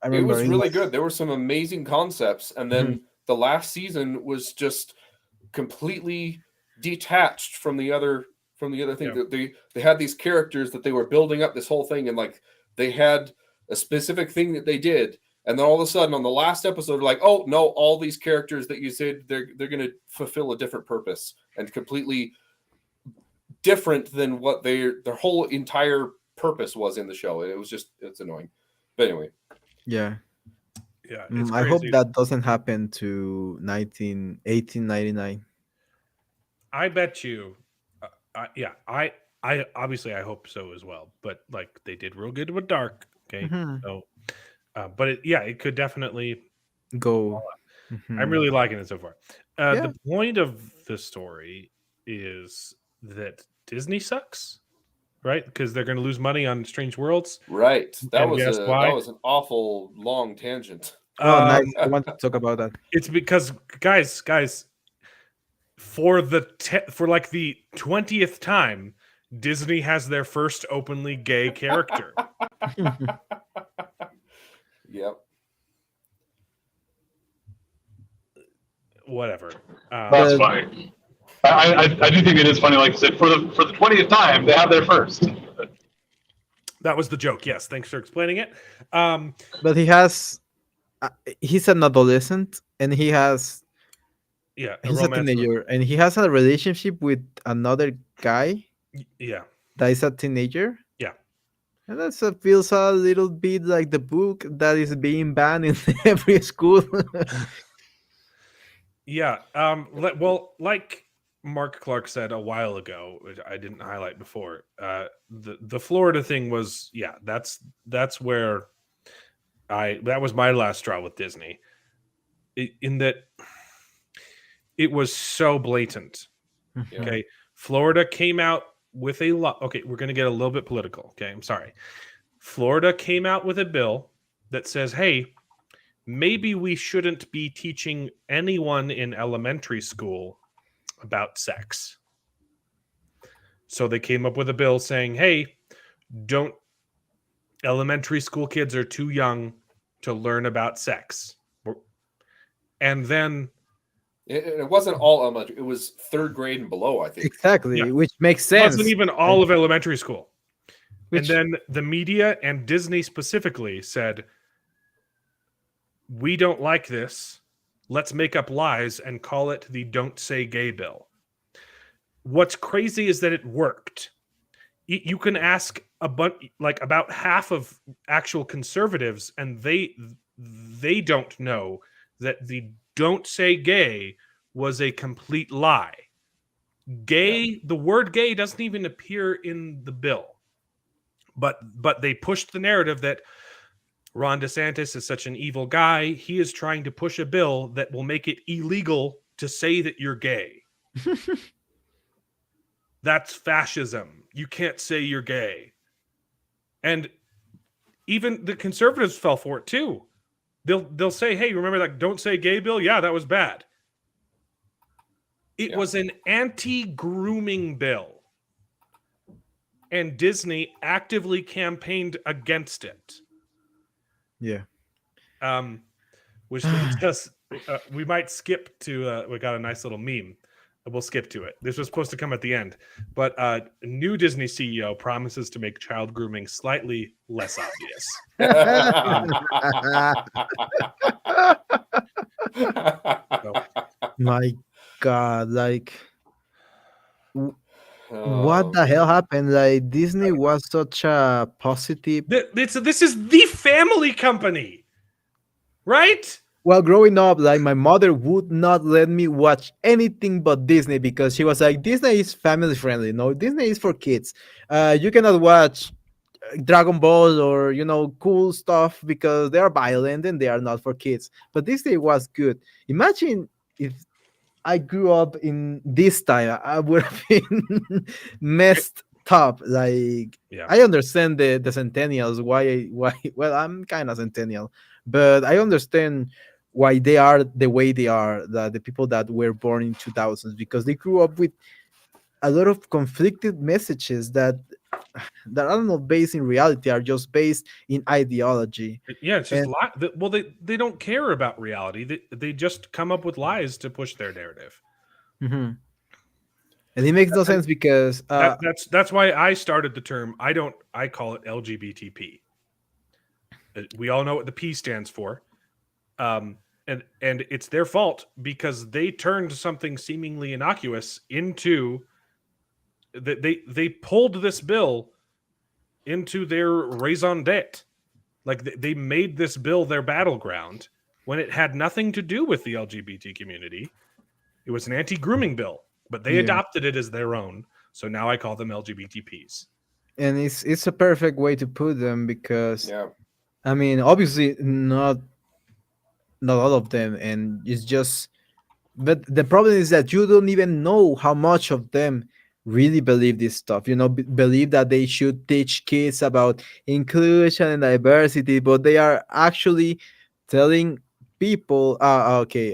I it remember was it really was. good. There were some amazing concepts, and Mhm. then the last season was just completely detached from the other thing. Yeah. That they had these characters that they were building up this whole thing, and like they had a specific thing that they did, and then all of a sudden on the last episode, they're like, oh no, all these characters that you said they're going to fulfill a different purpose and completely different than what their whole entire purpose was in the show. It was just it's annoying, but anyway. Yeah. Yeah, it's I hope crazy. that doesn't happen to 1899. I bet you. Yeah, I obviously I hope so as well. But like they did real good with Dark. Okay, Mhm. so but yeah, it could definitely. Go. I'm Mhm. really liking it so far. Yeah. The point of the story is that Disney sucks, right? Because they're going to lose money on Strange Worlds, Right. and guess why? That was an awful long tangent. Oh, Um, nice. I want to talk about that. it's because guys, for for like the 20th time, Disney has their first openly gay character. Yep. Whatever. That's The- funny. I do think it is funny. Like I said, for the 20th time, they have their first. That was the joke. Yes, thanks for explaining it. but he has. He's an adolescent, and Yeah, he's a romance. teenager, and he has a relationship with another guy Yeah, that is a teenager. yeah. And that feels a little bit like the book that is being banned in every school. Yeah. Well, like Mark Clark said a while ago, which I didn't highlight before. The Florida thing was, yeah, that's where that was my last straw with Disney. In that it was so blatant. Yeah. Okay, Florida came out with a lot. Okay, we're going to get a little bit political. Okay, I'm sorry. Florida came out with a bill that says, hey, maybe we shouldn't be teaching anyone in elementary school about sex. So they came up with a bill saying, hey, don't elementary school kids are too young to learn about sex. And then It wasn't all elementary. It was third grade and below, I think. Exactly, Yeah. which makes it sense. wasn't even all of elementary school. Which- And then the media and Disney specifically said, we don't like this. Let's make up lies and call it the Don't Say Gay bill. What's crazy is that it worked. You can ask about half of actual conservatives, and they don't know that the Don't Say Gay was a complete lie. Gay, the word gay doesn't even appear in the bill. But they pushed the narrative that Ron DeSantis is such an evil guy. He is trying to push a bill that will make it illegal to say that you're gay. That's fascism. You can't say you're gay. And even the conservatives fell for it too. They'll say, hey, remember that Don't Say Gay bill? Yeah, that was bad. It was an anti-grooming bill. And Disney actively campaigned against it. Yeah. Which leads us, we might skip to, we got a nice little meme. We'll skip to it. This was supposed to come at the end. But new Disney CEO promises to make child grooming slightly less obvious. My God, like, what Oh, the hell happened? Like, Disney was such a positive. This is the family company, right? Well, growing up, like, my mother would not let me watch anything but Disney because she was like, Disney is family friendly. No, Disney is for kids. You cannot watch Dragon Ball or cool stuff because they are violent and they are not for kids. But Disney was good. Imagine if I grew up in this time, I would have been messed up. Like, Yeah. I understand the centennials. Why? Well, I'm kind of centennial, but I understand why they are the way they are, the people that were born in 2000s, because they grew up with a lot of conflicted messages that I don't know based in reality, are just based in ideology. Yeah, it's just And well, they don't care about reality. They just come up with lies to push their narrative. Mhm. And it makes no sense because That's why I started the term. I call it LGBTP. We all know what the P stands for, and it's their fault because they turned something seemingly innocuous into that they pulled this bill into their raison d'etre. Like they made this bill their battleground when it had nothing to do with the LGBT community. It was an anti-grooming bill, but they yeah, adopted it as their own. So now I call them LGBTPs. and it's a perfect way to put them because Yeah. I mean, obviously not all of them, and it's just. But the problem is that you don't even know how much of them really believe this stuff. Believe that they should teach kids about inclusion and diversity, but they are actually telling people, okay,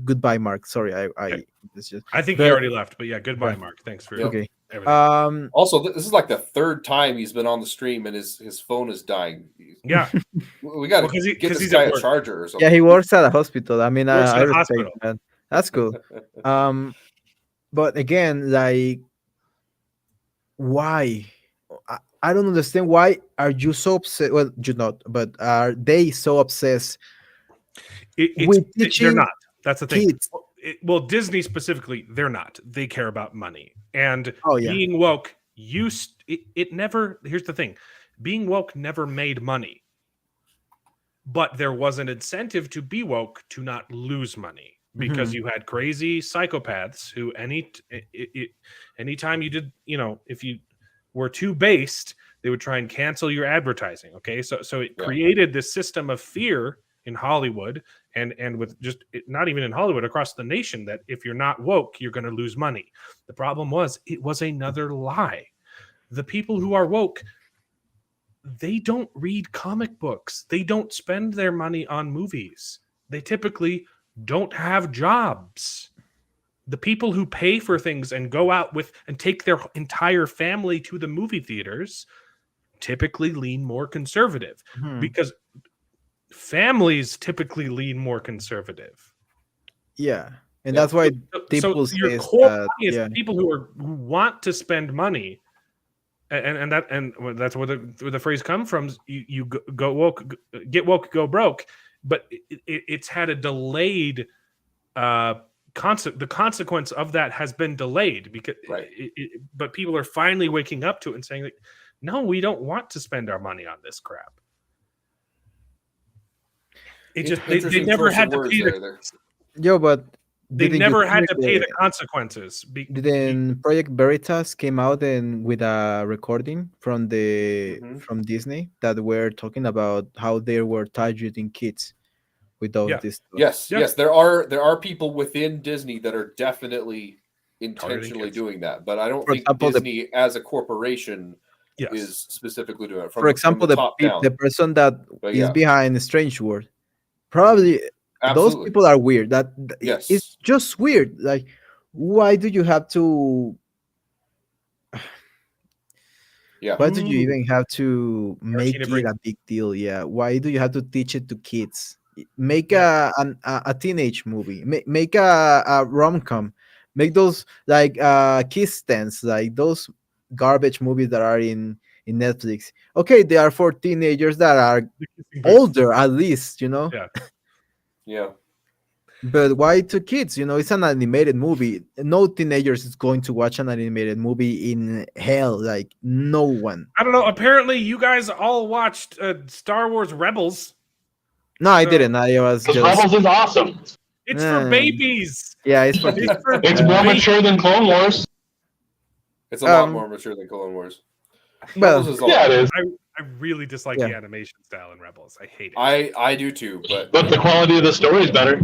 goodbye, Mark. Sorry, Okay. it's just, I think he but already left, but yeah, goodbye, right, Mark. Thanks for okay. everything. Also, this is like the third time he's been on the stream and his phone is dying. Yeah, We got to Well, get 'cause this he's guy at a work. charger or something. Yeah, he works at a hospital. I mean, He works I in a respect hospital. that. That's cool. But again, like, why? I don't understand why are you so obsessed. Well, you not, but are they so obsessed with They're teaching not. That's the thing. kids? Well, Disney specifically, they're not. They care about money and Oh yeah. being woke. It never. Here's the thing: being woke never made money, but there was an incentive to be woke to not lose money because Mhm. you had crazy psychopaths who anytime you did, if you were too based, they would try and cancel your advertising. Okay, so it created this system of fear in Hollywood and with just not even in Hollywood, across the nation, that if you're not woke, you're going to lose money. The problem was it was another lie. The people who are woke, they don't read comic books. They don't spend their money on movies. They typically don't have jobs. The people who pay for things and go out with and take their entire family to the movie theaters typically lean more conservative Mhm. because families typically lean more conservative. Yeah, and Yeah. that's why So people your say core that. audience, Yeah. people who want to spend money, and that's where the phrase comes from. You go woke, get woke, go broke. But it's had a delayed the consequence of that has been delayed because Right. but people are finally waking up to it and saying, like, no, we don't want to spend our money on this crap. It just they never had to pay Yo, but they didn't you never had check to pay the consequences. didn't Project Veritas came out and with a recording from from Disney that were talking about how they were targeting kids with all this stuff. Yes, there are people within Disney that are definitely intentionally doing that, but I don't For think example, Disney as a corporation is specifically doing it. For example, from the top down. the person that But is yeah. behind Strange World, probably those Absolutely. people are weird. It's Yes. just weird. Like, why do you have to? Yeah. Why do you even have to make Martina it Brink. a big deal? Yeah. Why do you have to teach it to kids? Make a teenage movie. Make a rom com. Make those like kiss stands, like those garbage movies that are in Netflix. Okay, they are for teenagers that are older, at least, Yeah. Yeah. But why to kids? It's an animated movie. No teenagers is going to watch an animated movie in hell. Like, no one. I don't know. Apparently, you guys all watched Star Wars Rebels. No, I didn't. I was just. Rebels is awesome. It's for babies. Yeah, it's for kids. It's more mature than Clone Wars. It's a lot more mature than Clone Wars. Well, Rebels is yeah, it is. I really dislike the animation style in Rebels. I hate it. I do too, but the quality of the story is better.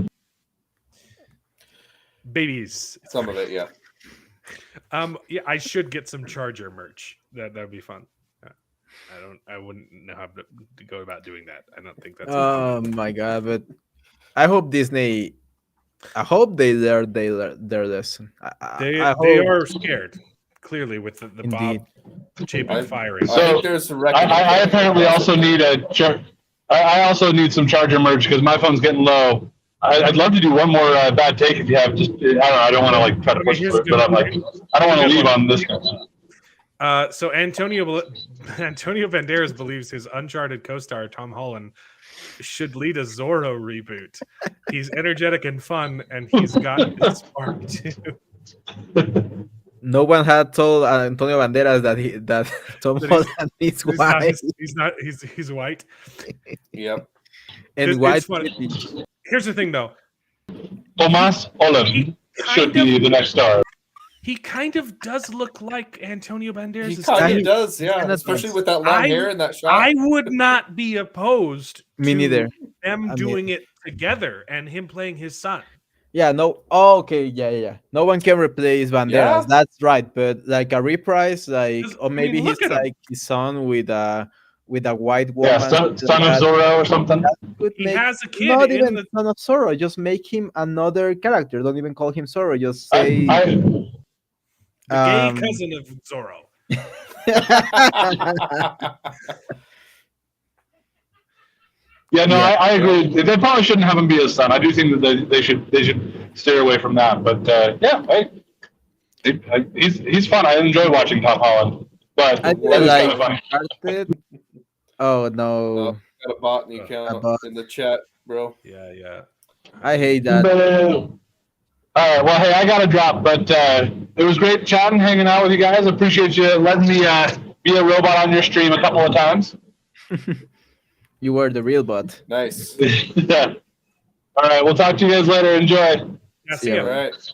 Babies. Some of it, yeah. Yeah, I should get some Charger merch. That'd be fun. I wouldn't know how to go about doing that. I don't think that's. Oh my god! But I hope Disney. I hope they learn their lesson. I They hope are scared, clearly, with the indeed. Bob Chapin firing. I think So there's a I, reckoning. I coming. apparently also need I also need some charger merch because my phone's getting low. I'd love to do one more bad take if you have. Just I don't know. I don't want to like try to Okay, push here's through a it, but good I'm one. like I don't want to Here's a leave good on this. So Antonio Banderas believes his Uncharted co-star Tom Holland should lead a Zorro reboot. He's energetic and fun, and he's got his spark too. No one had told Antonio Banderas that Tom That Holland is white he's white. Yep. and It's white funny. British. Here's the thing, though. Tomas Holland He should kind of be the next star. he kind of does look like Antonio Banderas. He kind he- of does, yeah. kinda Especially does. with that long hair and that shot. I would not be opposed Me to neither. them I mean- doing it together and him playing his son. Yeah, no. Oh, okay, yeah. No one can replace Banderas. Yeah. That's right. But like a reprise, like, 'Cause, or I maybe mean, he's look at him. like his son with a white woman. Yeah, son of that Zorro or something. could He make has a kid not in even the son of Zorro. Just make him another character. Don't even call him Zorro. Just I, say. I, gay um, cousin of Zorro. yeah, no, Yeah. I agree. They probably shouldn't have him be his son. I do think that they should steer away from that. But he's fun. I enjoy watching Tom Holland, but I it feel was like kind of funny. Uncharted. Oh no, Oh, got a botany A account bot. in the chat, bro. Yeah. I hate that. Boo. All right, well, hey, I got to drop, but it was great chatting, hanging out with you guys. Appreciate you letting me be a robot on your stream a couple of times. You were the real bot. Nice. Yeah. All right, we'll talk to you guys later. Enjoy. Yeah, See see ya. All ya. right.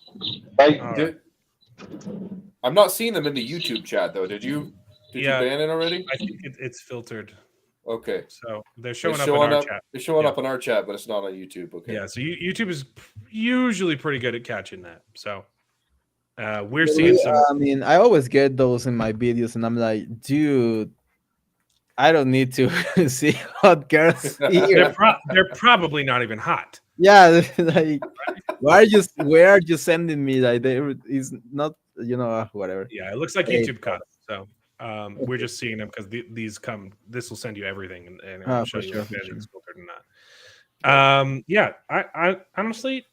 Bye. All right. Did, I'm not seeing them in the YouTube chat though. Did you Yeah. ban it already? I think it's filtered, Okay. so they're It's showing up in our chat. It's showing Yeah. up in our chat, but it's not on YouTube. Okay. Yeah, so YouTube is usually pretty good at catching that. So we're seeing some. I mean, I always get those in my videos, and I'm like, dude, I don't need to see hot girls here. They're probably not even hot. Yeah, like, where are you sending me? Like, there is not, whatever. Yeah, it looks like Hey. YouTube cut. So we're just seeing them because these come. This will send you everything, and Ah, it'll show for you sure, if for anything's filtered or not. Yeah, I honestly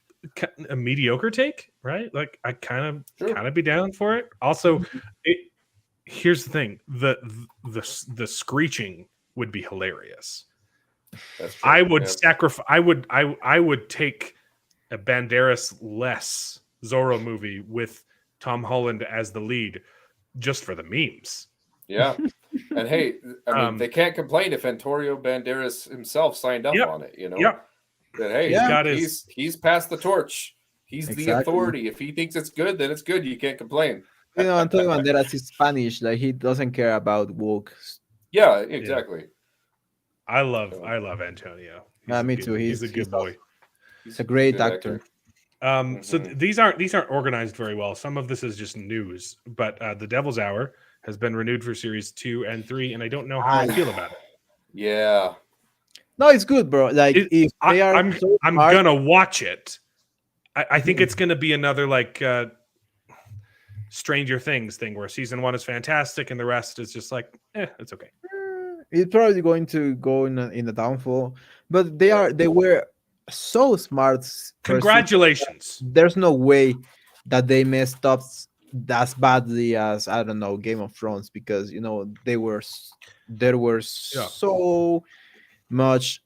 a mediocre take, right? Like I kind of be down for it. Also, here's the thing: the screeching would be hilarious. That's true. I would Yeah. sacrifice. I would take a Banderas less Zorro movie with Tom Holland as the lead, just for the memes. Yeah. And hey, I mean, they can't complain if Antonio Banderas himself signed up Yep. on it, Yep. That hey, Yeah. Got his- he's passed the torch. He's the Exactly. authority. If he thinks it's good, then it's good. You can't complain. Antonio Banderas is Spanish. Like, he doesn't care about woke. Yeah, exactly. I love Antonio. Yeah, a me good- too. He's a He's good boy. He's a great good actor. So Mhm. these aren't organized very well. Some of this is just news, but the Devil's Hour has been renewed for series 2 and 3, and I don't know how I feel about it. Yeah. No, it's good, bro. Like, if they are, I'm so smart- gonna watch it. I think it's gonna be another like Stranger Things thing where season 1 is fantastic and the rest is just like, it's okay. It's probably going to go in a downfall, but they were so smart. Congratulations. There's no way that they messed up as badly as, I don't know, Game of Thrones, because there were so much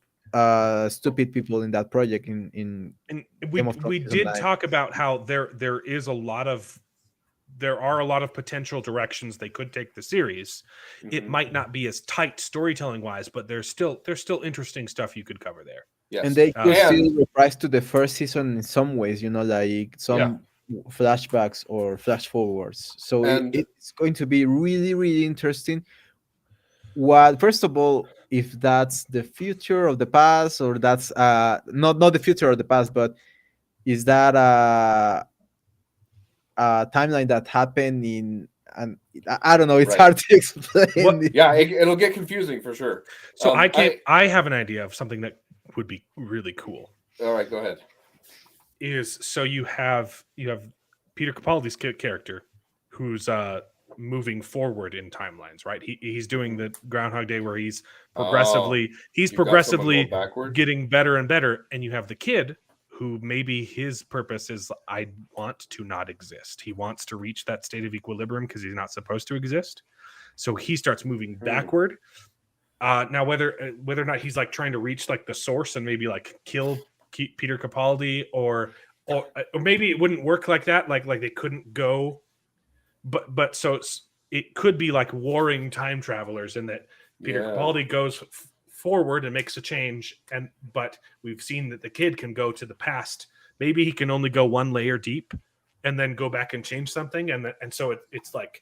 stupid people in that project. In And Game of Thrones we season did 9. talk about how there are a lot of potential directions they could take the series. It Mhm. might not be as tight storytelling wise, but there's still interesting stuff you could cover there. Yes. And they could And- still reprise to the first season in some ways, like some flashbacks or flash forwards. So And- it's going to be really, really interesting. Well, first of all, if that's the future of the past, or that's not the future of the past, but is that a timeline that happened in, and I don't know, it's Right. hard to explain. What- Yeah, it'll get confusing for sure. So Um, I have an idea of something that would be really cool. All right, go ahead. Is so you have Peter Capaldi's character who's moving forward in timelines, right? He's doing the Groundhog Day where he's progressively you've got someone going backward? getting better and better, and you have the kid who maybe his purpose is I want to not exist. He wants to reach that state of equilibrium because he's not supposed to exist. So he starts moving backward. Now whether or not he's like trying to reach like the source and maybe like kill Peter Capaldi or maybe it wouldn't work like that, like they couldn't go, but so it could be like warring time travelers in that Peter Capaldi goes forward and makes a change, but we've seen that the kid can go to the past. Maybe he can only go one layer deep and then go back and change something, and so it's like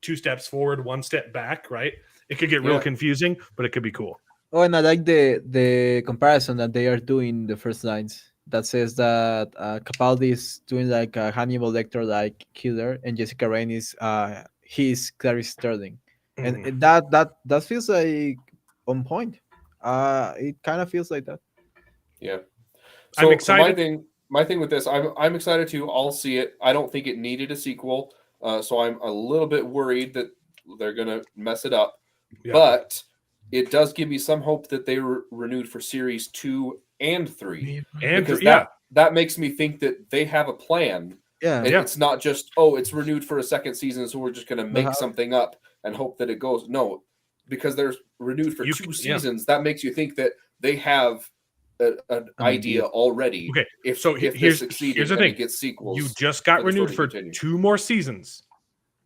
2 steps forward, 1 step back, right? It could get real confusing, but it could be cool. Oh, and I like the comparison that they are doing the first lines that says that Capaldi is doing like a Hannibal Lecter like killer, and Jessica Raine is he's Clarice Sterling, and that feels like on point. It kind of feels like that. Yeah. So, I'm excited. So my thing with this, I'm excited to all see it. I don't think it needed a sequel, so I'm a little bit worried that they're gonna mess it up. Yeah. But it does give me some hope that they were renewed for series 2 and 3, because that makes me think that they have a plan. Yeah, and it's not just it's renewed for a second season, so we're just gonna make something up and hope that it goes. No, because they're renewed for 2 seasons, that makes you think that they have an idea already. Okay, if here's the thing: it gets sequels. You just got renewed for 2 more seasons.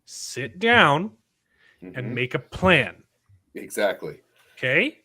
Sit down and make a plan. Exactly. Okay,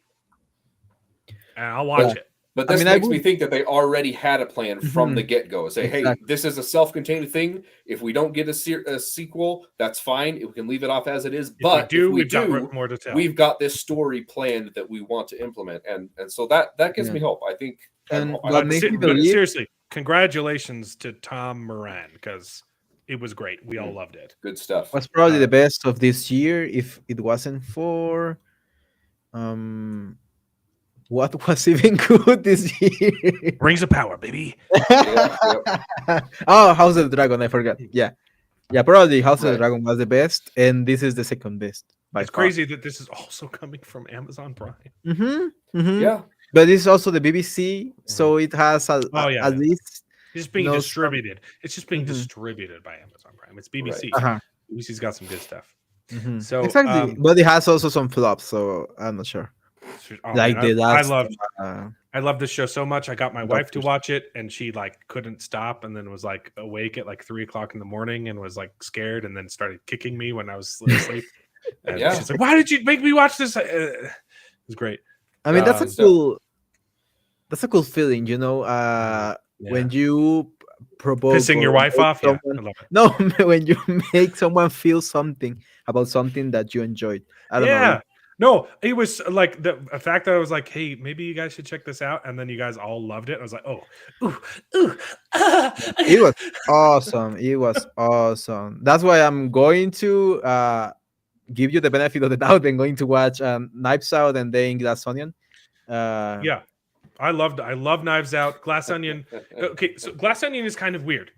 and I'll watch it. But this makes me think that they already had a plan from the get-go. Say, hey, this is a self-contained thing. If we don't get a sequel, that's fine. We can leave it off as it is. But if we do, got more to tell. We've got this story planned that we want to implement, and so that gives me hope. I think. But seriously, congratulations to Tom Moran, because it was great. We all loved it. Good stuff. Was probably the best of this year if it wasn't for what was even good this year? Rings of Power, baby. Oh, House of the Dragon, I forgot. Yeah, probably House of the Dragon was the best, and this is the second best. It's crazy that this is also coming from Amazon Prime. Yeah, but it's also the BBC, so it has at least. It's just being distributed. It's just being distributed by Amazon Prime. It's BBC. BBC's got some good stuff. So exactly, but it has also some flops, so I'm not sure. I love this show so much. I got my wife to watch it, and she like couldn't stop, and then was like awake at like 3:00 in the morning, and was like scared, and then started kicking me when I was asleep. And she's like, "Why did you make me watch this?" It was great. I mean, that's a cool feeling, you know. When you provoke pissing your wife off. I love it. No, when you make someone feel something about something that you enjoyed. I don't know. No, it was like the fact that I was like, hey, maybe you guys should check this out. And then you guys all loved it. I was like, It was awesome. It was awesome. That's why I'm going to give you the benefit of the doubt and going to watch Knives Out and then Glass Onion. I love Knives Out, Glass Onion. Okay, so Glass Onion is kind of weird.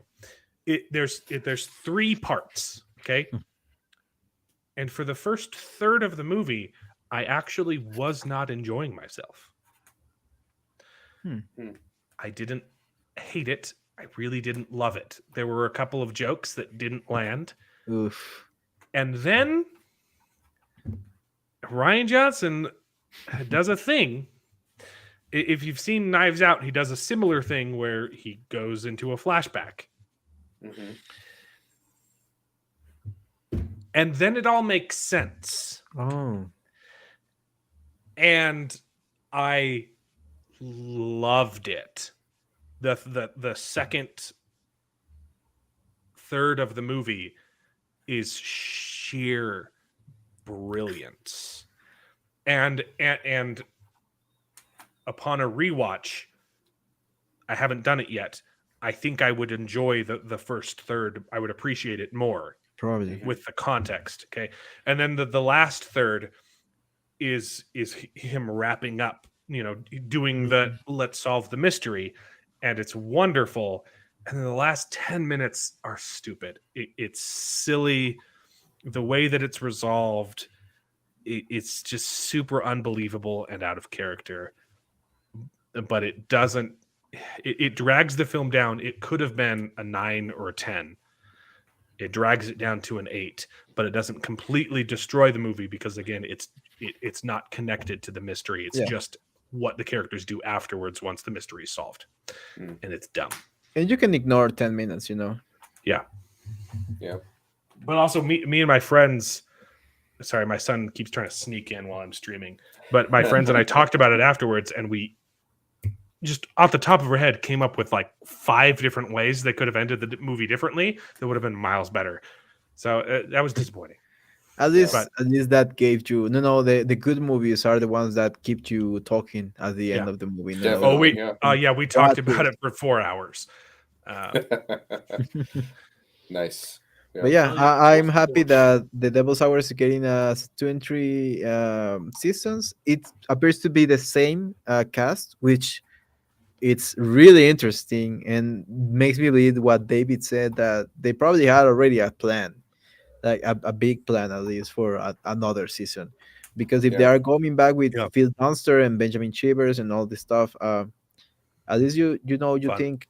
There's 3 parts, okay? And for the first third of the movie, I actually was not enjoying myself. I didn't hate it. I really didn't love it. There were a couple of jokes that didn't land. Oof. And then Rian Johnson does a thing. If you've seen Knives Out, he does a similar thing where he goes into a flashback. And then it all makes sense. Oh. And I loved it. The second third of the movie is sheer brilliance. And upon a rewatch, I haven't done it yet. I think I would enjoy the first third. I would appreciate it more. Probably with the context. Okay. And then the last third is him wrapping up, doing the let's solve the mystery. and it's wonderful. And then the last 10 minutes are stupid. It's silly. The way that it's resolved, it's just super unbelievable and out of character. But it doesn't. It drags the film down. It could have been a 9 or a 10. It drags it down to an 8, but it doesn't completely destroy the movie because again, it's not connected to the mystery. It's just what the characters do afterwards once the mystery is solved, and it's dumb. And you can ignore 10 minutes, Yeah. Yeah. But also, me and my friends. Sorry, my son keeps trying to sneak in while I'm streaming. But my friends and I talked about it afterwards, and we just off the top of our head came up with like 5 different ways they could have ended the movie differently that would have been miles better. So that was disappointing. At least that gave you the good movies are the ones that keep you talking at the end of the movie. We talked about it for 4 hours. Nice. Yeah. But yeah, I'm happy that the Devil's Hour is getting 2 and 3 seasons. It appears to be the same cast, which it's really interesting and makes me believe what David said, that they probably had already a plan, like a big plan at least for another season. Because if they are going back with Phil Dunster and Benjamin Chivers and all this stuff, at least you think,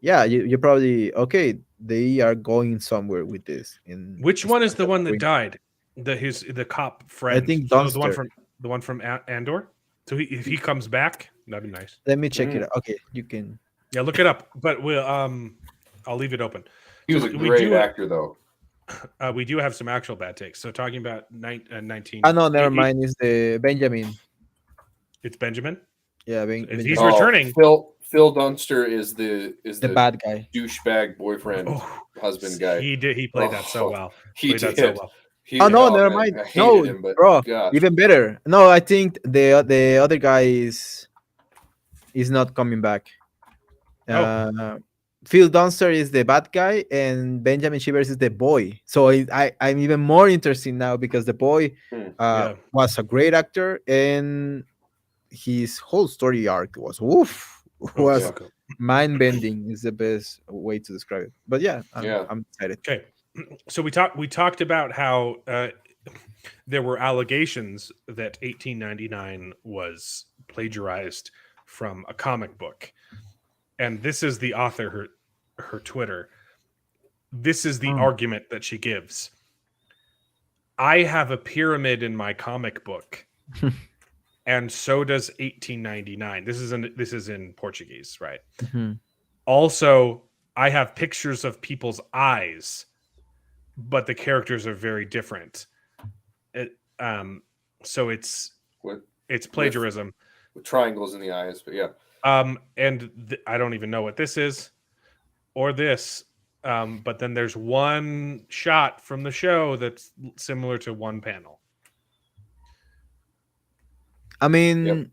you're probably okay. They are going somewhere with this. Which one is the one that died? The cop friend. I think the one from Andor. So if he comes back, that'd be nice. Let me check it out. Okay, you can. Yeah, look it up. But we'll I'll leave it open. He was a great actor, though. We do have some actual bad takes. So talking about 19. Oh no, never mind. It's the Benjamin. It's Benjamin. Yeah, he's returning. Phil Dunster is the bad guy, douchebag boyfriend, husband guy. He played that so well. He did. So well. Never mind. No, him, but bro, God. even better. No, I think the other guy is not coming back. Phil Dunster is the bad guy, and Benjamin Chivers is the boy. So I'm even more interested now because the boy was a great actor, and his whole story arc was mind bending. Is the best way to describe it. But I'm excited. Okay, so we talked about how there were allegations that 1899 was plagiarized from a comic book. And this is the author, her Twitter. This is the argument that she gives. I have a pyramid in my comic book, and so does 1899. This is in Portuguese, right? Mm-hmm. Also, I have pictures of people's eyes, but the characters are very different. So it's plagiarism with triangles in the eyes, but yeah. And I don't even know what this is or this. But then there's one shot from the show that's similar to one panel. I mean,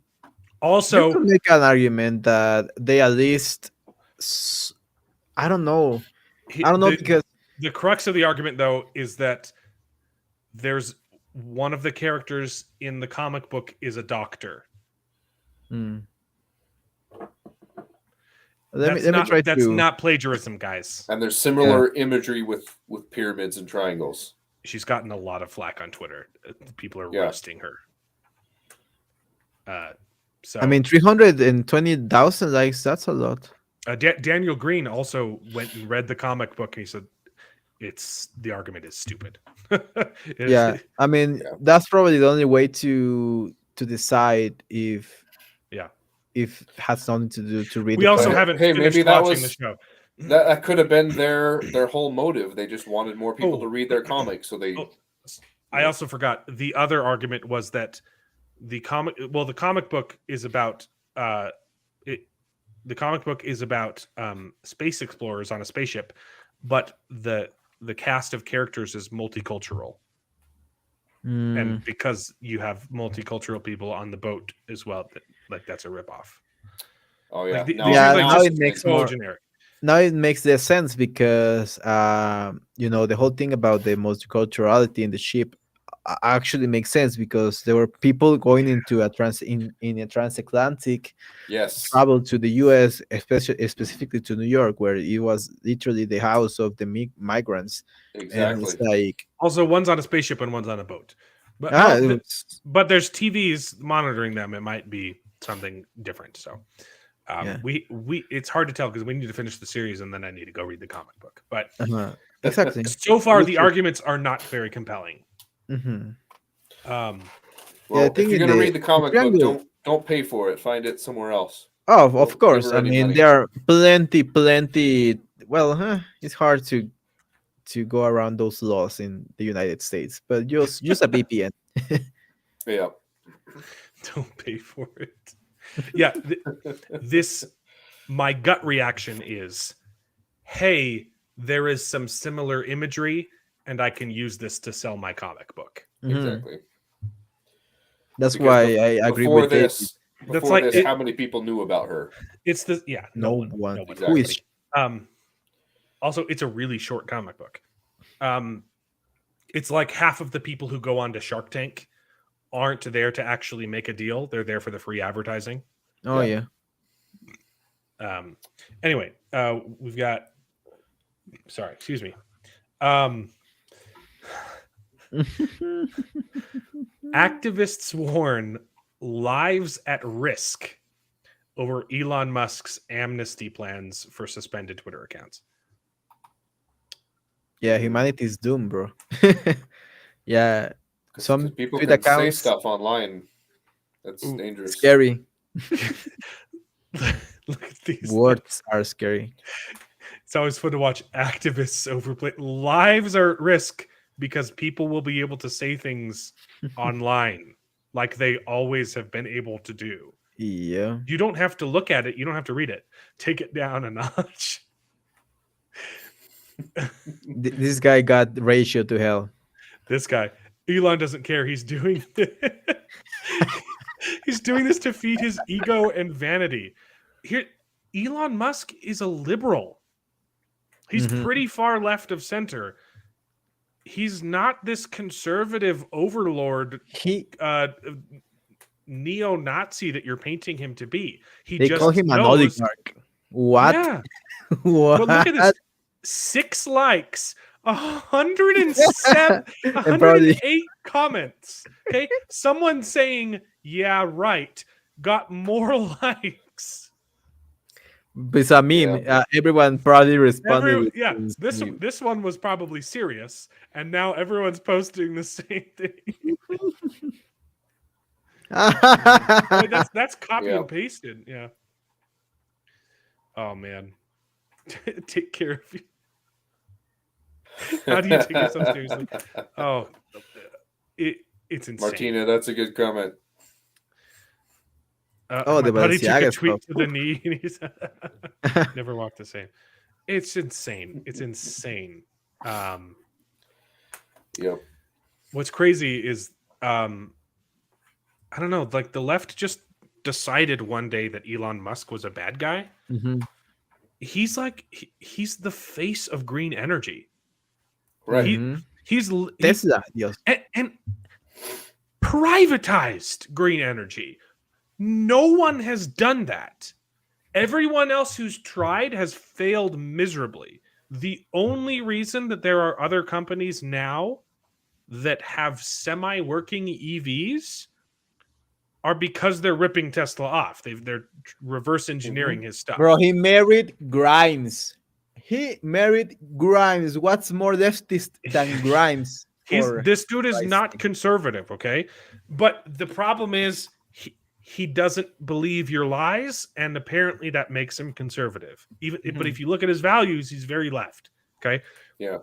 also, you can make an argument that they at least, I don't know because the crux of the argument, though, is that there's one of the characters in the comic book is a doctor. Let me try. That's not plagiarism, guys. And there's similar imagery with pyramids and triangles. She's gotten a lot of flack on Twitter. People are roasting her. So I mean, 320,000 likes. That's a lot. Daniel Green also went and read the comic book, and he said, the argument is stupid. I mean, that's probably the only way to decide if it has something to do to read. We also haven't finished watching the show. That could have been their whole motive. They just wanted more people to read their comics, so they. I also forgot the other argument was that the comic book is about the comic book is about space explorers on a spaceship, but the cast of characters is multicultural. And because you have multicultural people on the boat as well, that's a ripoff. Oh yeah, now it makes so generic. Now it makes the sense because the whole thing about the multiculturality in the ship actually makes sense because there were people going into a in a transatlantic Yes, travel to the U.S., especially specifically to New York, where it was literally the house of the migrants, and it's exactly. like Also, one's on a spaceship and one's on a boat. But it was, but there's TVs monitoring them. It might be something different. So yeah, we it's hard to tell because we need to finish the series and then I need to go read the comic book. But exactly. so far, the Literally. arguments are not very compelling. Mhm. Um, Yeah, I Well, if think you're in gonna read the the comic book, triangle. don't pay for it. Find it somewhere else. Oh, of Don't give course. her I any mean, money. there are plenty. Well, it's hard to go around those laws in the United States, but just use a VPN. Yeah. don't pay for it. Yeah, this my gut reaction is, hey, there is some similar imagery, and I can use this to sell my comic book. Mhm. Exactly. That's Because why I agree before with David. That's like how many people knew about her? it's the no No one. one. No one. Who Exactly. is? Also, it's a really short comic book. It's like half of the people who go on to Shark Tank aren't there to actually make a deal. They're there for the free advertising. Oh Yeah. Anyway, we've got. Sorry, excuse me. Activists warn lives at risk over Elon Musk's amnesty plans for suspended Twitter accounts. Yeah, humanity is doomed, bro. Yeah, Because some people tweet can say accounts stuff online that's Ooh, dangerous. scary. Look at these. Words are scary. It's always fun to watch activists overplay. Lives are at risk because people will be able to say things online like they always have been able to do. Yeah. You don't have to look at it. You don't have to read it. Take it down a notch. This guy got ratio to hell. This guy, Elon doesn't care. He's doing he's doing this to feed his ego and vanity. Here, Elon Musk is a liberal. He's Mhm. pretty far left of center. He's not this conservative overlord He neo-Nazi that you're painting him to be. He They just call him an knows. oligarch. What? Yeah. What? But look at this. 6 likes, 107, And probably 108 comments. Okay. Someone saying, yeah, right, got more likes. it's a meme. Everyone probably responded. with this meme. This one was probably serious, and now everyone's posting the same thing. Like, that's copy and pasted. Yeah. Oh man. Take care of you. How do you take yourself seriously? Oh, it's insane. Martina, that's a good comment. Oh, my the buddy took a Balenciaga tweet stuff. to the knee and he's never walked the same. It's insane. It's insane. Yep. What's crazy is I don't know, like the left just decided one day that Elon Musk was a bad guy. Mhm. He's like he's the face of green energy. Right. Mhm. He's Tesla, Dios. and privatized green energy. No one has done that. Everyone else who's tried has failed miserably. The only reason that there are other companies now that have semi-working EVs are because they're ripping Tesla off. They're reverse engineering his stuff. Bro, he married Grimes. He married Grimes. What's more leftist than Grimes? This dude is not conservative, okay? But the problem is he doesn't believe your lies, and apparently that makes him conservative. But if you look at his values, he's very left. Okay. Yeah.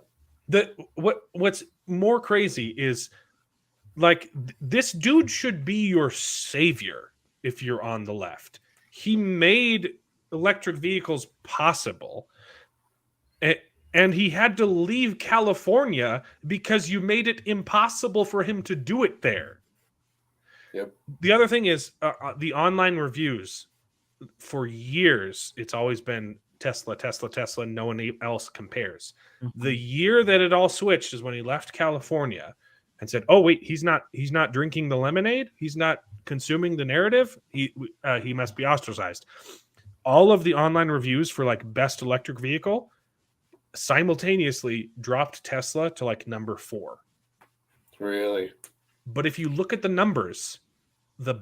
What's more crazy is like this dude should be your savior if you're on the left. He made electric vehicles possible. And he had to leave California because you made it impossible for him to do it there. Yep. The other thing is the online reviews. For years, it's always been Tesla, Tesla, Tesla. No one else compares. The year that it all switched is when he left California, and said, "Oh wait, he's not drinking the lemonade. He's not consuming the narrative. He must be ostracized." All of the online reviews for like best electric vehicle simultaneously dropped Tesla to like number 4. Really? But if you look at the numbers, the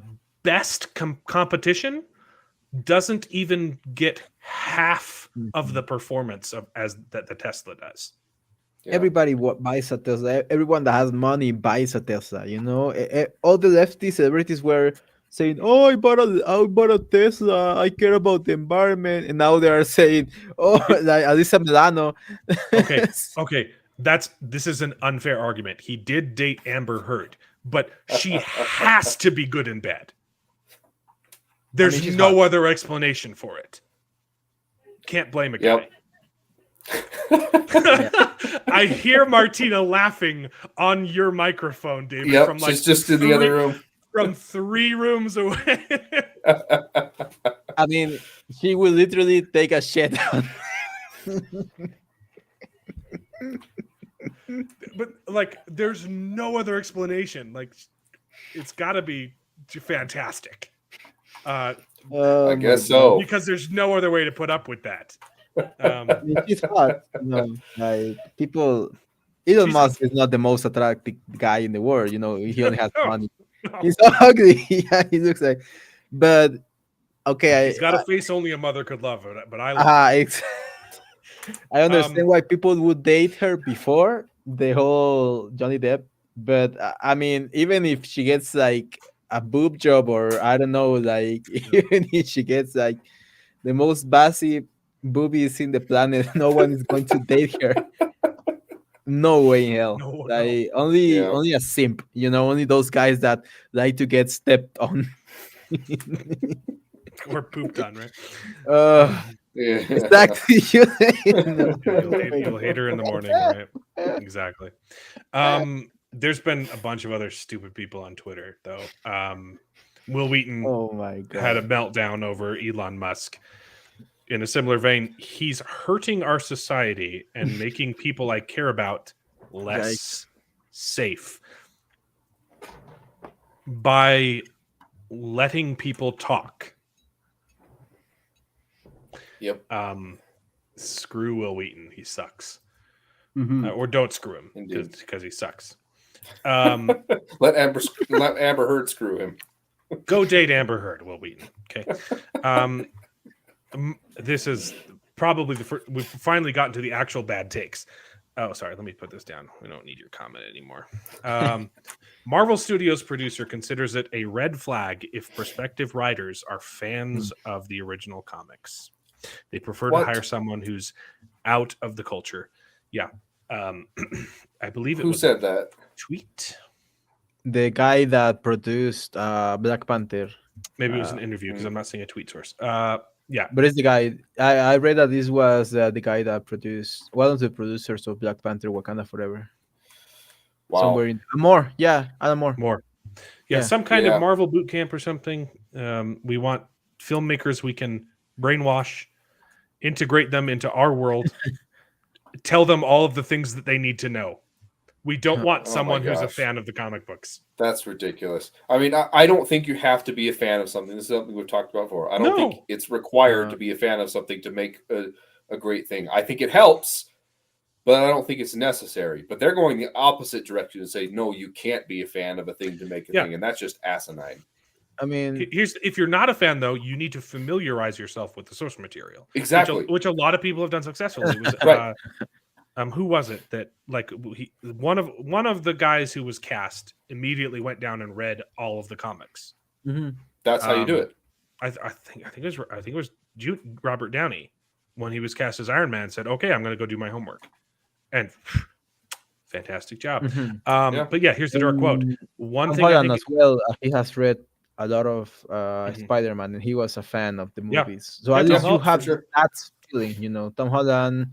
best competition doesn't even get half of the performance as that the Tesla does. Yeah. Everybody buys a Tesla. Everyone that has money buys a Tesla. You know, all the lefty celebrities were saying, "Oh, I bought a Tesla. I care about the environment," and now they are saying, "Oh, like Alyssa Milano." Okay. This is an unfair argument. He did date Amber Heard, but she has to be good in bed. There's no other explanation for it. Can't blame a guy. I hear Martina laughing on your microphone, David. Yep, from like she's just in the other room. From 3 rooms away. I mean, she will literally take a shit on. But like, there's no other explanation. Like, it's got to be fantastic. I guess so. Because there's no other way to put up with that. She's hot. You know, like people. Elon Musk is not the most attractive guy in the world. You know, he only has money. No. He's so ugly. Yeah, he looks like. But okay, he's got a face only a mother could love. But I love. I understand why people would date her before the whole Johnny Depp. But I mean, even if she gets like a boob job, or I don't know, like even if she gets like the most massive boobies in the planet, no one is going to date her. No way in hell. Only a simp, you know, only those guys that like to get stepped on or pooped on, right? Exactly. You'll hate her in the morning, right? Exactly. There's been a bunch of other stupid people on Twitter, though. Will Wheaton had a meltdown over Elon Musk. In a similar vein, he's hurting our society and making people I care about less safe by letting people talk. Yep. Screw Will Wheaton. He sucks. Mm-hmm. Or don't screw him because he sucks. Let Amber Heard screw him. Go date Amber Heard, Will Wheaton. Okay. This is probably the first. We've finally gotten to the actual bad takes. Oh, sorry. Let me put this down. We don't need your comment anymore. Marvel Studios producer considers it a red flag if prospective writers are fans of the original comics. They prefer to hire someone who's out of the culture. Yeah. I believe it was. Who said that? Tweet. The guy that produced Black Panther. Maybe it was an interview because I'm not seeing a tweet source. Yeah, but it's the guy. I read that this was the guy that produced one of the producers of Black Panther: Wakanda Forever. Wow. Somewhere in more, yeah, Alan Moore. More, yeah, some kind of Marvel boot camp or something. We want filmmakers we can brainwash, integrate them into our world, tell them all of the things that they need to know. We don't want someone who's a fan of the comic books. That's ridiculous. I mean, I don't think you have to be a fan of something. This is something we've talked about before. I don't think it's required to be a fan of something to make a great thing. I think it helps, but I don't think it's necessary. But they're going the opposite direction and say, no, you can't be a fan of a thing to make a thing. And that's just asinine. I mean, if you're not a fan, though, you need to familiarize yourself with the source material. Exactly. Which a lot of people have done successfully. Right. Who was it that one of the guys who was cast immediately went down and read all of the comics? Mm-hmm. That's how you do it. I think it was Robert Downey when he was cast as Iron Man said, "Okay, I'm going to go do my homework," and fantastic job. Mm-hmm. But yeah, here's the direct quote. One thing as well, he has read a lot of Spider-Man, and he was a fan of the movies. So at least you have that feeling, you know, Tom Holland.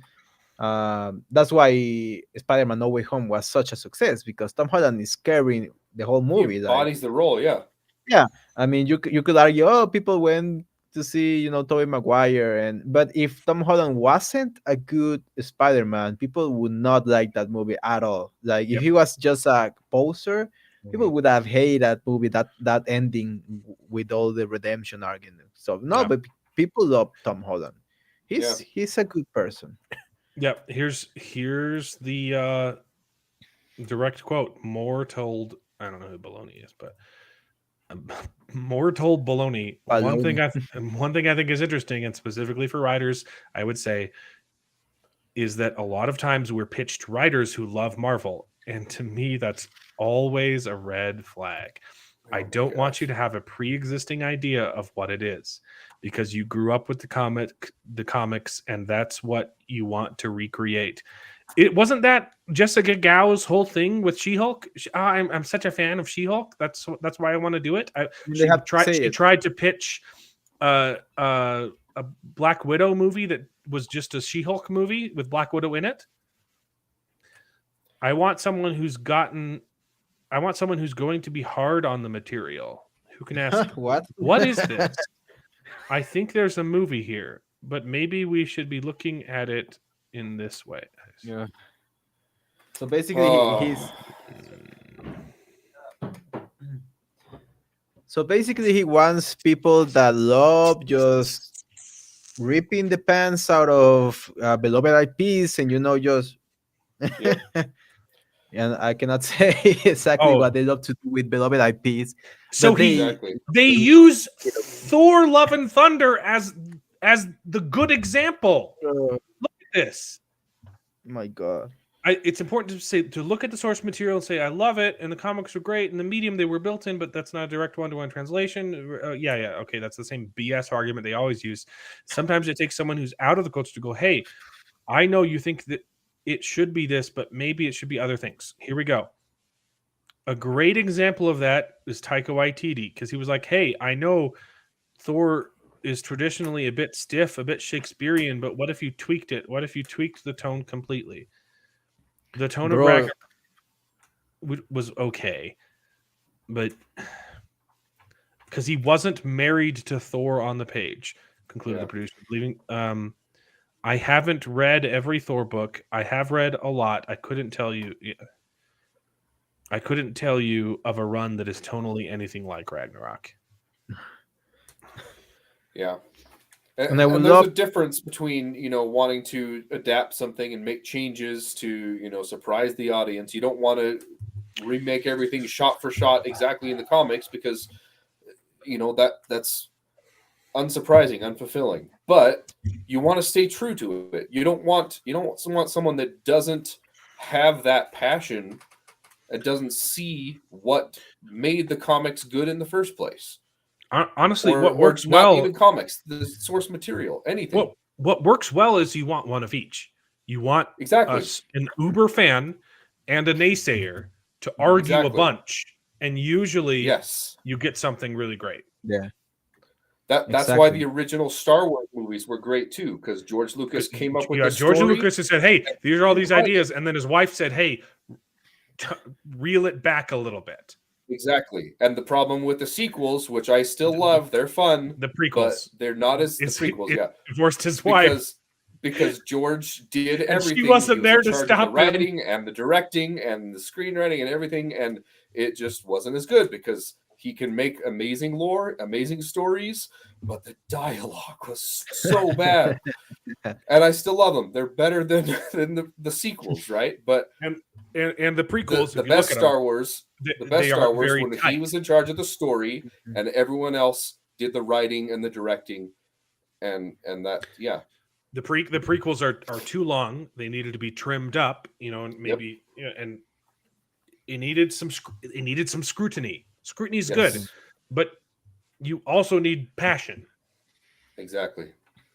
That's why Spider-Man No Way Home was such a success, because Tom Holland is carrying the whole movie. He embodies the role, yeah. I mean, you could argue, people went to see, Tobey Maguire, but if Tom Holland wasn't a good Spider-Man, people would not like that movie at all. Like if Yep. he was just a poser, people Mhm. would have hated that movie, that ending with all the redemption argument. So no, Yeah. but people love Tom Holland. Yeah. He's a good person. Yep. Here's the direct quote. Moore told, I don't know who Baloney is, but Moore told Baloney one thing I think is interesting, and specifically for writers, I would say, is that a lot of times we're pitched writers who love Marvel, and to me that's always a red flag. I don't want you to have a pre-existing idea of what it is because you grew up with the comics, and that's what you want to recreate. It wasn't that Jessica Gao's whole thing with She-Hulk. I'm such a fan of She-Hulk. That's why I want to do it. They have to say She it. tried to pitch a Black Widow movie that was just a She-Hulk movie with Black Widow in it. I want someone who's going to be hard on the material, who can ask, what is this? I think there's a movie here, but maybe we should be looking at it in this way. Yeah. So basically, he wants people that love just ripping the pants out of beloved IPs, and just. And I cannot say exactly what they love to do with beloved IPs. So they use Thor: Love and Thunder as the good example. Look at this. My God. It's important to look at the source material and say, I love it, and the comics are great, and the medium they were built in, but that's not a direct one-to-one translation. Okay, that's the same BS argument they always use. Sometimes it takes someone who's out of the culture to go, hey, I know you think that it should be this, but maybe it should be other things. Here we go. A great example of that is Taika Waititi, because he was like, hey, I know Thor is traditionally a bit stiff, a bit Shakespearean, but what if you tweaked it? What if you tweaked the tone completely? The tone of Ragnarok was okay, but because he wasn't married to Thor on the page, concluded the producer, believing. I haven't read every Thor book. I have read a lot. I couldn't tell you of a run that is tonally anything like Ragnarok. Yeah. And there's a difference between, wanting to adapt something and make changes to, surprise the audience. You don't want to remake everything shot for shot exactly in the comics because, that's unsurprising, unfulfilling. But you want to stay true to it. You don't want someone that doesn't have that passion and doesn't see what made the comics good in the first place. Honestly, what works well, not even comics, the source material, anything. What works well is you want one of each. You want an uber fan and a naysayer to argue a bunch, and usually you get something really great. Yeah. That's why the original Star Wars movies were great too, because George Lucas came up with the story. George Lucas has said, hey, these are all these ideas, and then his wife said, hey, reel it back a little bit. Exactly. And the problem with the sequels, which I still love, they're fun. The prequels. But they're not as the prequels, divorced his wife. Because George did everything. She wasn't there to stop the writing and the directing and the screenwriting and everything, and it just wasn't as good because he can make amazing lore, amazing stories, but the dialogue was so bad. And I still love them. They're better than the sequels, right? But and the prequels, the best Star Wars, when he was in charge of the story and everyone else did the writing and the directing, and that the prequels are too long. They needed to be trimmed up, and maybe and it needed some scrutiny. Scrutiny is good, but you also need passion. Exactly.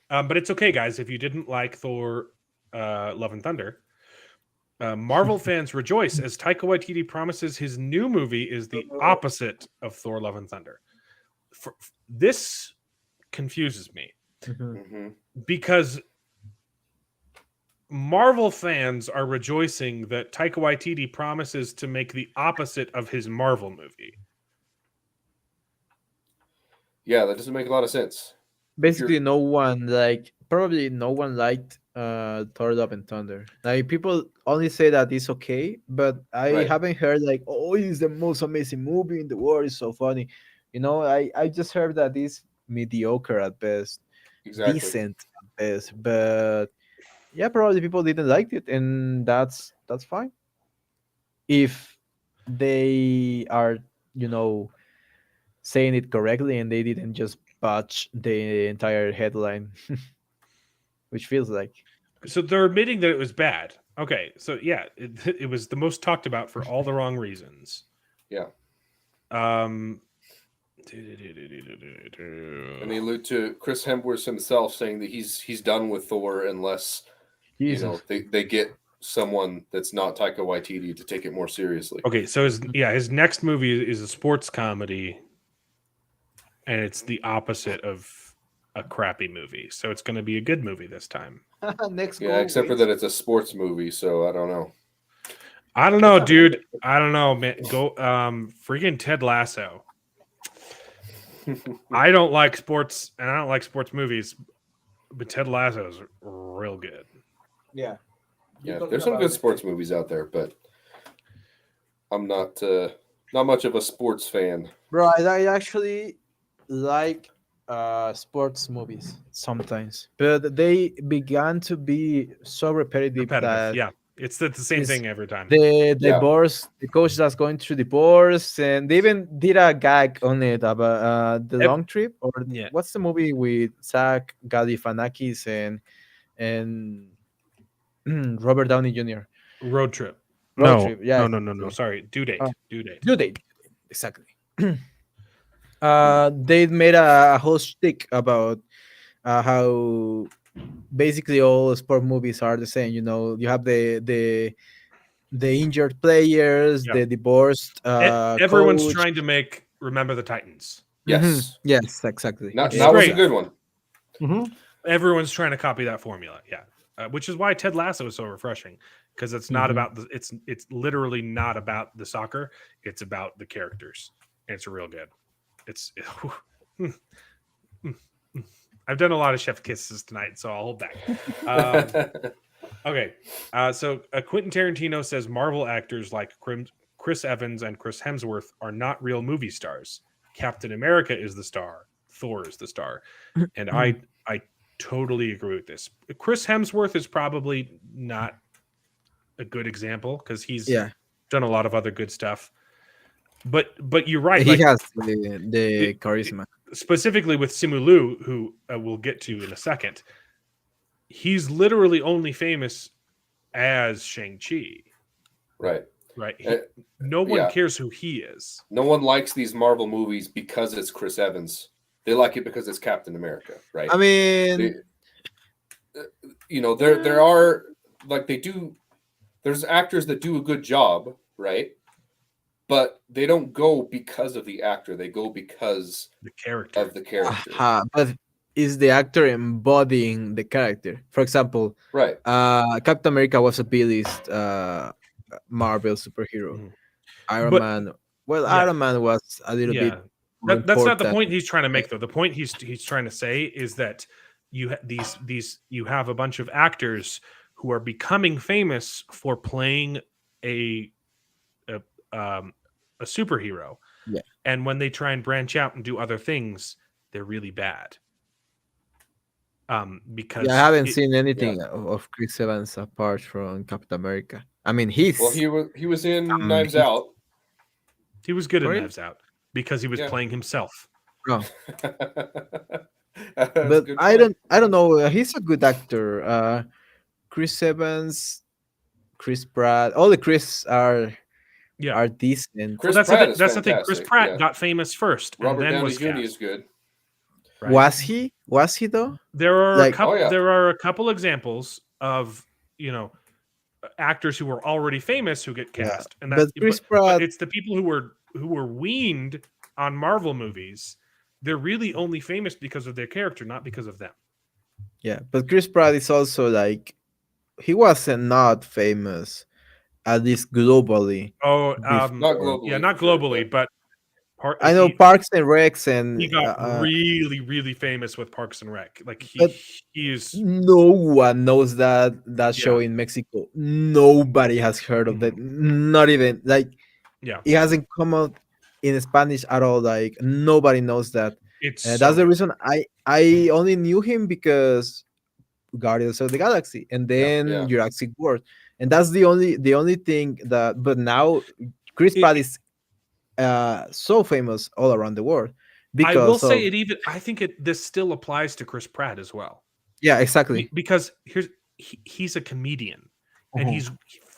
But it's okay, guys. If you didn't like Thor, Love and Thunder, Marvel fans rejoice as Taika Waititi promises his new movie is the opposite of Thor: Love and Thunder. This confuses me because Marvel fans are rejoicing that Taika Waititi promises to make the opposite of his Marvel movie. Yeah, that doesn't make a lot of sense. basically no one probably no one liked Thor Love and Thunder. Like people only say that it's okay, but I Right. haven't heard like, oh, it's the most amazing movie in the world, it's so funny. I just heard that it's mediocre at best, Exactly. decent at best, but yeah, probably people didn't like it, and that's fine if they are, you know, saying it correctly and they didn't just botch the entire headline, which feels like. So they're admitting that it was bad. Okay, so yeah, it was the most talked about for all the wrong reasons. Yeah. Um, And they allude to Chris Hemsworth himself saying that he's done with Thor unless Jesus. they get someone that's not Taika Waititi to take it more seriously. Okay, so his next movie is a sports comedy, and it's the opposite of a crappy movie. So it's going to be a good movie this time. Next Yeah, except for that it's a sports movie, so I don't know. I don't know, dude. I don't know, man. Go freaking Ted Lasso. I don't like sports, and I don't like sports movies, but Ted Lasso is real good. Yeah. Yeah, there's some good sports movies out there, but I'm not much of a sports fan. Bro, I actually like sports movies sometimes, but they began to be so repetitive that Yeah. It's the same thing every time. The divorce, the coach that's going through divorce, and they even did a gag on it about the long trip, or what's the movie with Zach Galifianakis and Robert Downey Jr. Road Trip. Road Trip, yeah. No. Sorry, Due Date. Due Date, exactly. They made a whole shtick about how basically all sport movies are the same. You have the injured players, the divorced everyone's coach. trying to make Remember the Titans. Yes. Yes, exactly. That was a good one. Everyone's trying to copy that formula. Yeah. Which is why Ted Lasso is so refreshing, because it's not about it's literally not about the soccer. It's about the characters. And it's real good. I've done a lot of chef kisses tonight, so I'll hold back. Okay. So Quentin Tarantino says Marvel actors like Chris Evans and Chris Hemsworth are not real movie stars. Captain America is the star. Thor is the star. And I totally agree with this. Chris Hemsworth is probably not a good example because he's done a lot of other good stuff. But you're right. He has the charisma. Specifically with Simu Liu, who we'll get to in a second. He's literally only famous as Shang-Chi. Right. No one cares who he is. No one likes these Marvel movies because it's Chris Evans. They like it because it's Captain America, right? I mean, there are there's actors that do a good job, right? But they don't go because of the actor. They go because the character of the character. But is the actor embodying the character? For example, right? Captain America was a B-list Marvel superhero. Iron Man. Well, Iron Man was a little bit. That's not the point he's trying to make, though. The point he's trying to say is that you have a bunch of actors who are becoming famous for playing a superhero, and when they try and branch out and do other things, they're really bad. Because I haven't seen anything of Chris Evans apart from Captain America. I mean, he was in Knives Out. He was good in Knives Out because he was playing himself. Oh. But I don't know. He's a good actor. Chris Evans, Chris Pratt, all the Chris are decent. That's the thing. Chris Pratt got famous first. Robert and then Downey was Jr. is good. Right. Was he? Was he though? There are there are a couple examples of actors who were already famous who get cast, and but Chris Pratt, but it's the people who were weaned on Marvel movies. They're really only famous because of their character, not because of them. Yeah, but Chris Pratt is also he wasn't not famous, at least globally. Oh, not globally. Yeah, not globally, but I know Parks and Recs, he and got really, really famous with Parks and Rec. Like but he is. no one knows that show in Mexico. Nobody has heard of that. Not even like it hasn't come out in Spanish at all. Like nobody knows that. It's That's the reason I only knew him because Guardians of the Galaxy and then Jurassic World, and that's the only thing that. But now Chris Pratt is so famous all around the world because I will say I think this still applies to Chris Pratt as well. Yeah, exactly. Because he's a comedian and he's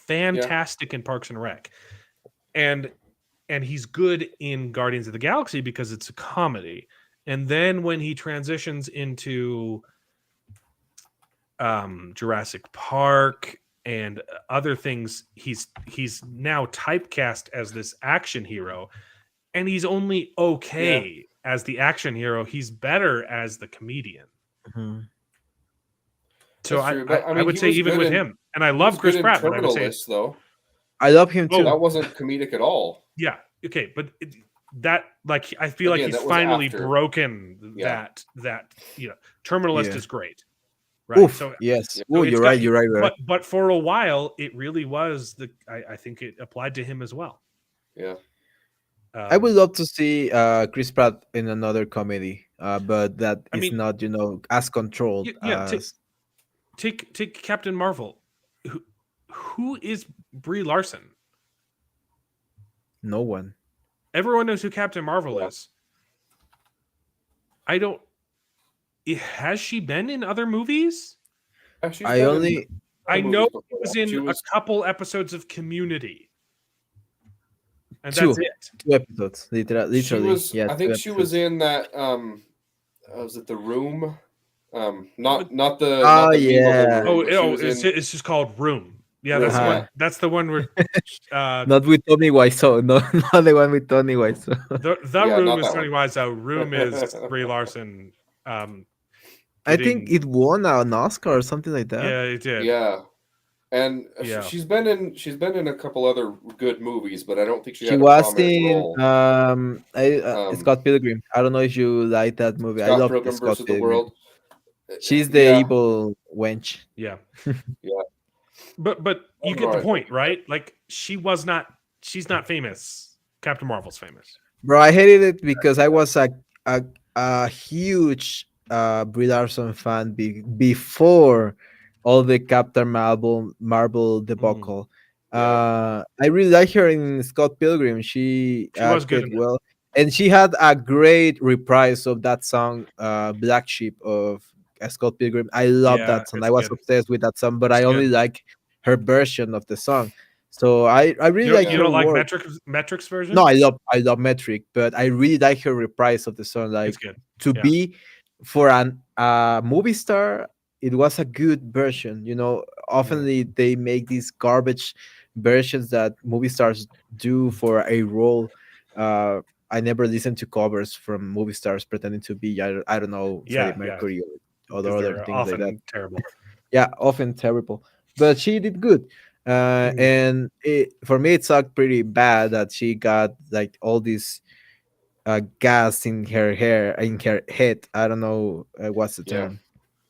fantastic in Parks and Rec, and he's good in Guardians of the Galaxy because it's a comedy. And then when he transitions into Jurassic Park and other things, he's now typecast as this action hero, and he's only okay as the action hero. He's better as the comedian. So I would say even with him, and I love Chris Pratt, but I would say though. I love him too. That wasn't comedic at all. Yeah. Okay, but I feel like he's finally broken that. Terminal List is great. Right. Oof, so yes. Oh, you're right. But for a while, it really was I think it applied to him as well. Yeah. I would love to see Chris Pratt in another comedy, but that is not, as controlled. Take Captain Marvel. Who is Brie Larson? No one. Everyone knows who Captain Marvel is. I don't. Has she been in other movies? I know she was in a couple episodes of Community. And that's it. 2 episodes, literally. I think she was in that. Was it The Room? Not the. It's just called Room. Yeah, that's the one. That's the one where. Not with Tony Wiseau. No, not the one with Tony Wiseau. The Room is Tony Wiseau. Room is Brie Larson. I think it won an Oscar or something like that. Yeah, it did. Yeah. And she's been in a couple other good movies, but I don't think she had was a prominent in Scott Pilgrim. I don't know if you like that movie. I love Pilgrim Scott versus Pilgrim. the World. She's the evil wench. Yeah. Yeah. But you get the point, right? Like she's not famous. Captain Marvel's famous. Bro, I hated it because I was a huge Brie Larson fan before all the Captain Marvel debacle. I really like her in Scott Pilgrim. She was good well, and she had a great reprise of that song, "Black Sheep" of Scott Pilgrim. I love that song. I was obsessed with that song, but I only like her version of the song. So I really like. You don't like Metric's version? No, I love Metric, but I really like her reprise of the song. Like to be for a movie star, it was a good version. Often they make these garbage versions that movie stars do for a role. I never listened to covers from movie stars pretending to be I don't know Freddie Mercury or other things like that. Terrible. Yeah, often terrible. But she did good. And for me, it sucked pretty bad that she got like all this gas in her hair, in her head. I don't know what's the term.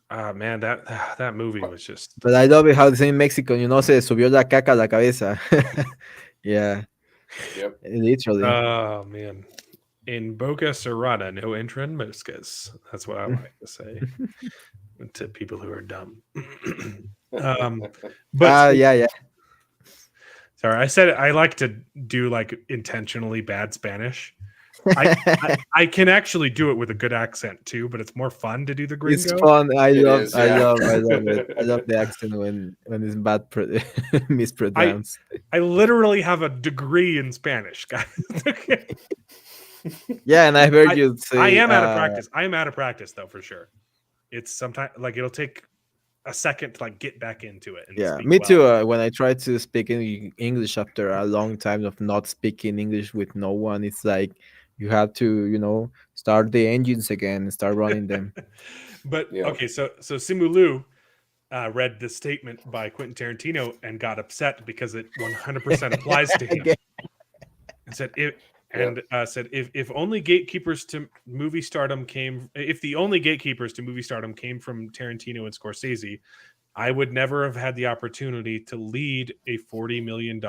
Man, that movie was just. But I love it how they say in Mexico, se subió la caca a la cabeza. Yeah. Yep. Literally. Oh man. In Boca Cerrada, no entran moscas. That's what I like to say to people who are dumb. But yeah. Sorry, I said I like to do like intentionally bad Spanish. I can actually do it with a good accent too, but it's more fun to do the gringo. It's fun. I love it. I love the accent when it's bad mispronounced. I literally have a degree in Spanish, guys. Okay. Yeah, and I heard you say I am out of practice. I am out of practice though, for sure. It's sometimes like it'll take a second to like get back into it. And me too. When I try to speak in English after a long time of not speaking English with no one, it's like you have to, start the engines again and start running them. But okay, so Simu Liu read the statement by Quentin Tarantino and got upset because it 100% applies to him. And said and said if only gatekeepers to movie stardom came if the only gatekeepers to movie stardom came from Tarantino and Scorsese, I would never have had the opportunity to lead a $40 million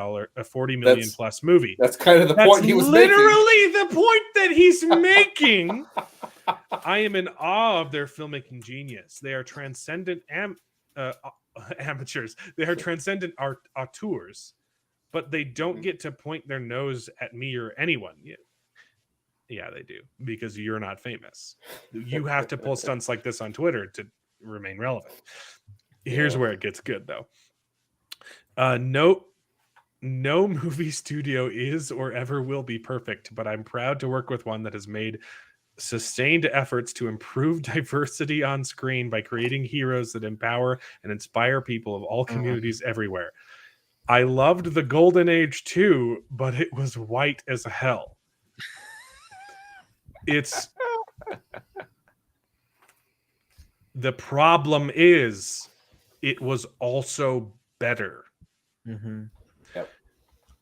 plus movie. That's kind of the That's point he was making. literally the point that he's making. I am in awe of their filmmaking genius. They are transcendent amateurs. They are transcendent auteurs, but they don't get to point their nose at me or anyone. Yeah, they do, because you're not famous. You have to pull stunts like this on Twitter to remain relevant. Here's where it gets good, though. No movie studio is or ever will be perfect, but I'm proud to work with one that has made sustained efforts to improve diversity on screen by creating heroes that empower and inspire people of all communities everywhere. I loved the Golden Age too, but it was white as hell. It's the problem is it was also better. Yep.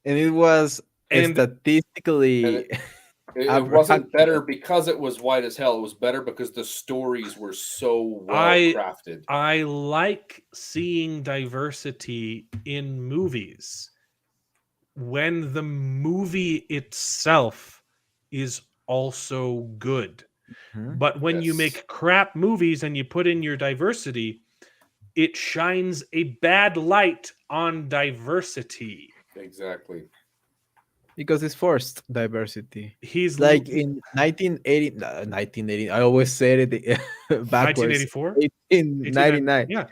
And it was statistically it wasn't better because it was white as hell. It was better because the stories were so well crafted. I like seeing diversity in movies when the movie itself is also good. But when you make crap movies and you put in your diversity, it shines a bad light on diversity. Exactly. Because it's forced diversity. He's like in 1980. I always said it backwards. 1984? 1899. Yeah.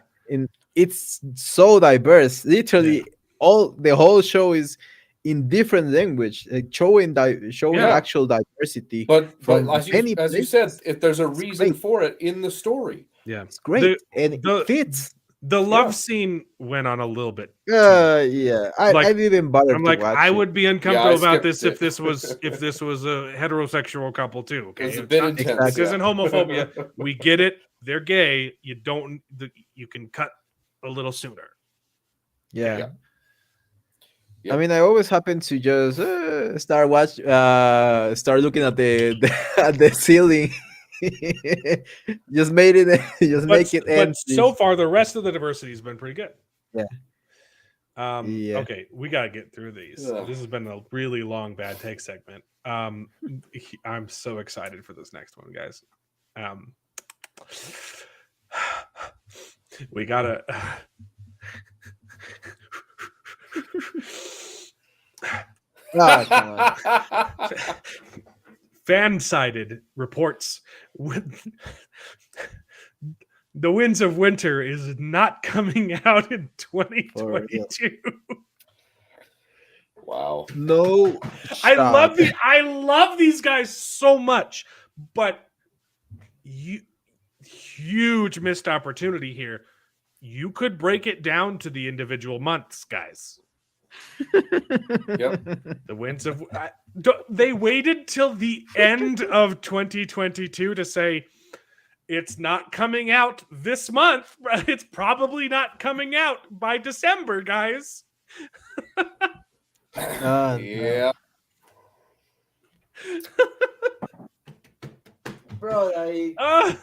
It's so diverse. Literally, the whole show is in different language, like showing actual diversity. But as you said, if there's a reason for it in the story. Yeah, it's great and it fits. The love scene went on a little bit. I didn't even bother. I'm like, I would be uncomfortable about this if this was a heterosexual couple too. Okay, it's a bit intense. This isn't homophobia. We get it. They're gay. You can cut a little sooner. Yeah. I mean, I always happen to just start looking at the ceiling. Just make it end. But so far, the rest of the diversity has been pretty good. Yeah. Okay, we gotta get through these. This has been a really long bad take segment. I'm so excited for this next one, guys. We gotta. Fan-sided reports The Winds of Winter is not coming out in 2022. Wow. No. I love these guys so much, but huge missed opportunity here. You could break it down to the individual months, guys. The Winds of they waited till the end of 2022 to say it's not coming out this month, but it's probably not coming out by December, guys. Yeah. Bro, I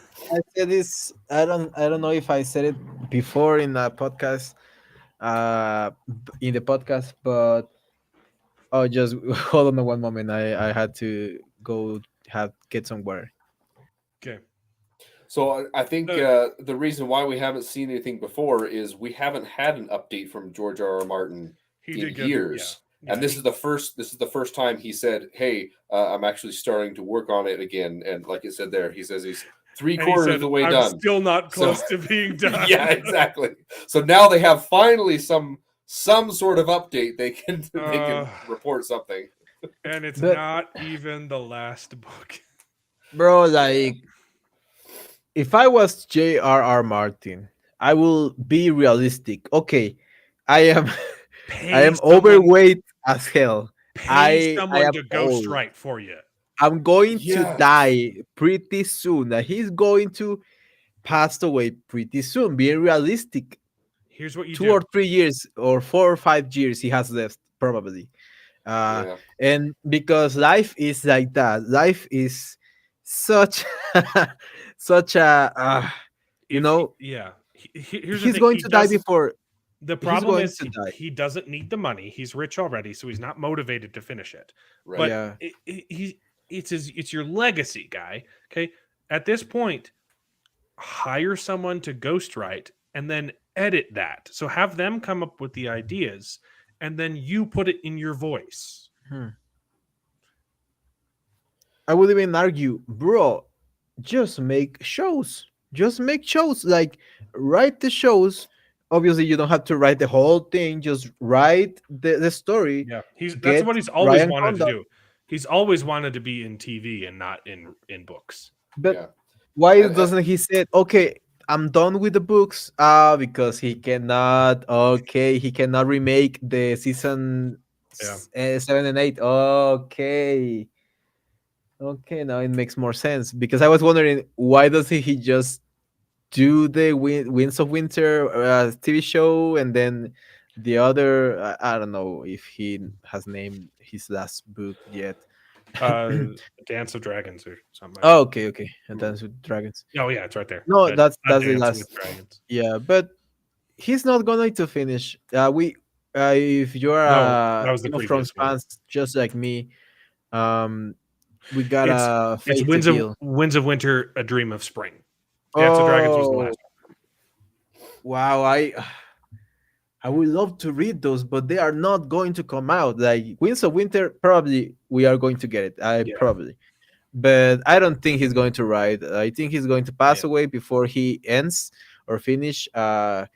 said this. I don't know if I said it before in the podcast. But just hold on one moment. I had to go get some water. Okay. So I think the reason why we haven't seen anything before is we haven't had an update from George R.R. Martin in years. And this is the first time he said, "Hey, I'm actually starting to work on it again." And like it said there, he says he's three-quarters of the way done. Still not close to being done. Yeah, exactly. So now they have finally some sort of update. They can report something. And it's not even the last book. Bro, like, if I was J.R.R. Martin, I will be realistic. Okay, I am overweight as hell. Pay someone to ghostwrite for you. I'm going to die pretty soon. He's going to pass away pretty soon. Being realistic. Here's what you 2 or 3 years or 4 or 5 years he has left, probably. uh Yeah. and because life is like that, life is such such a you If he, know, yeah, here's the he's thing. going He to die doesn't. before The he's problem going is to die. he doesn't need the money. He's rich already, so he's not motivated to finish it. Right. But Yeah. it's your legacy, guy. Okay, at this point, hire someone to ghostwrite and then edit that. So have them come up with the ideas, and then you put it in your voice. Hmm. I would even argue, bro, just make shows. Just make shows. Like, write the shows. Obviously, you don't have to write the whole thing. Just write the story. Yeah, that's what Get he's always Ryan wanted to Condon. do. He's always wanted to be in TV and not in books. But Yeah. why And, doesn't he say, okay, I'm done with the books? Because he cannot. Okay, he cannot remake the season Yeah. 7 and 8. Okay. Okay, now it makes more sense because I was wondering why does he just do the Winds of Winter TV show and then the other I don't know if he has named his last book yet. Uh, Dance of Dragons or something like Oh, that. okay, okay, and mm, Dance with Dragons. Oh yeah, it's right there. No, A that's the Dance with last. Dragons. Yeah, but he's not going to finish. We if you're No, a that was the Game of Thrones previous one. fans just like me, um, we It's gotta it's face the deal. Winds of Winter, A Dream of Spring. Dance of Dragons was the Oh last wow, I would love to read those, but they are not going to come out. Like Winds of Winter, probably we are going to get it. I one. Yeah, probably, but I don't think he's going to write. I think he's going to pass yeah. away before he ends or finish the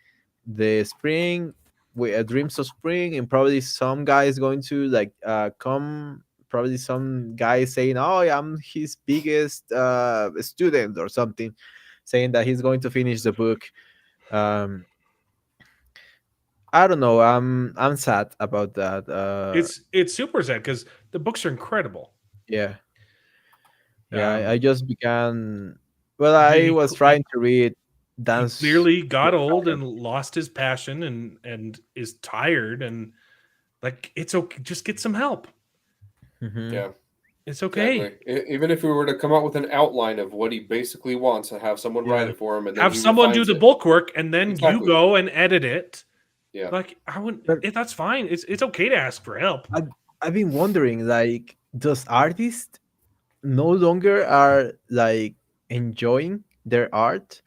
spring with Dreams of Spring, and probably some guy is going to like come. Probably some guy saying, "Oh, I'm his biggest student" or something, saying that he's going to finish the book. Um, I don't know. I'm sad about that. It's super sad because the books are incredible. Yeah, yeah. I Um, just began. Well, I he was trying to read he Dance clearly got with old and Dragons. lost his passion and is tired and like it's okay. Just get some help. Mhm. yeah. It's okay. Exactly. Even if we were to come out with an outline of what he basically wants and have someone write Yeah. it for him, and then Have he someone do refines the it. book work and then you Exactly. go and edit it. Yeah. Like I wouldn't. But That's fine. It's okay to ask for help. I've been wondering, like, does artists no longer are like enjoying their art?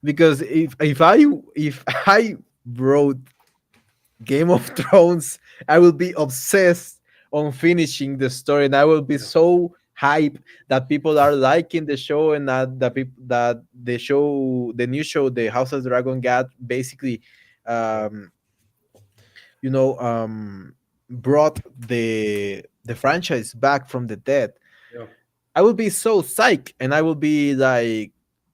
Because if I wrote Game of Thrones, I will be obsessed on finishing the story, and I will be Yeah. so hype that people are liking the show, and that the new show, the House of the Dragon, got basically, Yeah. um, brought the franchise back from the dead. Yeah. I will be so psyched and I will be like,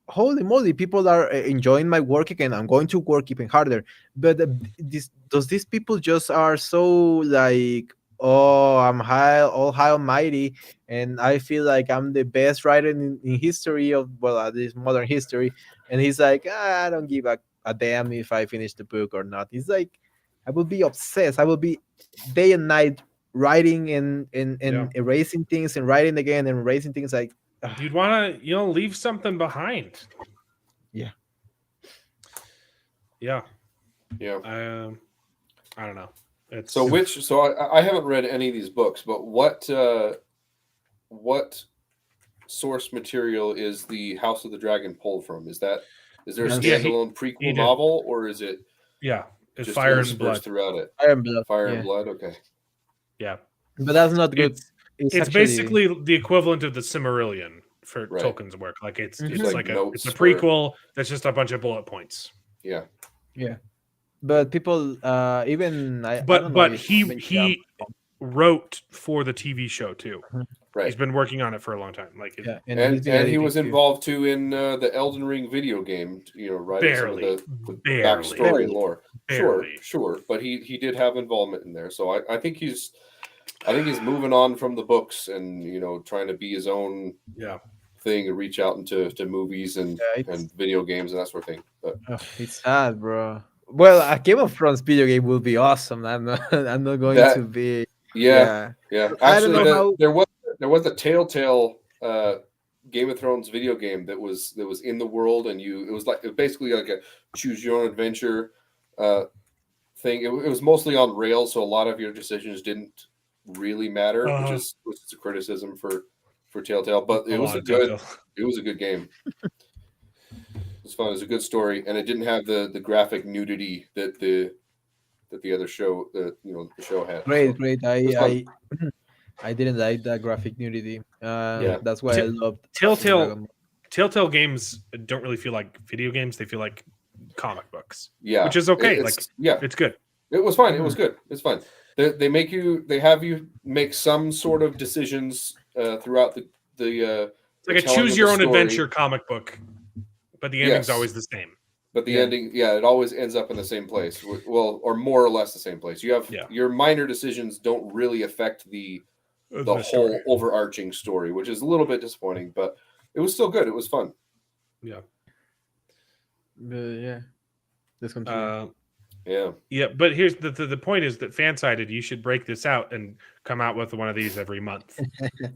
holy moly, people are enjoying my work again. I'm going to work even harder. But these people just are so like, oh, I'm high, all high almighty, and I feel like I'm the best writer in history of, well, at least modern history. And he's like, I don't give a damn if I finish the book or not. He's like, I will be obsessed. I will be day and night writing Yeah. and erasing things and writing again and erasing things like You'd want to leave something behind. yeah. Yeah. Yeah. I don't know. It's So I haven't read any of these books, but what source material is the House of the Dragon pulled from? Is there a That's- Yeah, standalone he prequel did. novel, or is it yeah. It's just Fire and interspersed Blood. throughout it? Fire and Blood. Fire Yeah. and Blood. Okay. Yeah. But that's not good. It's actually basically the equivalent of the Cimmerillion for Right. Tolkien's work. Like it's Mhm. it's Like like notes it's a for- prequel that's just a bunch of bullet points. Yeah. yeah. But people even I But don't know if he maybe, wrote for the TV show too. Right. He's been working on it for a long time. Like yeah, And he's been he editing was too. involved too in the Elden Ring video game. Writing Barely. some of the Barely. backstory Barely. and lore. Barely. Sure, but he did have involvement in there. So I think he's moving on from the books and trying to be his own Yeah. thing and reach out into movies and Yeah, it's- and video games and that sort of thing. But It's sad, bro. Well, a Game of Thrones video game will be awesome. I'm not I'm not going That- to be Yeah. I don't Actually, know how. there was a Telltale Game of Thrones video game that was in the world, and it was basically like a choose your own adventure thing. It was mostly on rails, so a lot of your decisions didn't really matter, which is a criticism for Telltale. But it was a good game. It was fun. It was a good story, and it didn't have the graphic nudity that the other show the show had. Great, So great. it was fun. I didn't like that graphic nudity. That's why I loved Telltale games don't really feel like video games. They feel like comic books. Yeah, which is okay. It's good. It was fine. It was good. It's fine. They have you make some sort of decisions throughout the it's like a choose your own adventure comic book, but the ending's always the same. But the ending, it always ends up in the same place. Well, or more or less the same place. You have your minor decisions don't really affect the whole overarching story, which is a little bit disappointing, but it was still good. It was fun. Yeah. Let's continue. Yeah, but here's the point is that fan-sided, you should break this out and come out with one of these every month.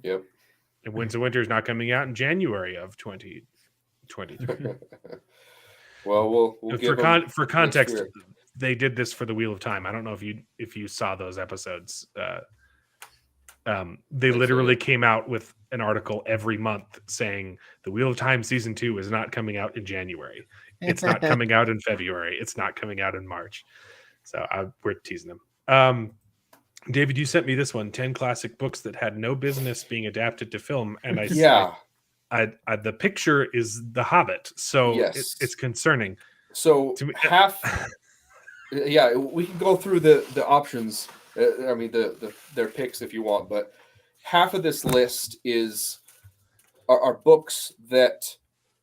Yep. And Winds of Winter is not coming out in January of 2023. Well, we'll for context, they did this for the Wheel of Time. I don't know if you saw those episodes. They literally came out with an article every month saying the Wheel of Time season 2 is not coming out in January. It's not coming out in February. It's not coming out in March. So we're teasing them. David, you sent me this one: 10 classic books that had no business being adapted to film, and the picture is The Hobbit, so it's concerning. So we can go through the options. I mean their picks if you want, but half of this list are books that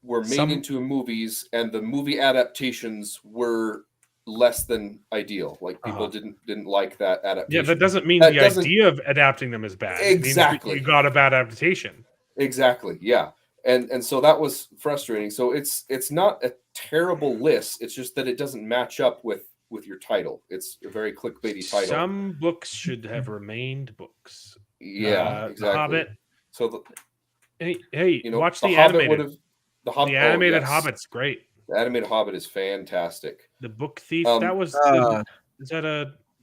were made into movies, and the movie adaptations were less than ideal. Like people didn't like that adaptation. Yeah, that doesn't mean the idea of adapting them is bad. Exactly. It means you got a bad adaptation. Exactly. Yeah. And so that was frustrating. So it's not a terrible list. It's just that it doesn't match up with your title. It's a very clickbaity title. Some books should have remained books. Yeah, exactly. The Hobbit. So hey, watch the animated. The animated Hobbit's great. The animated Hobbit is fantastic. The Book Thief.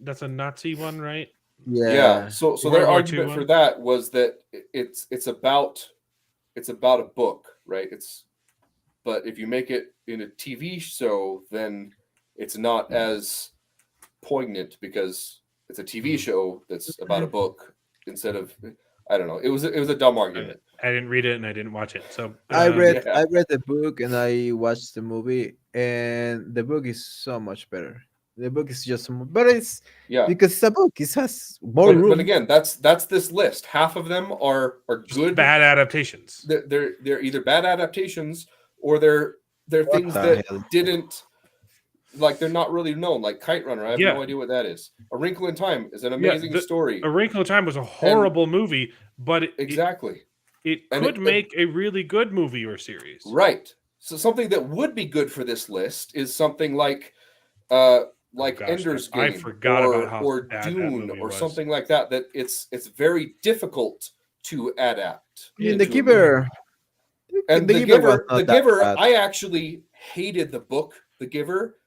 That's a Nazi one, right? Yeah. So their argument for that was that it's about a book, right? But if you make it in a TV show, then it's not as poignant because it's a TV show that's about a book instead of, I don't know. It was a dumb argument. I didn't read it and I didn't watch it. So I read the book and I watched the movie, and the book is so much better. The book is just, but it's because it's a book. It has more room. But again, that's this list. Half of them are good, bad adaptations. They're either bad adaptations or they're things that didn't, like, they're not really known. Like Kite Runner, I have no idea what that is. A Wrinkle in Time is an amazing story. A Wrinkle in Time was a horrible movie, but it could make a really good movie or series. Right. So something that would be good for this list is something like Ender's Game, I forgot about how or bad Dune, that or was. something like that. That it's very difficult to adapt. I mean, The Giver. And The Giver, I actually hated the book, The Giver,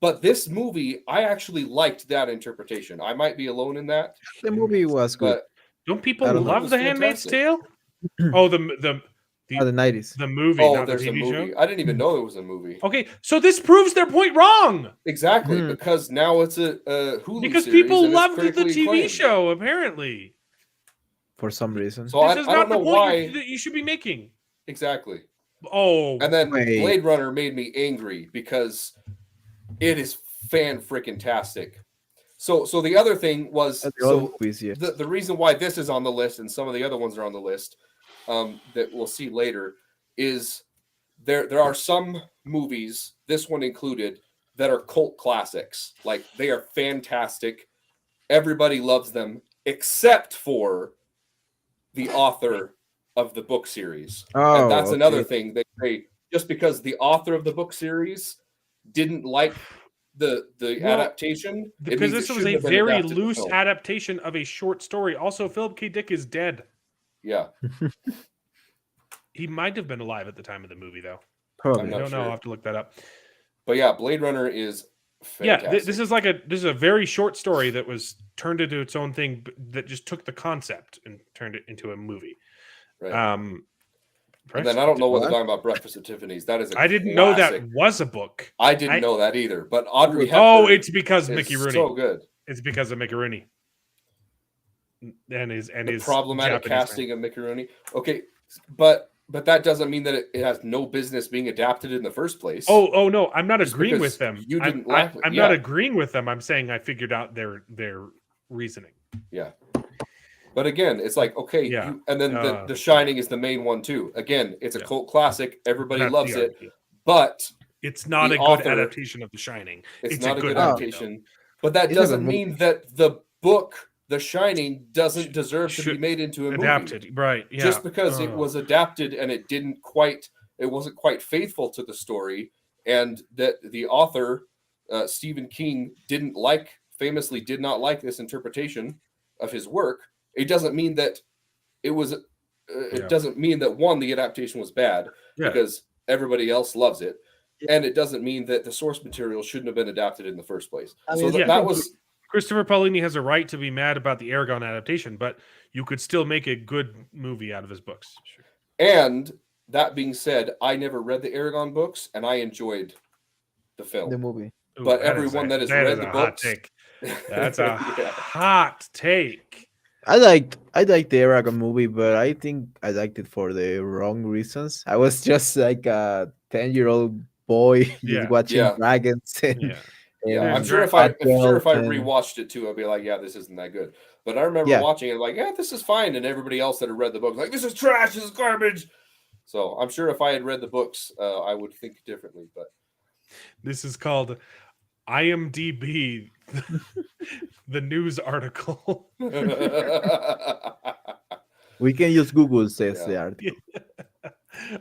but this movie, I actually liked that interpretation. I might be alone in that. The movie was good. Don't people love The Handmaid's Tale? Oh, the 90s. The movie, not the TV show? I didn't even know there was a movie. Okay, so this proves their point wrong. Exactly, because now it's a Hulu because series people loved the TV acclaimed. show, apparently. For some reason. So this is not the point that you should be making. Exactly. Oh. And then Blade Runner made me angry because it is fan-freaking-tastic. So the other thing was the reason why this is on the list and some of the other ones are on the list that we'll see later is there are some movies, this one included, that are cult classics. Like, they are fantastic. Everybody loves them except for the author of the book series. And that's another thing. They just because the author of the book series didn't like the adaptation, it because means this it was a shouldn't have been very adapted to loose film. adaptation of a short story. Also, Philip K. Dick is dead. Yeah, He might have been alive at the time of the movie, though. Probably. I not don't know. sure. I'll have to look that up. but yeah, Blade Runner is fantastic. Yeah, this is a very short story that was turned into its own thing that just took the concept and turned it into a movie. right. And then Breakfast- I don't know what What? they're talking about. Breakfast at Tiffany's. That is a I didn't know that classic. was a book. I didn't know that either. But Audrey Oh, Hepburn it's because is Mickey Rooney. so good. It's because of Mickey Rooney. And his Problematic Japanese casting of Mickey Rooney. Okay, but that doesn't mean that it has no business being adapted in the first place. Oh no, I'm not Just agreeing because with them. you didn't I'm like it. not agreeing with them. I'm saying I figured out their reasoning. Yeah. But again, it's like, okay, Yeah. and then the Shining is the main one too. Again, it's a cult classic. Everybody That's loves the it. argument. But It's not the a good author- adaptation of The Shining. it's a not a good movie, though. adaptation. But that It's a good doesn't mean that the book, The Shining, doesn't deserve to be Should- made into a movie. Adapted, right? Yeah. Just because it was adapted and it wasn't quite faithful to the story, and that the author Stephen King famously did not like this interpretation of his work. It doesn't mean that it was. It doesn't mean that the adaptation was bad because everybody else loves it, and it doesn't mean that the source material shouldn't have been adapted in the first place. I mean, that was. Christopher Paolini has a right to be mad about the Aragon adaptation, but you could still make a good movie out of his books. And that being said, I never read the Aragon books, and I enjoyed the film. The movie. Ooh, But everyone that has read the hot books- take. That's a Yeah. hot take. I liked the Aragon movie, but I think I liked it for the wrong reasons. I was just like a 10-year-old boy just Yeah. watching Yeah. dragons and Yeah. Yeah, I'm and sure if I Batgirl and- rewatched it too, I'd be like, yeah, this isn't that good. But I remember Yeah. watching it like, yeah, this is fine, and everybody else that had read the book was like, this is trash, this is garbage. So I'm sure if I had read the books, I would think differently. But This is called IMDb, the news article. we can use Google, says Yeah. the article.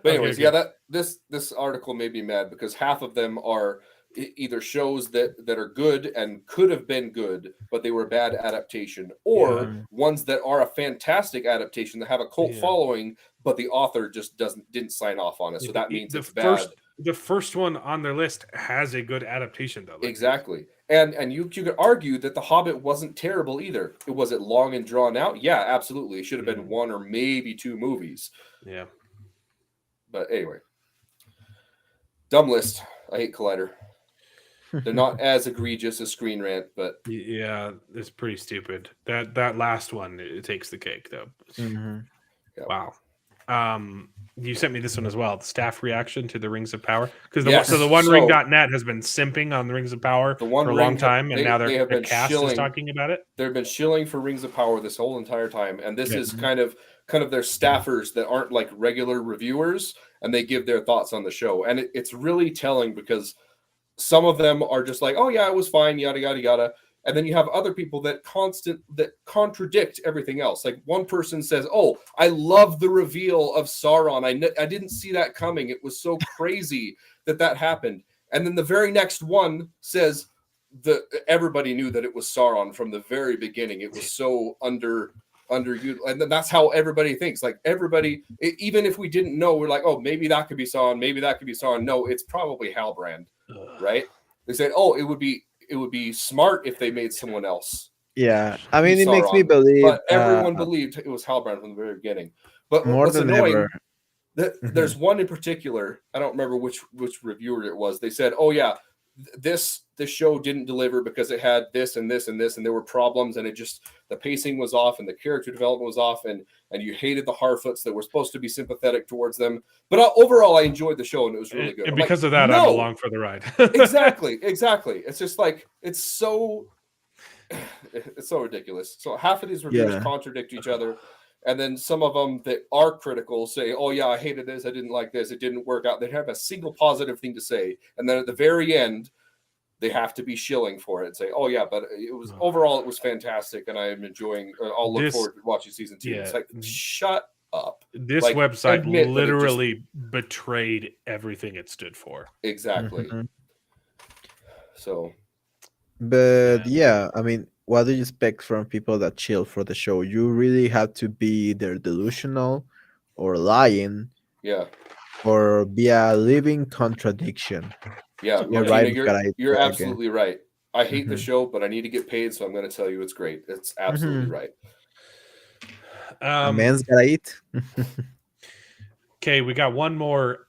But anyways, Okay, yeah, good. this article made me mad because half of them are either shows that are good and could have been good, but they were a bad adaptation, or Yeah. ones that are a fantastic adaptation that have a cult Yeah. following, but the author just didn't sign off on it. So that means it's bad. The first one on their list has a good adaptation, though. Exactly. And you could argue that The Hobbit wasn't terrible either. Was it long and drawn out? Yeah, absolutely. It should have been one or maybe two movies. Yeah. But anyway. Dumb list. I hate Collider. They're not as egregious as Screen Rant, but Yeah, it's pretty stupid. That last one, it takes the cake, though. Mhm. Wow. You sent me this one as well. The staff reaction to the Rings of Power, because Yes. so the OneRing.net has been simping on the Rings of Power The One for a Ring long time, and now they have their been cast is shilling- talking about it. they've been shilling for Rings of Power this whole entire time, and this Yeah. is kind of their staffers that aren't like regular reviewers, and they give their thoughts on the show, and it's really telling because some of them are just like, oh yeah, it was fine, yada yada yada, and then you have other people that contradict everything else. Like one person says, oh, I love the reveal of Sauron. I didn't see that coming. It was so crazy that happened. And then the very next one says everybody knew that it was Sauron from the very beginning. It was so under you, and then that's how everybody thinks. Like everybody, even if we didn't know, we're like, oh, maybe that could be Sauron, maybe that could be Sauron. No, it's probably Halbrand, right? They said, oh, it would be smart if they made someone else. Yeah, I mean, it makes me Sauron. believe. But everyone believed it was Halbrand from the very beginning. But more what's than annoying, ever. there's one in particular. I don't remember which reviewer it was. They said, oh yeah, this show didn't deliver because it had this and this and this, and there were problems, and the pacing was off, and the character development was off, and you hated the Harfoots that were supposed to be sympathetic towards them. But overall, I enjoyed the show, and it was really good. And I'm because like, of that, no! I'm along for the ride. exactly. It's just like it's so ridiculous. So half of these reviews contradict each other, and then some of them that are critical say, "Oh yeah, I hated this. I didn't like this. It didn't work out." They have a single positive thing to say, and then at the very end, they have to be shilling for it and say, "Oh yeah, but it was overall it was fantastic, and I am enjoying. I'll look forward to watching season 2." Yeah. It's like, shut up. This Like, website admit that it literally betrayed everything it stood for. Exactly. Mhm. So But And yeah, I mean, what do you expect from people that chill for the show? You really have to be either delusional or lying Yeah. or be a living contradiction. Yeah, You're Martina, right, you're again. absolutely right. I hate the Hmm. show, but I need to get paid, so I'm going to tell you it's great. It's absolutely Hmm. right. A man's gotta eat. Okay, we got one more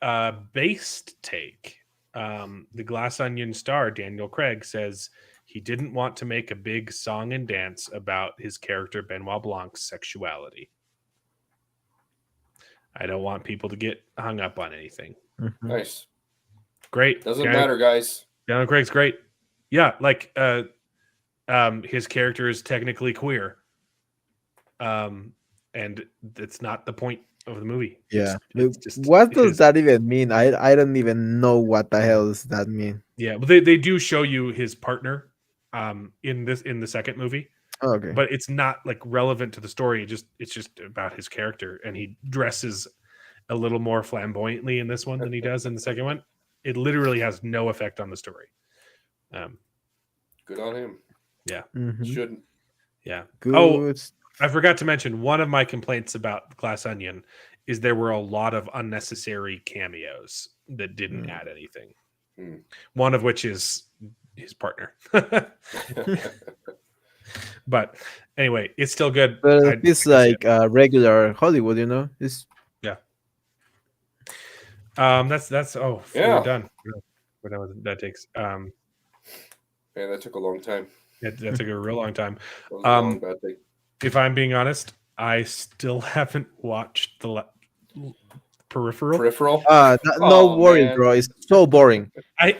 based take. The Glass Onion star, Daniel Craig, says he didn't want to make a big song and dance about his character Benoit Blanc's sexuality. I don't want people to get hung up on anything. Mhm. Nice. Great. Doesn't matter, guys. Daniel Craig's great. Yeah, like his character is technically queer. And it's not the point of the movie. Yeah. It's just What does his. that even mean? I don't even know what the hell does that mean. Yeah, but they do show you his partner in the second movie, Oh, okay. but it's not like relevant to the story. It's just about his character, and he dresses a little more flamboyantly in this one than he does in the second one. It literally has no effect on the story. Good on him. Yeah. Mhm. Shouldn't. Yeah. Good. Oh, I forgot to mention one of my complaints about Glass Onion is there were a lot of unnecessary cameos that didn't add anything. One of which is his partner. But anyway, it's still good. But it's like regular Hollywood, It's yeah. That's we're done. We're done with that takes. Man, that took a long time. That took a real long time. That was a long bad thing. If I'm being honest, I still haven't watched the Peripheral. No worries, man. bro. It's so boring. I'm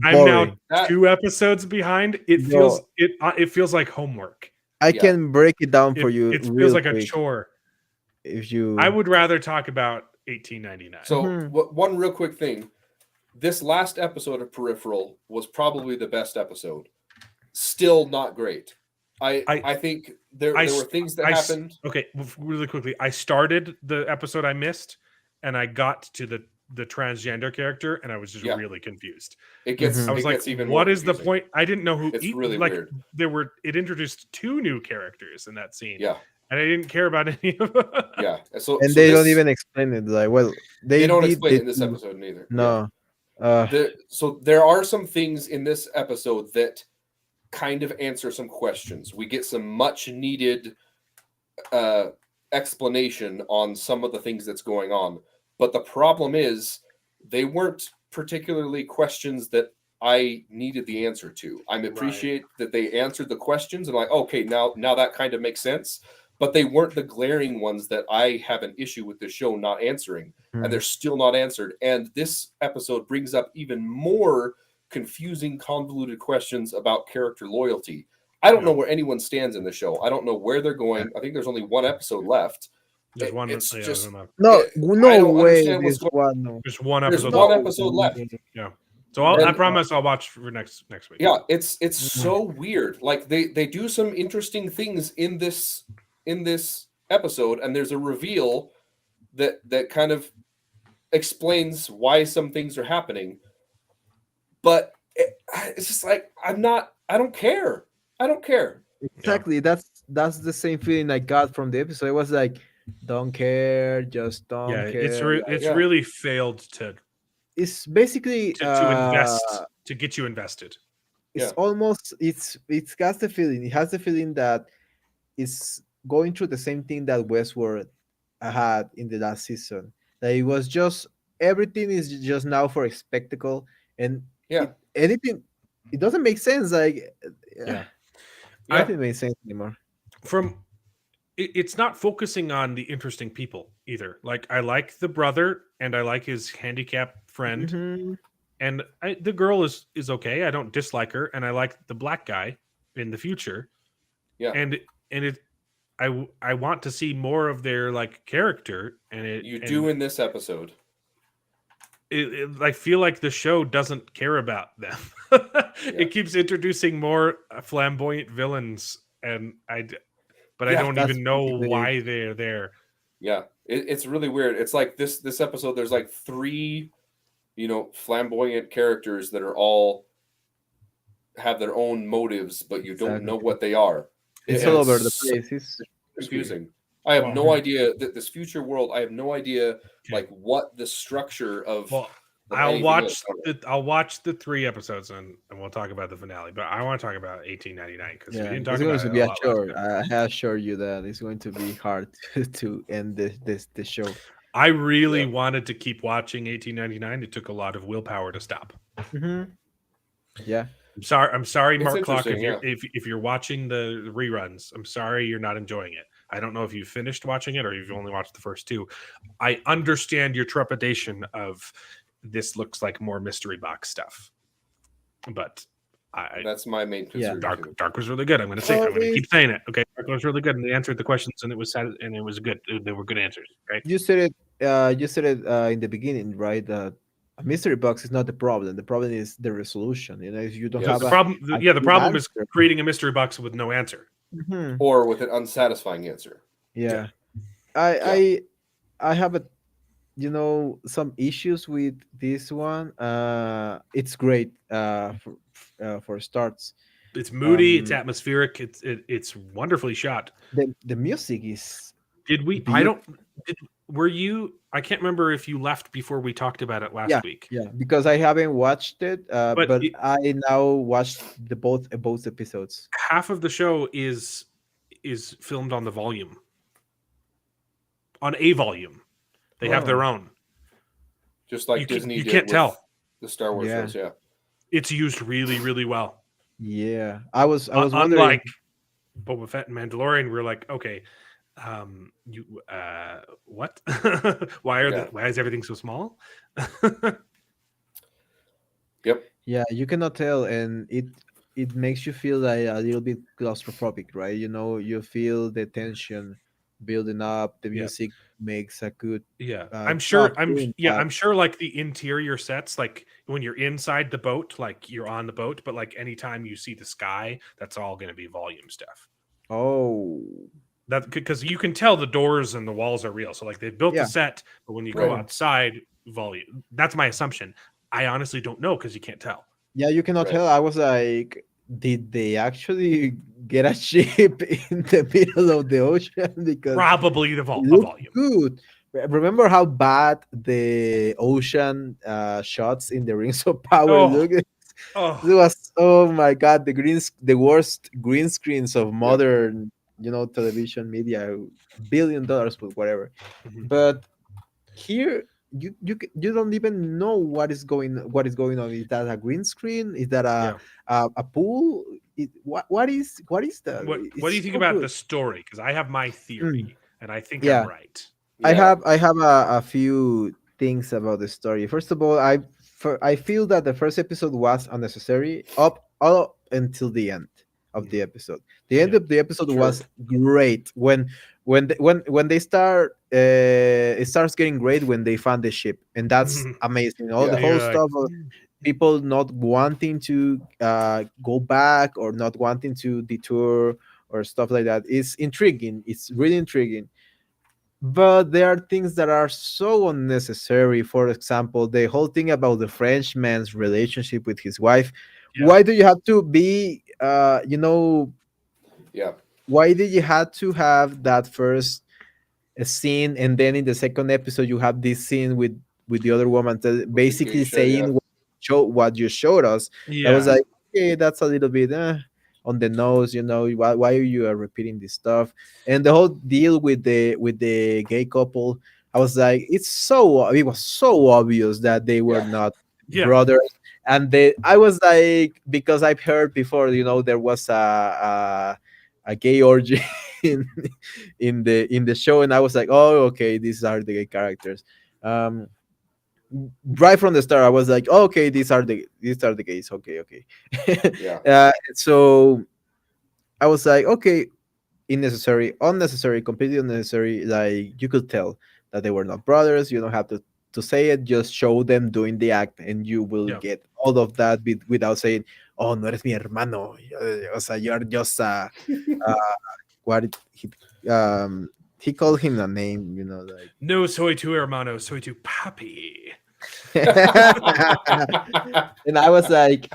boring. now 2 episodes behind. It feels like homework. I can break it down for you. It feels like a chore. If you, I would rather talk about 1899. So one real quick thing. This last episode of Peripheral was probably the best episode. Still not great. I think there were things that happened. Okay, really quickly. I started the episode I missed, and I got to the transgender character, and I was just really confused. It gets. I was like, even "What more is the point?" I didn't know who. It's really weird. It introduced 2 new characters in that scene. Yeah, and I didn't care about any of them. Yeah. So they don't even explain it. Like, well, they don't explain it in this episode neither. No. Yeah. So there are some things in this episode that kind of answer some questions. We get some much needed explanation on some of the things that's going on. But the problem is they weren't particularly questions that I needed the answer to. I appreciate that they answered the questions and like, okay, now that kind of makes sense. But they weren't the glaring ones that I have an issue with the show not answering. And they're still not answered. And this episode brings up even more confusing, convoluted questions about character loyalty. I don't know where anyone stands in the show. I don't know where they're going. I think there's only 1 episode left. There's one. It's just no way. There's one episode. There's one episode left. Yeah. So I promise I'll watch for next week. Yeah, it's so weird. Like they do some interesting things in this episode, and there's a reveal that kind of explains why some things are happening. But it's just like I don't care. I don't care. Exactly. Yeah. That's the same feeling I got from the episode. It was like, don't care, just don't care. It's really failed to. It's basically to invest, to get you invested. It's almost it's got the feeling. It has the feeling that it's going through the same thing that Westworld had in the last season. That it was just everything is just now for a spectacle, and anything it doesn't make sense. Like nothing makes sense anymore. It's not focusing on the interesting people either. Like I like the brother and I like his handicapped friend, and the girl is okay. I don't dislike her, and I like the black guy in the future. Yeah, and I want to see more of their like character, and in this episode. I feel like the show doesn't care about them. It keeps introducing more flamboyant villains, and I don't even know why they're there. Yeah, it's really weird. It's like this episode. There's like 3, flamboyant characters that are all have their own motives, but you don't know Exactly. what they are. It's And all over the so place. It's confusing. I have Well, no idea that this future world. I have no idea Okay. what the structure of. Well, of I'll anything watch is. I'll watch the 3 episodes and we'll talk about the finale. But I want to talk about 1899 because we yeah, didn't it's talk going about to it be a a lot last short. time. I assure you that it's going to be hard to end the show. I really Yeah. wanted to keep watching 1899. It took a lot of willpower to stop. Yeah, I'm sorry, It's Mark Clock. If interesting, you're if you're watching the reruns, I'm sorry you're not enjoying it. I don't know if you finished watching it or you've only watched the first 2. I understand your trepidation of this looks like more mystery box stuff, but That's my main Yeah. concern. too. Dark was really good. I'm going to say Well, I'm going to keep saying it. Okay, Dark was really good, and they answered the questions, and it was good. They were good answers. Okay. you said it. You said it in the beginning, right? That a mystery box is not the problem. The problem is the resolution. You know, if you don't Yes. have The a problem, a the good problem is answer. creating a mystery box with no answer. Mhm. Or with an unsatisfying answer. Yeah. Yeah. I have some issues with this one. It's great for starts. It's moody. It's Um, atmospheric. It's wonderfully shot. the music is Did we? I beautiful. don't. Were you? I can't remember if you left before we talked about it last Yeah, week. yeah, because I haven't watched it, But but I now watched the both episodes. half of the show is filmed on the volume, on a volume. They have their Oh. own. Just like You Disney you did can't with tell. the Star Wars Yeah. shows. Yeah. It's used really, really well. Yeah, I was wondering. Unlike Boba Fett and Mandalorian, we're like, okay, you what? Why Yeah. why is everything so small? Yep. Yeah, you cannot tell, and it makes you feel like a little bit claustrophobic, right? You know, you feel the tension building up. The Yeah. music makes a good Yeah, job doing that. I'm sure like the interior sets, like when you're inside the boat, like you're on the boat, but like anytime you see the sky, that's all going to be volume stuff. Oh, That because you can tell the doors and the walls are real. So like they built Yeah. the set, but when you go Right. outside, volume. That's my assumption. I honestly don't know because you can't tell. yeah, you cannot Right. tell. I was like, did they actually get a ship in the middle of the ocean? Because Probably the it a looked volume. good. Remember how bad the ocean shots in the Rings of Power Oh. look? It Oh, was, oh my god, the worst green screens of modern television media, $1 billion, but whatever. Mhm. But here you don't even know what is going on. Is that a green screen? Is that a pool? What is that? what do you It's think so about good. the story? Because I have my theory, and I think Yeah. I'm right. I Yeah. have a few things about the story. First of all, I feel that the first episode was unnecessary up until the end of the episode. The end Yeah. of the episode Sure. was great when they start. It starts getting great when they found the ship, and that's amazing. All the Yeah. whole You're like, stuff of people not wanting to go back or not wanting to detour or stuff like that is intriguing. It's really intriguing, but there are things that are so unnecessary. For example, the whole thing about the Frenchman's relationship with his wife. Yeah. Why do you have to be Yeah. why did you have to have that first scene, and then in the second episode you have this scene with the other woman basically geisha, saying yeah. what you showed us? yeah. I was like, okay, that's a little bit on the nose. Why are you repeating this stuff? And the whole deal with the gay couple, I was like, it was so obvious that they were Yeah. not Yeah. brothers. And I was like, because I've heard before, there was a gay orgy in the show, and I was like, oh, okay, these are the gay characters. Right from the start, I was like, oh, okay, these are the gays. Okay. Yeah. So I was like, okay, unnecessary, completely unnecessary. Like, you could tell that they were not brothers. You don't have to say it. Just show them doing the act, and you will Yeah. get all of that without saying, "Oh, no eres mi hermano." O sea, you're just what he called him a name, like. No soy tu hermano, soy tu papi. And I was like,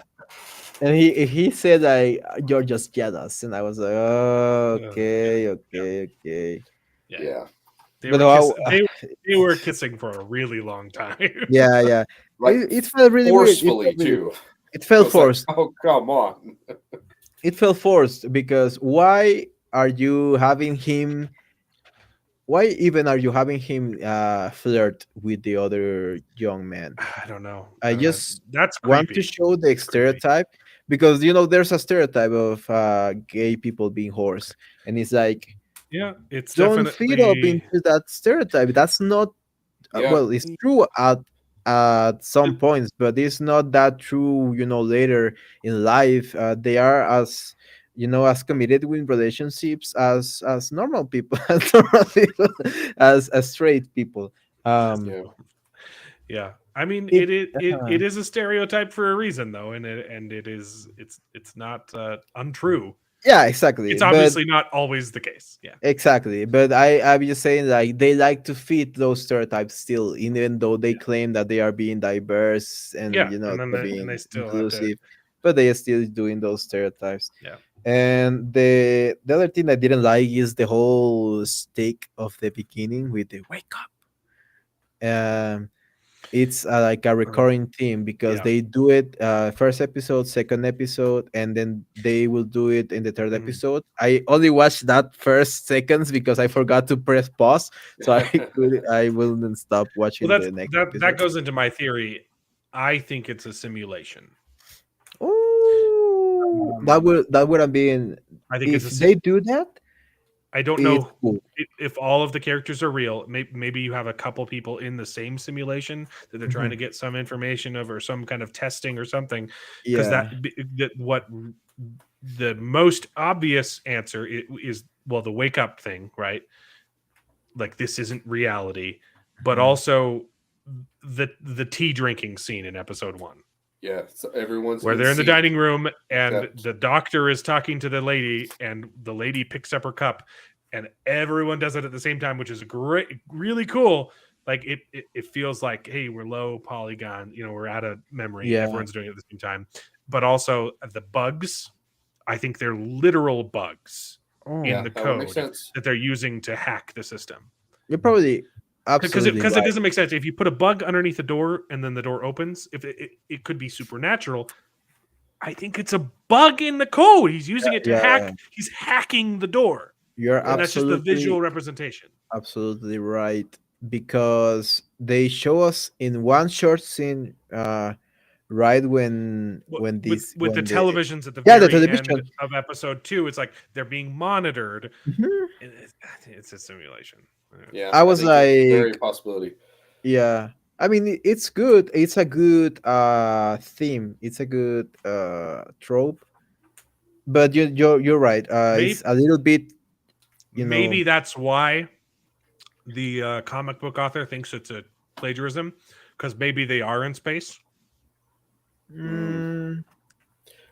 And he said like you're just jealous, and I was like, oh, Yeah, okay, yeah, okay, okay. yeah. Yeah. They But were no, kissing. They were kissing for a really long time. yeah, yeah. Like It felt really weird. forcefully too. It I felt was like, forced. oh come on. It felt forced because why are you having him? Why even are you having him flirt with the other young man? I don't know. I just That's want to creepy. show the It's creepy. stereotype because there's a stereotype of gay people being whores, and it's like Yeah, it's don't feed up definitely. into that stereotype. That's not Yeah. well. It's true at some points, but it's not that true. Later in life, they are as committed with relationships as normal people, as normal people, as straight people. Um, Yeah. Yeah, I mean it. it is a stereotype for a reason though, and it's not untrue. Yeah, exactly. It's But obviously not always the case. Yeah, exactly. But I'm just saying, like, they like to fit those stereotypes still, even though they yeah, claim that they are being diverse and yeah. And then they're they being still have to. inclusive, but they are still doing those stereotypes. Yeah. And the other thing I didn't like is the whole stick of the beginning with the wake up. It's like a Uh, recurring theme because yeah. they do it first episode, second episode, and then they will do it in the third Mm. episode. I only watched that first seconds because I forgot to press pause, so I wouldn't stop Well, watching that's the next that episode. goes into my theory. I think it's a simulation. Oh, Um, that would have been I think it's if they do that. I don't It's know cool. if all of the characters are real. Maybe you have a couple people in the same simulation that they're trying to Mhm. get some information of or some kind of testing or something. Because Yeah, that what the most obvious answer is well the wake up thing, right? Like this isn't reality, but Mhm. also the tea drinking scene in episode 1 Yeah. So everyone's where in they're in the sync dining room and except the doctor is talking to the lady and the lady picks up her cup and everyone does it at the same time, which is great, really cool. Like it feels like, hey, we're low polygon, we're out of memory, yeah. everyone's doing it at the same time. But also the bugs, I think they're literal bugs Oh, in yeah, the that would make code sense. that they're using to hack the system. you're probably because absolutely it right. doesn't make sense if you put a bug underneath the door and then the door opens. If it could be supernatural, I think it's a bug in the code. He's using it to Yeah, hack. He's hacking the door, you're and Yeah. that's just the absolutely visual representation. absolutely right because they show us in one short scene right when this With the when the televisions at the yeah, the very end television. of episode 2, it's like they're being monitored. Mhm. And it's a simulation. Yeah. I I was think it's very like, possibility. yeah, I mean it's good, it's a good theme, it's a good trope, but you're right, Maybe it's a little bit you know maybe that's why the comic book author thinks it's a plagiarism because maybe they are in space. Mm. mm,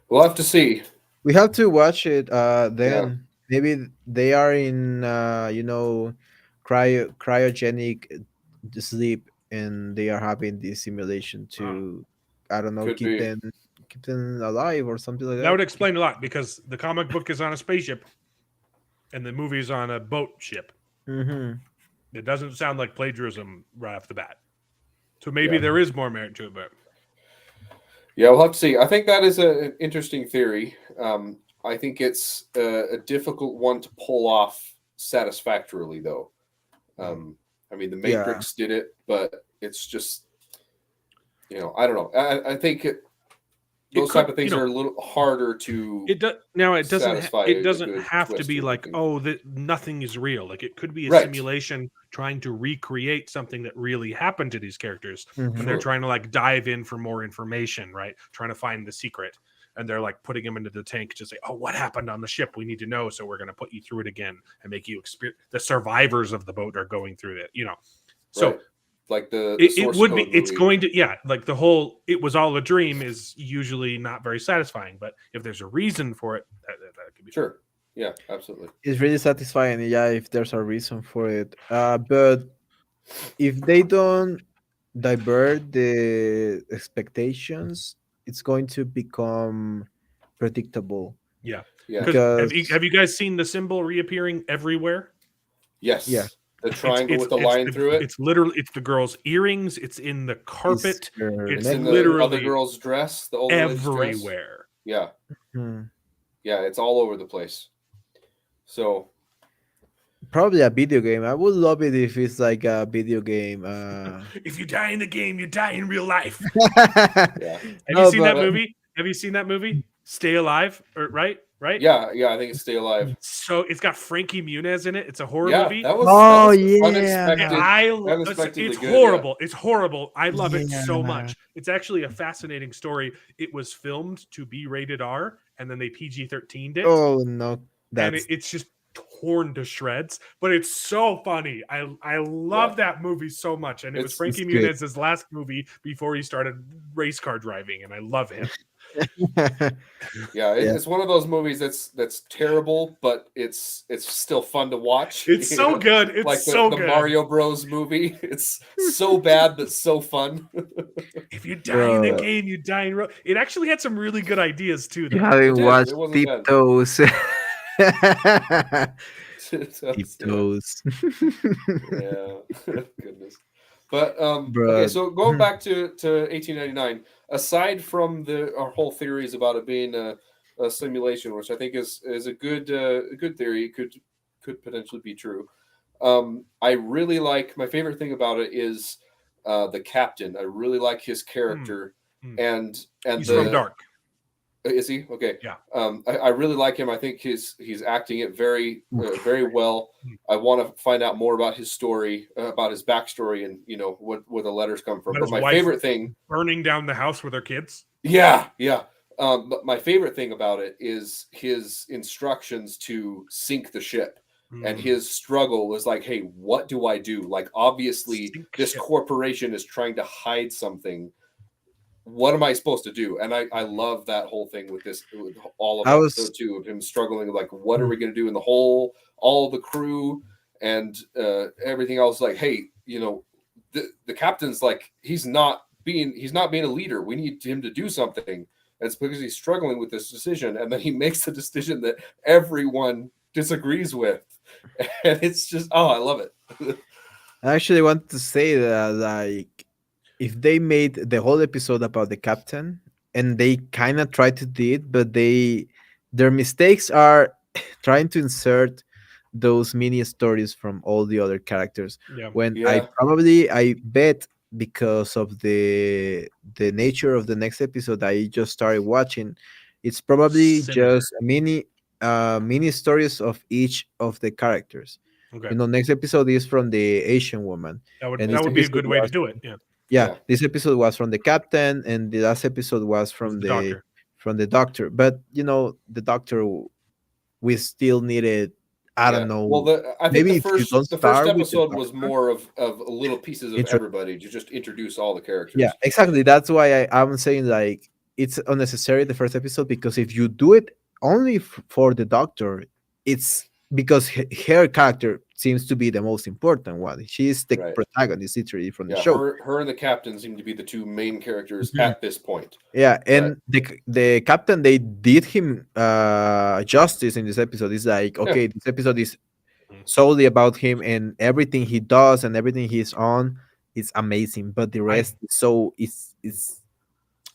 We'll have to see. we have to watch it Yeah. then maybe they are in cryogenic sleep and they are having this simulation Uh, to I don't know Could be. keep them alive or something like that that. would explain a lot because the comic book is on a spaceship and the movie is on a boat ship. Mm-hmm. It doesn't sound like plagiarism right off the bat. So maybe Yeah. there is more merit to it, but Yeah, we'll have to see. I think that is an interesting theory. I think it's a difficult one to pull off satisfactorily, though. Um, I mean, the Yeah, Matrix did it, but it's just, I don't know. I think it those could, type of things are a little harder to it does now. satisfy It a doesn't good have to twist be or like, anything. oh, that nothing is real. Like it could be a Right. simulation trying to recreate something that really happened to these characters, mm-hmm. and they're Sure. trying to like dive in for more information, right? Trying to find the secret, and they're like putting him into the tank to say, oh, what happened on the ship? We need to know, so we're going to put you through it again and make you experience. The survivors of the boat are going through it. So Right. Like the it source would be code it's movie. going to like the whole it was all a dream is usually not very satisfying, but if there's a reason for it, that could be Sure. Yeah, absolutely. It's really satisfying, yeah, if there's a reason for it. But if they don't divert the expectations, it's going to become predictable. Yeah. Yeah. Because Because have you guys seen the symbol reappearing everywhere? Yes. Yeah. The triangle with the It's line through it. It's literally it's the girl's earrings. It's in the carpet. It's It's in the literally other girl's dress, the older lady's dress. everywhere. Yeah. Hmm. Yeah, it's all over the place. So Probably a video game. I would love it if it's like a video game. If you die in the game, you die in real life. yeah. Have No, you seen that but- movie? Have you seen that movie? Stay Alive, or right? Yeah, I think it's Stay Alive. So it's got Frankie Muniz in it. It's a horror Yeah, movie. that was Oh, yeah. unexpected. Unexpectedly It's good, horrible. It's horrible. I love it so Yeah. much. It's actually a fascinating story. It was filmed to be rated R, and then they PG-13'd it, Oh no, and that's it's just torn to shreds. But it's so funny. I love that movie so much, and it was Frankie it's good. Muniz's last movie before he started race car driving, and I love him. Yeah, it's one of those movies that's terrible, but it's still fun to watch. It's you so know? good. It's Like so the good. Mario Bros movie. It's so bad but so fun. If you die in the Bro. game, you die in real. It actually had some really good ideas too. You Though. haven't did. watched It wasn't bad. Tiptoes. So, Tiptoes. yeah. Goodness. But okay, Bruh. so going back to 1899, aside from our whole theories about it being a simulation, which I think is a good theory, could potentially be true. I really like, my favorite thing about it is the captain. I really like his character, and He's from Dark. Is he? Okay. Yeah. I really like him. I think he's acting it very very well. I want to find out more about his story, about his backstory, and where the letters come from. About But his my wife favorite thing, burning down the house with her kids. yeah. But my favorite thing about it is his instructions to sink the ship. And his struggle was like, hey, what do I do? Like, obviously, this corporation is trying to hide something. What am I supposed to do? And I love that whole thing with all of episode 2 of him struggling, like, what are we going to do in the hole? All the crew and everything else. Like, hey, the captain's like, he's not being a leader. We need him to do something. And it's because he's struggling with this decision, and then he makes the decision that everyone disagrees with, and it's just I love it. I actually want to say that, like, if they made the whole episode about the captain, and they kind of tried to do it, but their mistakes are trying to insert those mini stories from all the other characters. Yeah. When I bet, because of the nature of the next episode I just started watching, it's probably just mini stories of each of the characters. Okay. Next episode is from the Asian woman. That would be a good way to do it. Yeah. This episode was from the captain, and the last episode was from the doctor. But the doctor, we still needed. I don't know. Well, I think maybe the first episode was more of little pieces of everybody to just introduce all the characters. Yeah, exactly. That's why I'm saying, like, it's unnecessary, the first episode, because if you do it only for the doctor, it's because her character seems to be the most important one. She's the protagonist, literally, from the show. Her and the captain seem to be the two main characters at this point. Yeah, and the captain, they did him justice in this episode. It's like, okay, this episode is solely about him, and everything he does and everything he's on is amazing. But the rest is.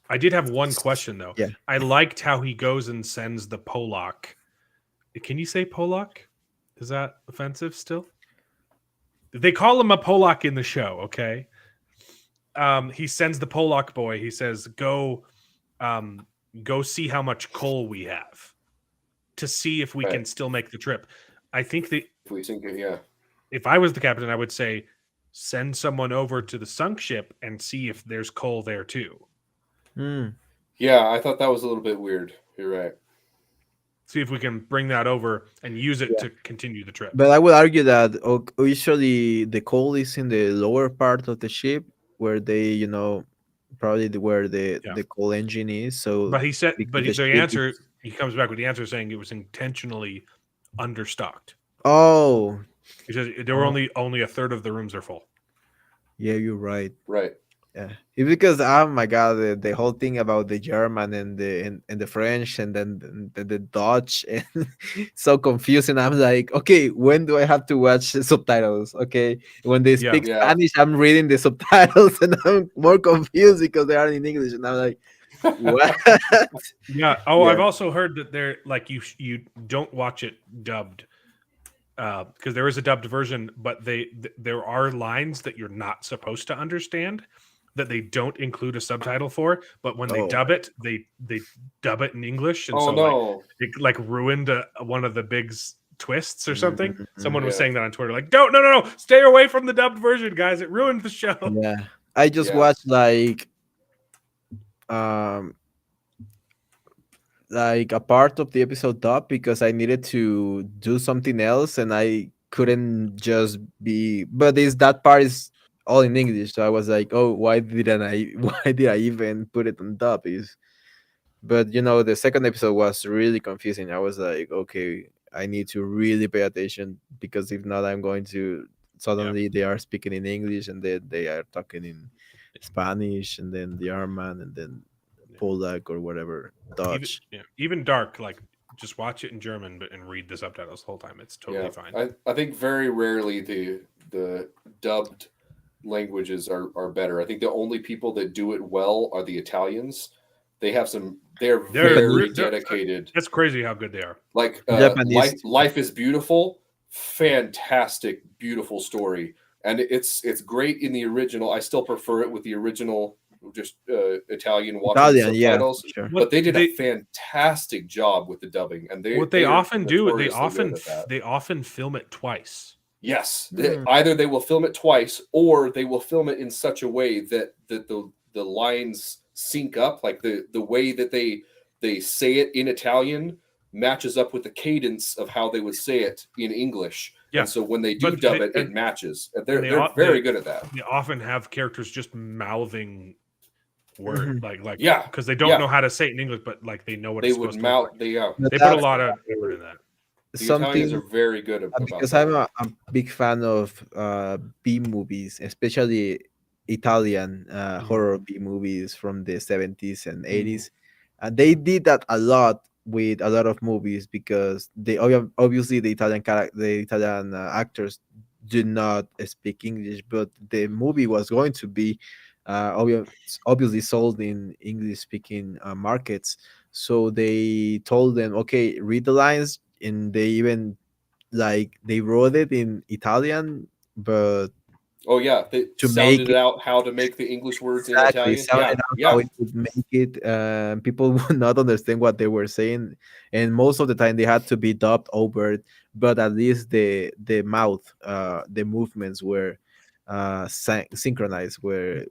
I did have one question though. Yeah. I liked how he goes and sends the Polak. Can you say Polak? Is that offensive still? They call him a Polak in the show, okay? He sends the Polak boy. He says, go see how much coal we have to see if we can still make the trip. I think that if I was the captain, I would say, send someone over to the sunk ship and see if there's coal there too. Yeah, I thought that was a little bit weird. You're right. See if we can bring that over and use it to continue the trip. But I would argue that usually the coal is in the lower part of the ship, where they, probably where the coal engine is. So, but he said, the answer, he comes back with the answer saying it was intentionally understocked. Oh, he says there were only a third of the rooms are full. Yeah, you're right. Right. Yeah, it's because oh my god, the whole thing about the German and the French and then the Dutch and it's so confusing. I'm like, okay, when do I have to watch the subtitles? Okay, when they Yeah. speak Yeah. Spanish, I'm reading the subtitles and I'm more confused because they are in English, and I'm like, what? Yeah. Oh, I've Yeah. also heard that they're like you don't watch it dubbed because there is a dubbed version, but there are lines that you're not supposed to understand that they don't include a subtitle for. But when they Oh dub my. it, they dub it in English, and Oh so like no. it like ruined one of the big twists or something. Mhm. Someone was Yeah. saying that on Twitter, like, don't no, stay away from the dubbed version, guys. It ruined the show. Yeah, I just Yeah. watched um like a part of the episode up because I needed to do something else and I couldn't just be, but this that part is all in English. So I was like, oh, why didn't I why did I even put it on dub? Is but the second episode was really confusing. I was like, okay, I need to really pay attention because if not I'm going to Yeah. suddenly they are speaking in English and then they are talking in Spanish and then the Arman and then Yeah. Polak or whatever Dutch. Even dark, like just watch it in German, but and read the subtitles the whole time. It's totally Yeah. fine. I think very rarely the dubbed languages are better. I think the only people that do it well are the Italians. They're very Japanese. dedicated. It's crazy how good they are. Like Japanese. Life is Beautiful, fantastic, beautiful story. And it's great in the original. I still prefer it with the original just Italian watching the Italian, yeah, subtitles. sure. But they did a fantastic job with the dubbing, and What they are often do, notoriously good at that. they often film it twice. Yes, Mm. either they will film it twice, or they will film it in such a way that the lines sync up, like the way that they say it in Italian matches up with the cadence of how they would say it in English. Yeah, And so when they do but dub they- it, it matches. And and they're very good at that. They often have characters just mouthing word, Mhm. like Yeah, because they don't yeah. know how to say it in English, but like they know what They it's would supposed to look mouth. like. They They put a That's lot of effort in that. the Italians are something very good about because that. I'm a big fan of B movies, especially Italian Mhm. horror B movies from the 70s and 80s. And they did that a lot with a lot of movies because obviously the Italian actors do not speak English, but the movie was going to be obviously sold in English speaking markets. So they told them, okay, read the lines, and they even like they wrote it in Italian, but Oh yeah, they to make sounded out how to make the English words in exactly Italian. sounded Yeah, out yeah. how it would make it. People would not understand what they were saying, and most of the time they had to be dubbed over it. But at least the mouth, the movements were synchronized. Where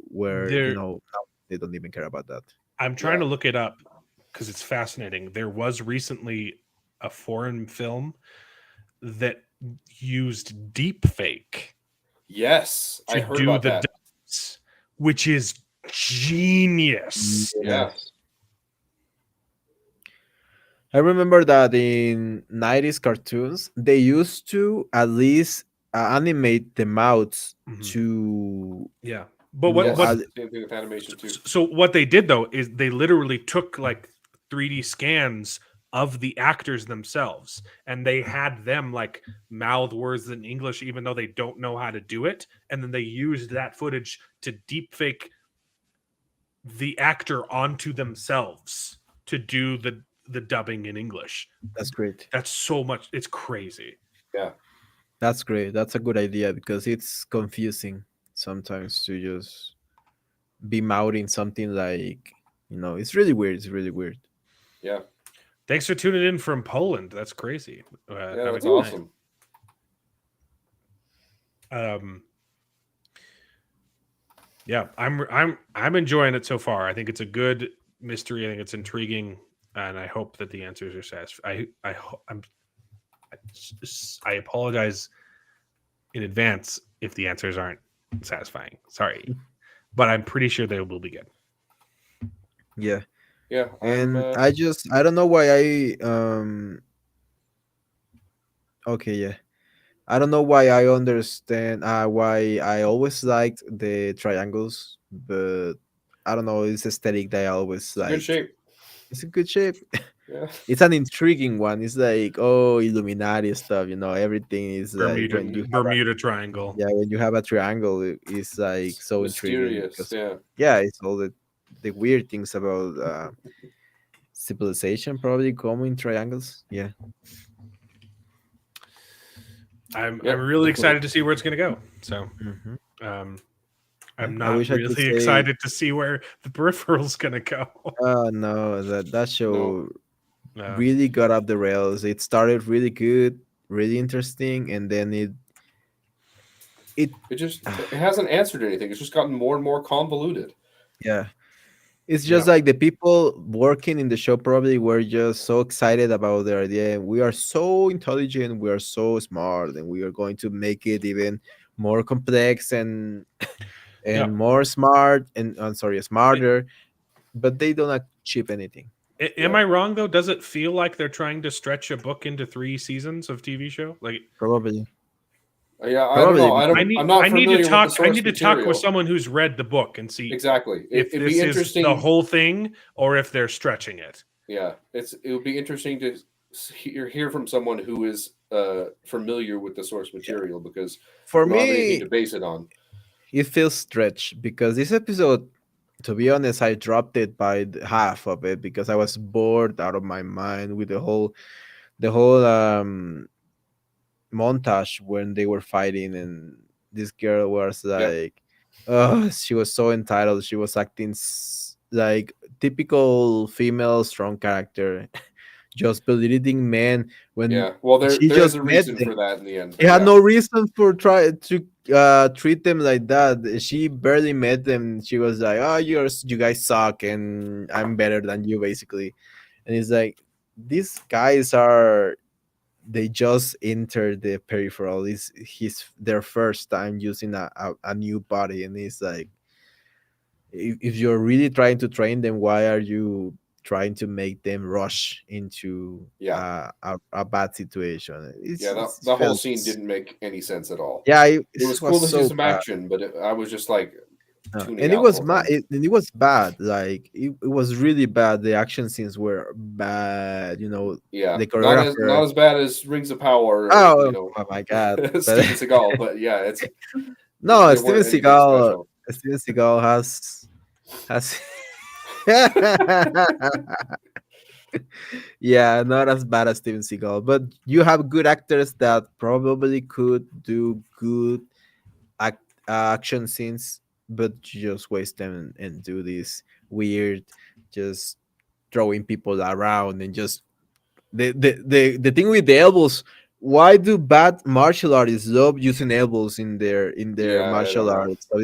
There, now they don't even care about that. I'm trying Yeah. to look it up because it's fascinating. There was recently a foreign film that used deep fake Yes, I to heard do about the that. dubs, which is genius. Yeah. I remember that in 90s cartoons, they used to at least animate the mouths Mhm. to, Yeah, but you know, Yes. what Same thing with animation too. so what they did though is they literally took like 3D scans of the actors themselves and they had them like mouth words in English even though they don't know how to do it, and then they used that footage to deep fake the actor onto themselves to do the dubbing in English. that's great. That's so much. It's crazy. Yeah. That's great. That's a good idea because it's confusing sometimes to just be mouthing something like, it's really weird. It's really weird. Yeah. Thanks for tuning in from Poland. That's crazy. Yeah, Have a that's good night. awesome. Yeah, I'm enjoying it so far. I think it's a good mystery. I think it's intriguing, and I hope that the answers are satisfying. I apologize in advance if the answers aren't satisfying. Sorry, but I'm pretty sure they will be good. Yeah. Yeah. And I don't know why okay, yeah. I don't know why I understand why I always liked the triangles but I don't know. It's aesthetic that I always It's a like. good shape. It's a good shape. Yeah. It's an intriguing one. It's like, oh, Illuminati stuff. Everything is like when you have Bermuda Triangle. when you have a triangle, it's like so intriguing Mysterious. because Yeah. it's all the weird things about civilization probably come in triangles. Yeah. I'm Yep. really excited to see where it's going to go. So Mhm. um, Yeah, I'm I not wish I could really say. excited to see where the Peripheral's going to go. Oh no, that No. show No. really got off the rails. It started really good, really interesting, and then it It hasn't answered anything. It's just gotten more and more convoluted. yeah. It's just Yeah. like the people working in the show probably were just so excited about their idea. We are so intelligent, we are so smart, and we are going to make it even more complex Yeah. and more smart and I'm sorry, smarter. But they don't achieve anything. Am Yeah. I wrong though? Does it feel like they're trying to stretch a book into 3 seasons of TV show? Like Probably, Yeah, I don't probably know. because I'm not I need to familiar with the talk. I source need to talk with material. someone who's read the book and see Exactly. if It'd be this is interesting. the whole thing or if they're stretching it. Yeah, it would be interesting to hear from someone who is familiar with the source material because for we don't have anything me to base it on. it feels stretched because this episode, to be honest, I dropped it by half of it because I was bored out of my mind with the whole montage when they were fighting and this girl was Yeah, like, oh, she was so entitled. She was acting like typical female strong character, just belittling men when yeah. Well, she there is just a met reason them. for that in the end. She had Yeah, no reason for try to treat them like that. She barely met them. She was like, "Oh, you guys suck, and I'm better than you," basically. And it's like these guys are. They just entered the peripheral. It's their first time using a new body, and it's like if you're really trying to train them, why are you trying to make them rush into yeah, a bad situation? yeah. It The whole felt scene didn't make any sense at all. yeah, It was it cool was to see so some bad. action, but I was just like tuning And it out the was whole time. it was bad. Like it was really bad. The action scenes were bad. Yeah, The not choreographer. as bad as Rings of Power, or Oh my god! Steven But Seagal, but yeah, it's no, they weren't anything special. Steven Seagal has yeah, not as bad as Steven Seagal, but you have good actors that probably could do good action scenes, but you just waste them and do this weird, just throwing people around and just the thing with the elbows. Why do bad martial artists love using elbows in their Yeah, I martial don't know. arts? So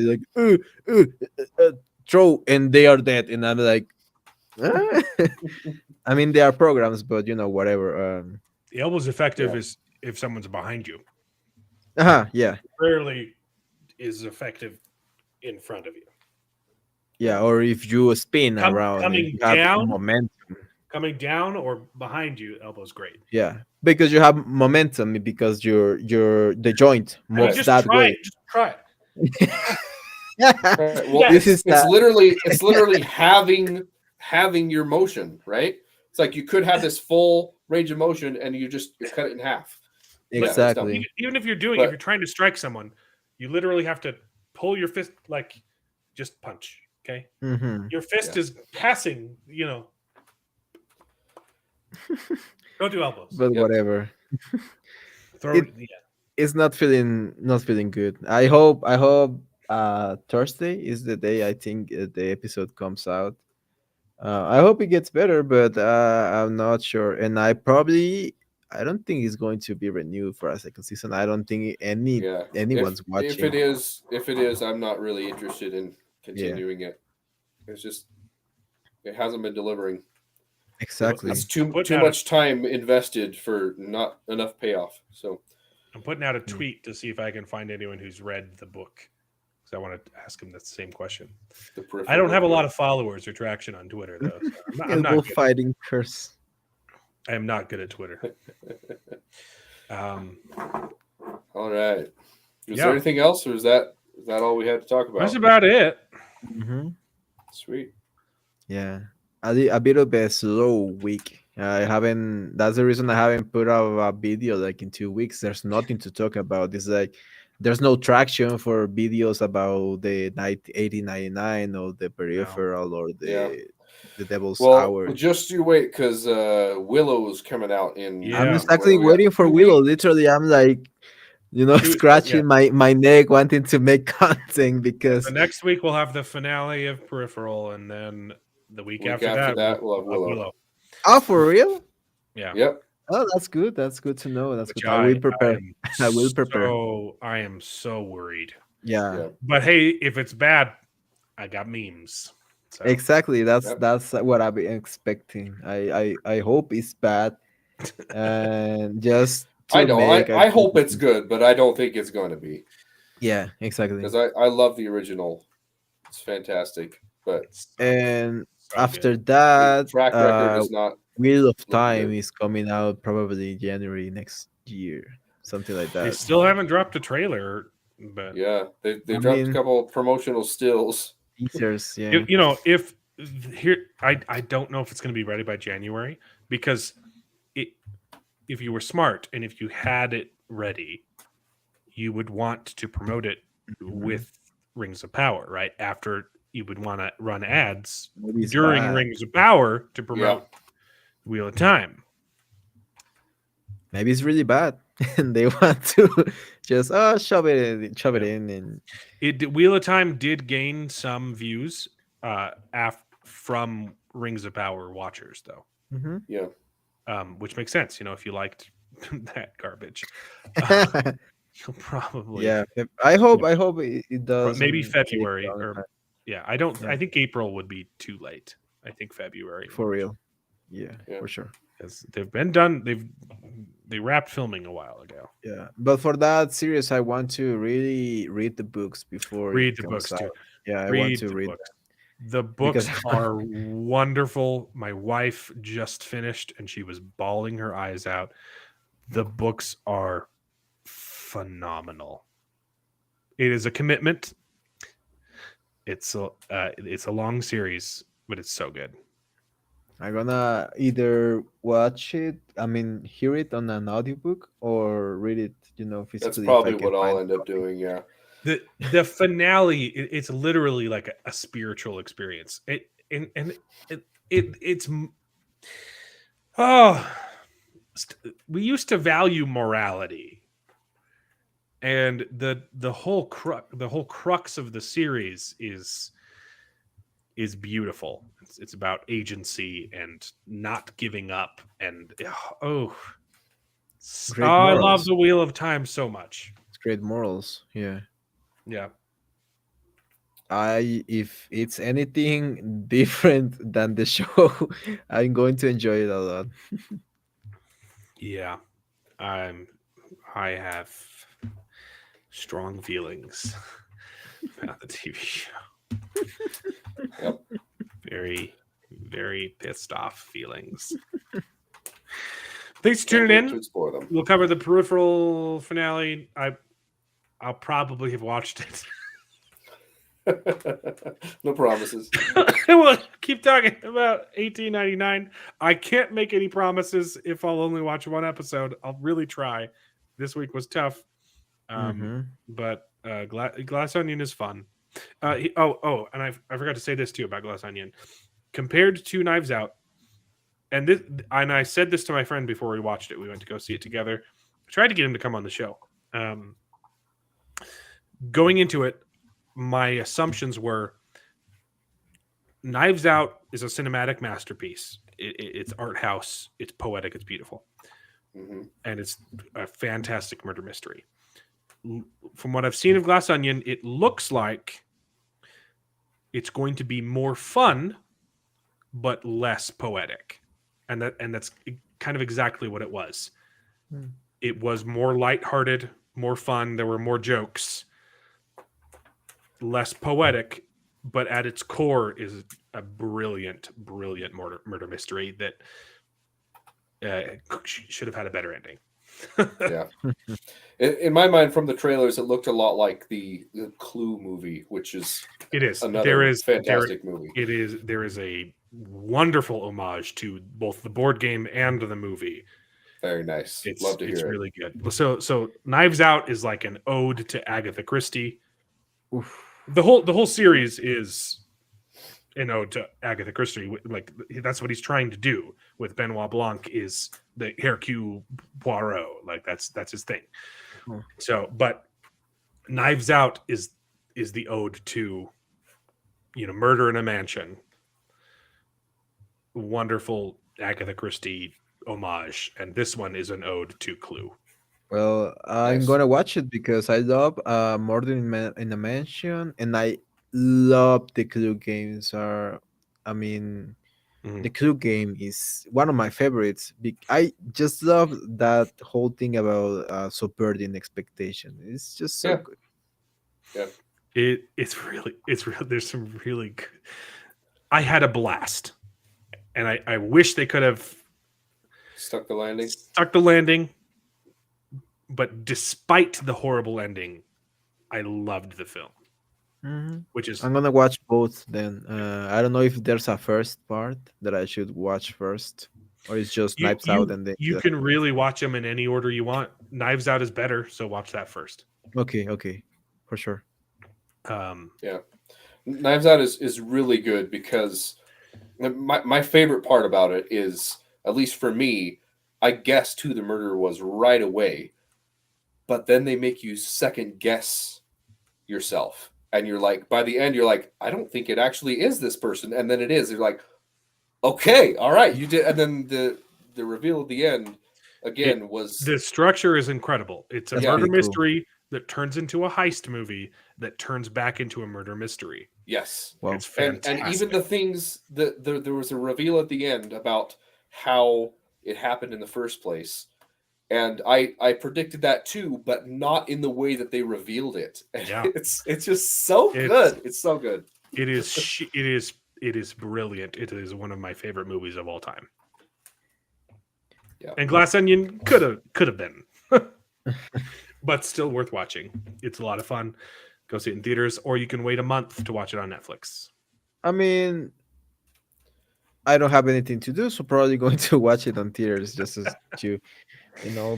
it's like throw and they are dead, and I'm like, "Ah." I mean, they are programs, but whatever. The elbow's effective Yeah. is if someone's behind you. Yeah, Rarely is effective in front of you. yeah. Or if you spin around and Coming you have down, momentum. or behind you, elbow's great. Yeah, because you have momentum because the joint I mean, moves just that try way. it. Just try it. Right. Well, This is it's literally having your motion, right? It's like you could have this full range of motion and you cut it in half. Yeah, it's done. exactly. Even if you're But- if you're trying to strike someone, you literally have to pull your fist like just punch. Okay, Hmm. your fist Yeah. is passing. Don't do elbows. But Yep. whatever. Throw it- yeah. It's not feeling good. I hope Thursday is the day I think the episode comes out. I hope it gets better, but I'm not sure. And I don't think it's going to be renewed for a second season. I don't think Yeah. anyone's If it watching. is, I'm not really interested in continuing it. It's just it hasn't been delivering. Exactly. It's too Putting out much time invested for not enough payoff. So I'm putting out a tweet to see if I can find anyone who's read the book. Because I want to ask him the same question. the Peripheral. I don't have a lot of followers or traction on Twitter though. So I'm not Elbow good. fighting curse. I am not good at Twitter. All right. Is Yeah. there anything else, or is that all we had to talk about? That's about it. Mm-hmm. Sweet. Yeah, a bit of a slow week. I haven't. That's the reason I haven't put out a video like in 2 weeks. There's nothing to talk about. It's like there's no traction for videos about the 8099 or the No. peripheral or Yeah. the devil's Well, hour. just you wait, because Willow's coming out in. I'm Yeah. exactly what do we got? waiting for 2 Willow. weeks? Literally, I'm like, Yeah. scratching my neck, wanting to make content because So next week we'll have the finale of Peripheral, and then the week Week after after that that, we'll we'll have have Willow. oh, for real? Yeah. Yep. Oh, that's good. That's good to know. That's Which good. I will I prepare. am I will prepare. I am so worried. Yeah. Yeah. But hey, if it's bad, I got memes. So Exactly. Yep. That's what I've been expecting. I hope it's bad, and just I to know. make a I good hope it's good, but I don't think it's going to be, yeah, exactly. because I love the original. It's fantastic, but it's And so after good. the that, track record is not Wheel of looking Time good. is coming out probably January next year, something like They that. still haven't dropped a trailer, but Yeah, they I dropped a mean, couple promotional stills. teasers, yeah. you know, if here I don't know if it's going to be ready by January, because it if you were smart and if you had it ready, you would want to promote it Mhm. with Rings of Power, right? After you would want to run ads Maybe it's during bad. Rings of Power to Yeah, promote Wheel of Time. Maybe it's really bad, and they want to just shove it Yeah. in, and Wheel of Time did gain some views from Rings of Power watchers, though, Mhm. yeah. which makes sense. You know, if you liked that garbage, uh, you'll probably yeah. I hope yeah, it but maybe doesn't take a February long or time. yeah. I don't. Yeah, I think April would be too late. I think February for real. Yeah, Yeah. for sure. because they've been done. They wrapped filming a while ago. Yeah, but for that series, I want to really read the books before it Read the comes books out. too. Yeah, I want Read to the read books. The because books are wonderful. My wife just finished and she was bawling her eyes out. The books are phenomenal. It is a commitment. It's a long series, but it's so good. I'm gonna either watch it, I mean, hear it on an audiobook or read it, That's physically if I probably can what I'll find end a up copy. doing. Yeah, The finale, it's literally like a spiritual experience. It's oh, we used to value morality, and the whole crux of the series is beautiful. It's about agency and not giving up, and oh, Great I love morals. the Wheel of Time so much. It's great morals. Yeah. Yeah, If it's anything different than the show, I'm going to enjoy it a lot. yeah. I'm I have strong feelings about the TV show. yep. Very, very pissed off feelings. Thanks for Can't tuning wait to in. explore them. We'll cover the Peripheral finale. I'll probably have watched it. No promises. We'll keep talking about 1899. I can't make any promises if I'll only watch one episode. I'll really try. This week was tough. But Glass Onion is fun. And I forgot to say this too about Glass Onion. Compared to Knives Out, and I said this to my friend before we watched it. We went to go see it together. I tried to get him to come on the show. Going into it, my assumptions were Knives Out is a cinematic masterpiece. It's art house. It's poetic. It's beautiful. Mm-hmm. And it's a fantastic murder mystery. From what I've seen of Glass Onion, it looks like it's going to be more fun, but less poetic. And that's kind of exactly what it was. It was more lighthearted, more fun. There were more jokes, less poetic, but at its core is a brilliant murder mystery that should have had a better ending. Yeah. In my mind, from the trailers, it looked a lot like the Clue movie, which is It is. another fantastic movie. There is a wonderful homage to both the board game and the movie. Very nice. Love to hear it's it. really good. So Knives Out is like an ode to Agatha Christie. Oof. The whole series is an ode to Agatha Christie. Like that's what he's trying to do with Benoit Blanc is the Hercule Poirot. Like that's his thing. Hmm. So, but Knives Out is the ode to Murder in a Mansion. Wonderful Agatha Christie homage, and this one is an ode to Clue. Well, I'm Nice. gonna watch it because I love Murder in a Mansion, and I love the Clue games. I mean, Mhm. the Clue game is one of my favorites. I just love that whole thing about subverting expectation. It's just so Yeah. good. Yeah. It's really there's some really good. I had a blast, and I wish they could have Stuck the landing. stuck the landing. But despite the horrible ending, I loved the film, Hmm. which is I'm gonna watch both then. I don't know if there's a first part that I should watch first, or it's just you Knives Out you and then. you can really watch them in any order you want. Knives Out is better, so watch that first. Okay, for sure. Yeah. Knives Out is really good because my favorite part about it is, at least for me, I guessed who the murderer was right away, but then they make you second guess yourself. And you're like, by the end, you're like, I don't think it actually is this person. And then it is. You're like, okay, all right, you did. And then the reveal at the end, again, was. The structure is incredible. It's a That's murder pretty cool. mystery that turns into a heist movie that turns back into a murder mystery. Yes. Wow. It's fantastic. And even the things that there was a reveal at the end about how it happened in the first place. And I predicted that too, but not in the way that they revealed it. And Yeah. it's just so It's- good. It's so good. It is brilliant. It is one of my favorite movies of all time. Yeah. And Glass Onion could have been, but still worth watching. It's a lot of fun. Go see it in theaters, or you can wait a month to watch it on Netflix. I mean, I don't have anything to do, so probably going to watch it on theaters just as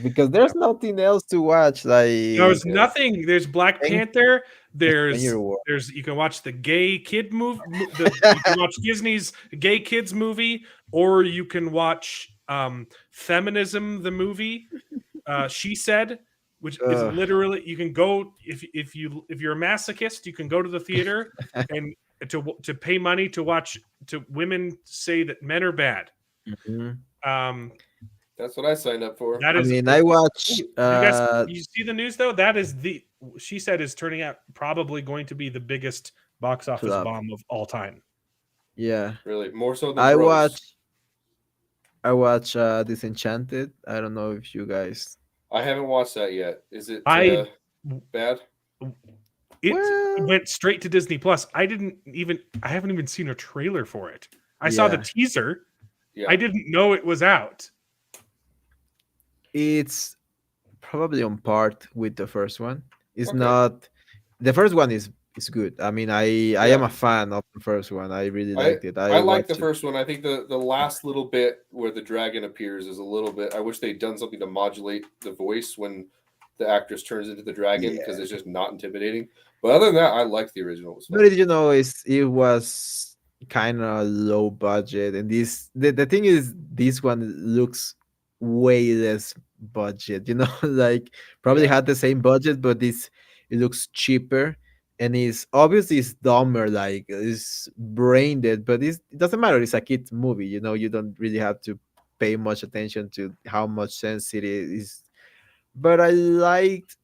because there's nothing else to watch. Like There's nothing. There's Black Thank- Panther. There's Stranger World. you can watch the gay kid movie. You can watch Disney's gay kids movie, or you can watch Feminism the movie. She Said, which is Ugh. literally you can go if you're a masochist, you can go to the theater and to pay money to watch women say that men are bad. Mhm. That's what I signed up for. That I is. mean, I watch. You guys, you see the news though? That is She Said is turning out probably going to be the biggest box office Flop. bomb of all time. Yeah, Really, more so than I Bros. watch Disenchanted. I don't know if you guys. I haven't watched that yet. Is it I- bad? It Well- went straight to Disney Plus. I haven't even seen a trailer for it. I saw the Yeah. teaser. Yeah. I didn't know it was out. It's probably on part with the first one. It's Okay. not. The first one is good. I mean, I am Yeah. a fan of the first one. I really I- liked it. I like watched the it. first one. I think the last little bit where the dragon appears is a little bit. I wish they'd done something to modulate the voice when the actress turns into the dragon because it's just not intimidating. But other than that, I like the original. It was fun. But it was kind of low budget, and the thing is, this one looks way less budget. Like probably Yeah. had the same budget, but it looks cheaper, and it's dumber. Like it's brain dead, but it doesn't matter. It's a kids movie. You don't really have to pay much attention to how much sense it is. But I liked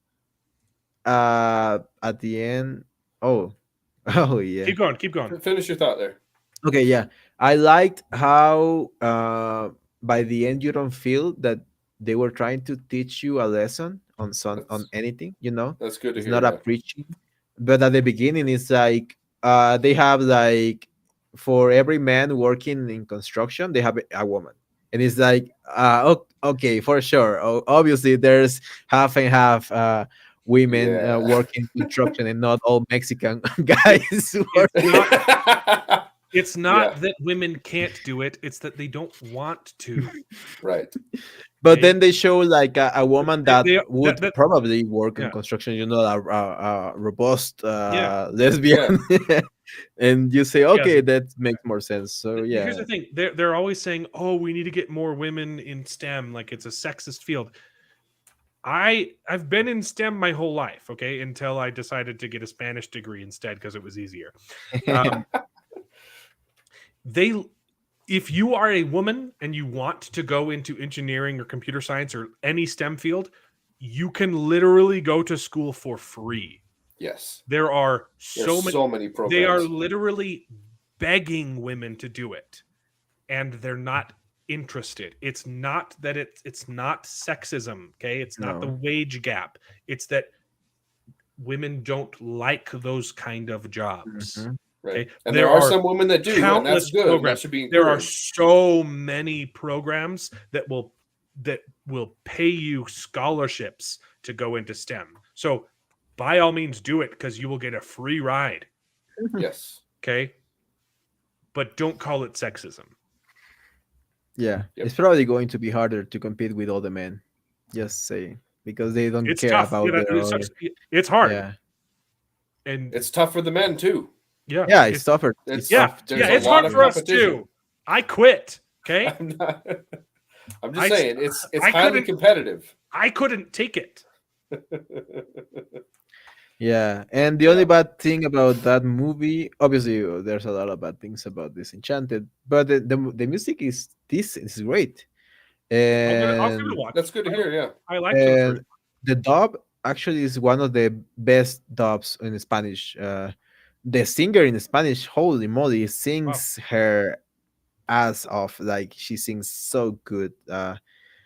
at the end. Oh, oh yeah. Keep going. Finish your thought there. Okay, yeah. I liked how by the end you don't feel that they were trying to teach you a lesson on That's- anything. That's good to It's hear. not a preaching, but at the beginning it's like they have like for every man working in construction they have a woman. and it's like, okay, for sure. Obviously, there's half and half women Yeah. working construction, and not all Mexican It- guys. it's not. It's not Yeah. that women can't do it; it's that they don't want to. Right. But Okay? then they show like a woman that They would that probably work in yeah construction, a robust yeah lesbian, and you say, yeah. okay, that makes more sense. So Here's yeah, the thing: they're always saying, "Oh, we need to get more women in STEM." Like it's a sexist field. I've been in STEM my whole life, okay, until I decided to get a Spanish degree instead because it was easier. Um, they if you are a woman and you want to go into engineering or computer science or any STEM field, you can literally go to school for free. Yes. There are There's so many. so many They are programs. literally begging women to do it, and they're not interested. It's not that it's not sexism, okay? It's not the no, wage gap. It's that women don't like those kind of jobs. Mhm. Right. Okay, And there there are are some women that do, and that's countless good. And that programs. should be There are encouraged. so many programs that will pay you scholarships to go into STEM. So by all means do it because you will get a free ride. Yes. Okay. But don't call it sexism. Yeah, Yep. it's probably going to be harder to compete with all the men. Just saying, because they don't It's care tough. about their other. It's hard. Yeah, And It's tough for the men too. yeah. yeah, it's tougher. It's It's Yeah. tough. there's Yeah. a It's lot hard of for us competition. too. I quit. Okay. I'm not. I'm just I- saying it's I highly couldn't- competitive. I couldn't take it. Yeah, and the only bad thing about that movie, obviously, there's a lot of bad things about Disenchanted, but the music is great, I'll give it a and watch. That's good to hear. Yeah. I liked the first. the dub actually is one of the best dubs in Spanish. The singer in Spanish, holy moly, sings her ass off. Like she sings so good.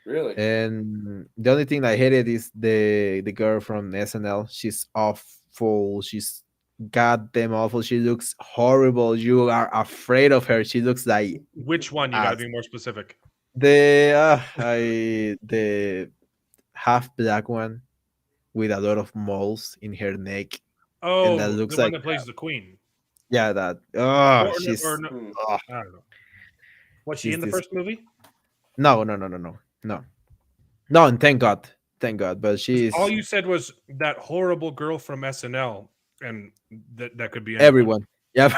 Really. And the only thing I hated is the girl from SNL. She's awful. She's goddamn awful. She looks horrible. You are afraid of her. She looks like Which one? You got to ass. be more specific. The half black one with a lot of moles in her neck, and that Oh, looks the one like, that plays the queen. yeah, that Or she's no, Hmm. I don't know. Was she she's in the this. first movie? No, and thank God, but 'Cause all she's you said was that horrible girl from SNL, and that could be anyone. everyone. Yeah,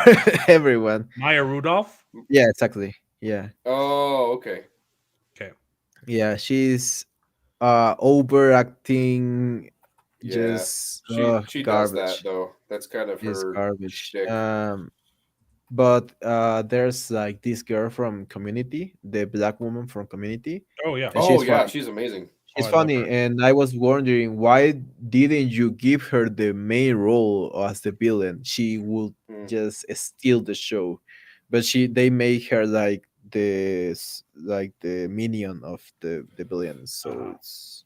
everyone. Maya Rudolph. Yeah, exactly. Yeah. Oh, okay. Okay. Yeah, she's overacting, Yeah. just She does that garbage. though. That's kind of She's her garbage. shtick. But there's like this girl from Community, the black woman from Community, Oh yeah. and Oh she's yeah, fun. she's amazing. She's I love funny, her. and I was wondering, why didn't you give her the main role as the villain? She would Hmm. just steal the show, but they make her like like the minion of the villain. So it's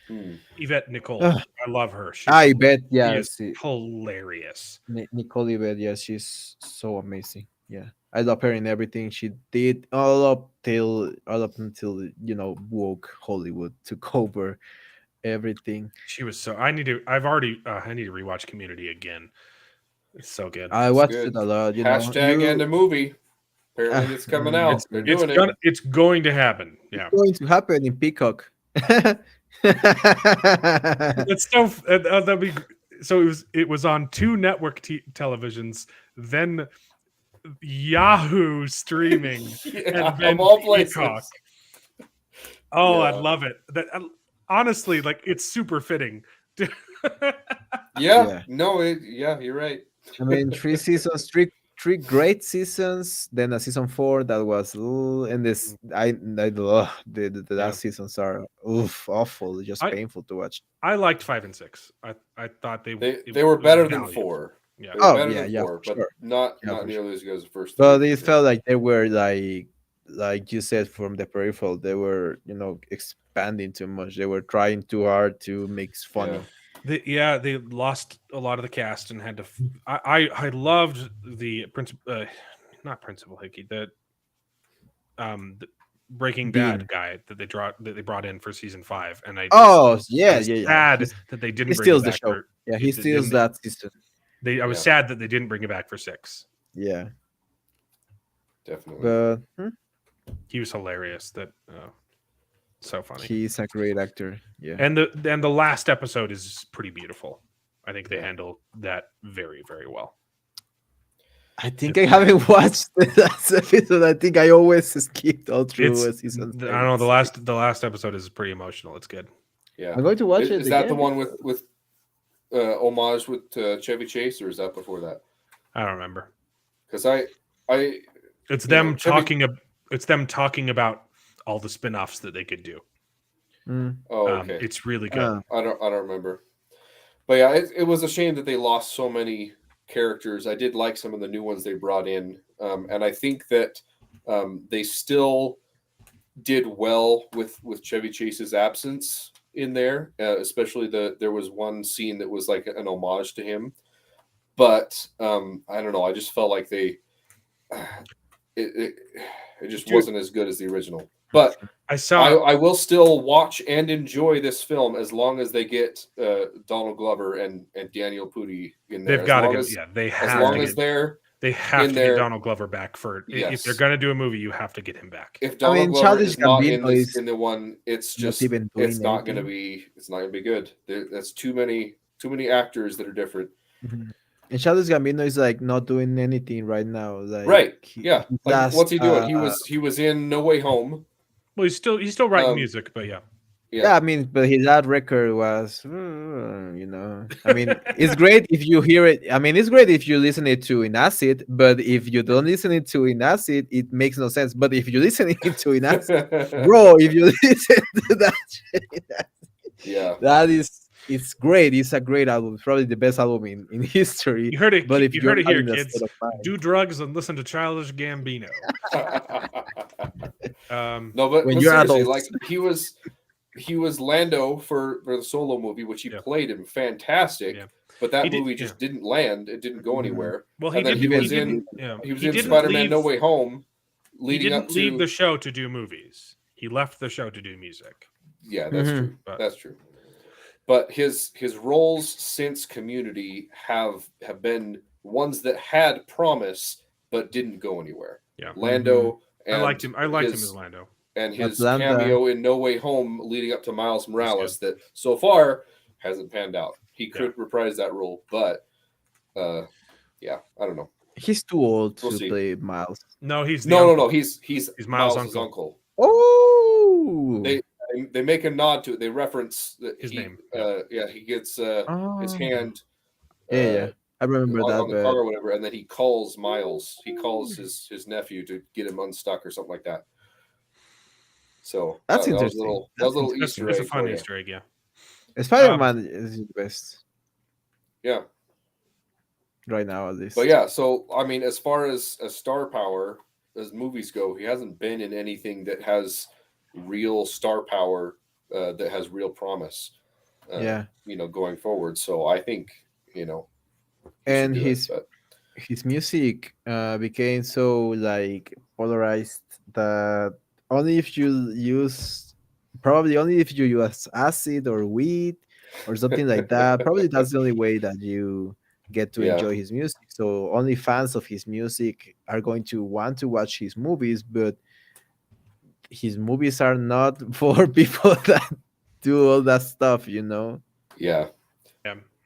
Hmm. Yvette Nicole. Ugh. I love her. I bet, She yeah. is hilarious. Nicole Yvette, yeah, she's so amazing. Yeah, I love her in everything she did, all up until woke Hollywood took over everything. She was so. I need to rewatch Community again. It's so good. I It's watched it good. a lot. Hashtag and a movie. Apparently, it's coming out. It's They're it's doing gonna it. it's going to happen. Yeah. going to happen in Peacock. It's so that'd be so it was on two network televisions, then Yahoo streaming, Yeah, and then of all places. Peacock. Oh, Yeah. I love it. That honestly, like it's super fitting. Yeah. No. Yeah, you're right. I mean, 3 seasons, three great seasons, then a season 4 that was, and this the Yeah. last seasons are awful, just I- painful to watch. I liked 5 and 6. I thought They it were was better than valiant. 4. Yeah. They were Oh, better yeah, than yeah, 4, for but sure. not Yeah, for nearly as good as the first. But three. it felt like they were like you said, from the peripheral, they were expanding too much. They were trying too hard to make it funny. They lost a lot of the cast and had to. I loved the principal, not Principal Hickey, the Breaking Dean. Bad guy that they brought in for season 5, and I Oh, yeah, was yeah. sad that they didn't He bring him steals the back show. for Yeah, he steals that season. I was sad that they didn't bring him back for 6. Yeah, Definitely. but He was hilarious. That so funny. he's a great actor. Yeah, And the last episode is pretty beautiful. I think they handle that very, very well. I think I haven't watched the last episode. I think I always skipped all through season. I don't know. The last episode is pretty emotional. It's good. Yeah, I'm going to watch it. Is that the one with homage with Chevy Chase, or is that before that? I don't remember. Because it's them talking about all the spin-offs that they could do. Oh, okay. It's really good. I don't remember. But yeah, it was a shame that they lost so many characters. I did like some of the new ones they brought in, and I think that they still did well with Chevy Chase's absence in there, especially there was one scene that was like an homage to him. But I don't know. I just felt like it just wasn't as good as the original. But I will still watch and enjoy this film as long as they get Donald Glover and Daniel Pudi in there. They've got to get they have as long as they're they have to get Donald Glover back for if they're going to do a movie, you have to get him back. If Donald Glover is not in the one, it's just it's not going to be good. That's too many actors that are different. Mm-hmm. And Childish Gambino is like not doing anything right now. Like, right? What's he doing? He was in No Way Home. Well, he's still writing music, but yeah. I mean, but his that record was, I mean, it's great if you hear it. I mean, it's great if you listen it to in acid, but if you don't listen it to in acid, it makes no sense. But if you listen it to in acid, bro, if you listen to that shit, it's great. It's a great album. It's probably the best album in history. You heard it, but if you heard it here, kids. Do drugs and listen to Childish Gambino. No, but you're seriously, like he was Lando for the Solo movie, which he played him fantastic. Yeah. But that movie just didn't land. It didn't go anywhere. Well, he was in Spider-Man: No Way Home. He didn't leave the show to do movies. He left the show to do music. Yeah, that's true. That's true. But his roles since Community have been ones that had promise but didn't go anywhere. Yeah, Lando. I liked him. I liked him as Lando. And his cameo in No Way Home leading up to Miles Morales that so far hasn't panned out. He could reprise that role, but I don't know. He's too old to play Miles. No, he's no. He's Miles' uncle. Oh, they make a nod to it. They reference his name. He gets his hand. I remember that on the car or whatever, and then he calls Miles. He calls his nephew to get him unstuck or something like that. So that's interesting. That was a little Easter egg. It's a fun Easter egg, yeah. Spider-Man is the best. Yeah. Right now, at least. But yeah, so I mean, as far as star power as movies go, he hasn't been in anything that has real star power, that has real promise. Going forward. So I think and his music became so like polarized that only if you use acid or weed or something like that, probably that's the only way that you get to enjoy his music. So only fans of his music are going to want to watch his movies, but his movies are not for people that do all that stuff, Yeah.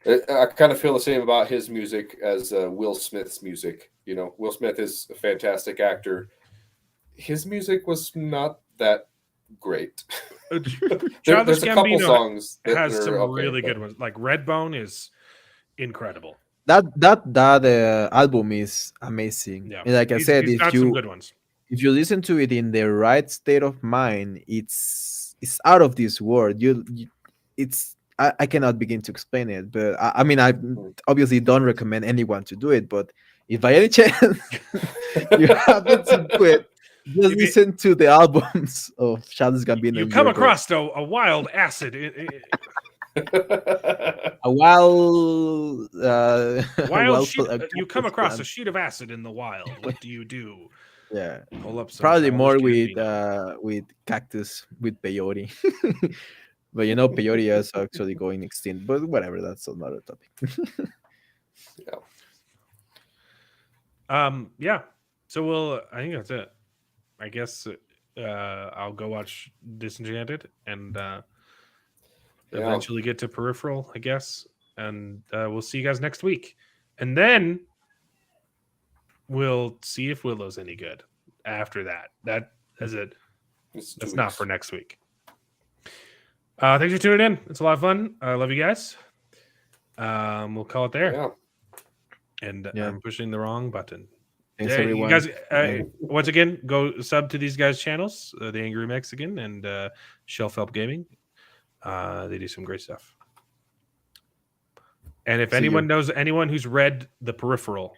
I kind of feel the same about his music as Will Smith's music. Will Smith is a fantastic actor. His music was not that great. There's a couple songs that has some really good ones. Like Redbone is incredible. That album is amazing. Yeah. And like I said, if you some good ones. If you listen to it in the right state of mind, it's out of this world. I cannot begin to explain it, but I mean, I obviously don't recommend anyone to do it. But if by any chance you happen to do it, just listen to the albums of Childish Gambino. You come across a wild acid. A wild you come across a sheet of acid in the wild. What do you do? Yeah, Pull up some probably Childish more Gambino. with Cactus with peyote. But peyote is actually going extinct. But whatever, that's another topic. Yeah. So I think that's it. I guess I'll go watch Disenchanted and eventually get to Peripheral, I guess. And we'll see you guys next week. And then we'll see if Willow's any good after that. That is it. That's not for next week. Thanks for tuning in. It's a lot of fun. I love you guys. We'll call it there. Yeah. And Yeah. I'm pushing the wrong button. Thanks, Yeah, everyone. you guys, once again, go sub to these guys' channels, The Angry Mexican and Shelf Help Gaming. They do some great stuff. And if anyone knows anyone who's read The Peripheral,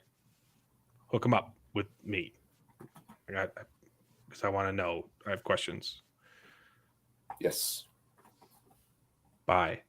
hook them up with me. Because I want to know. I have questions. Yes. Bye.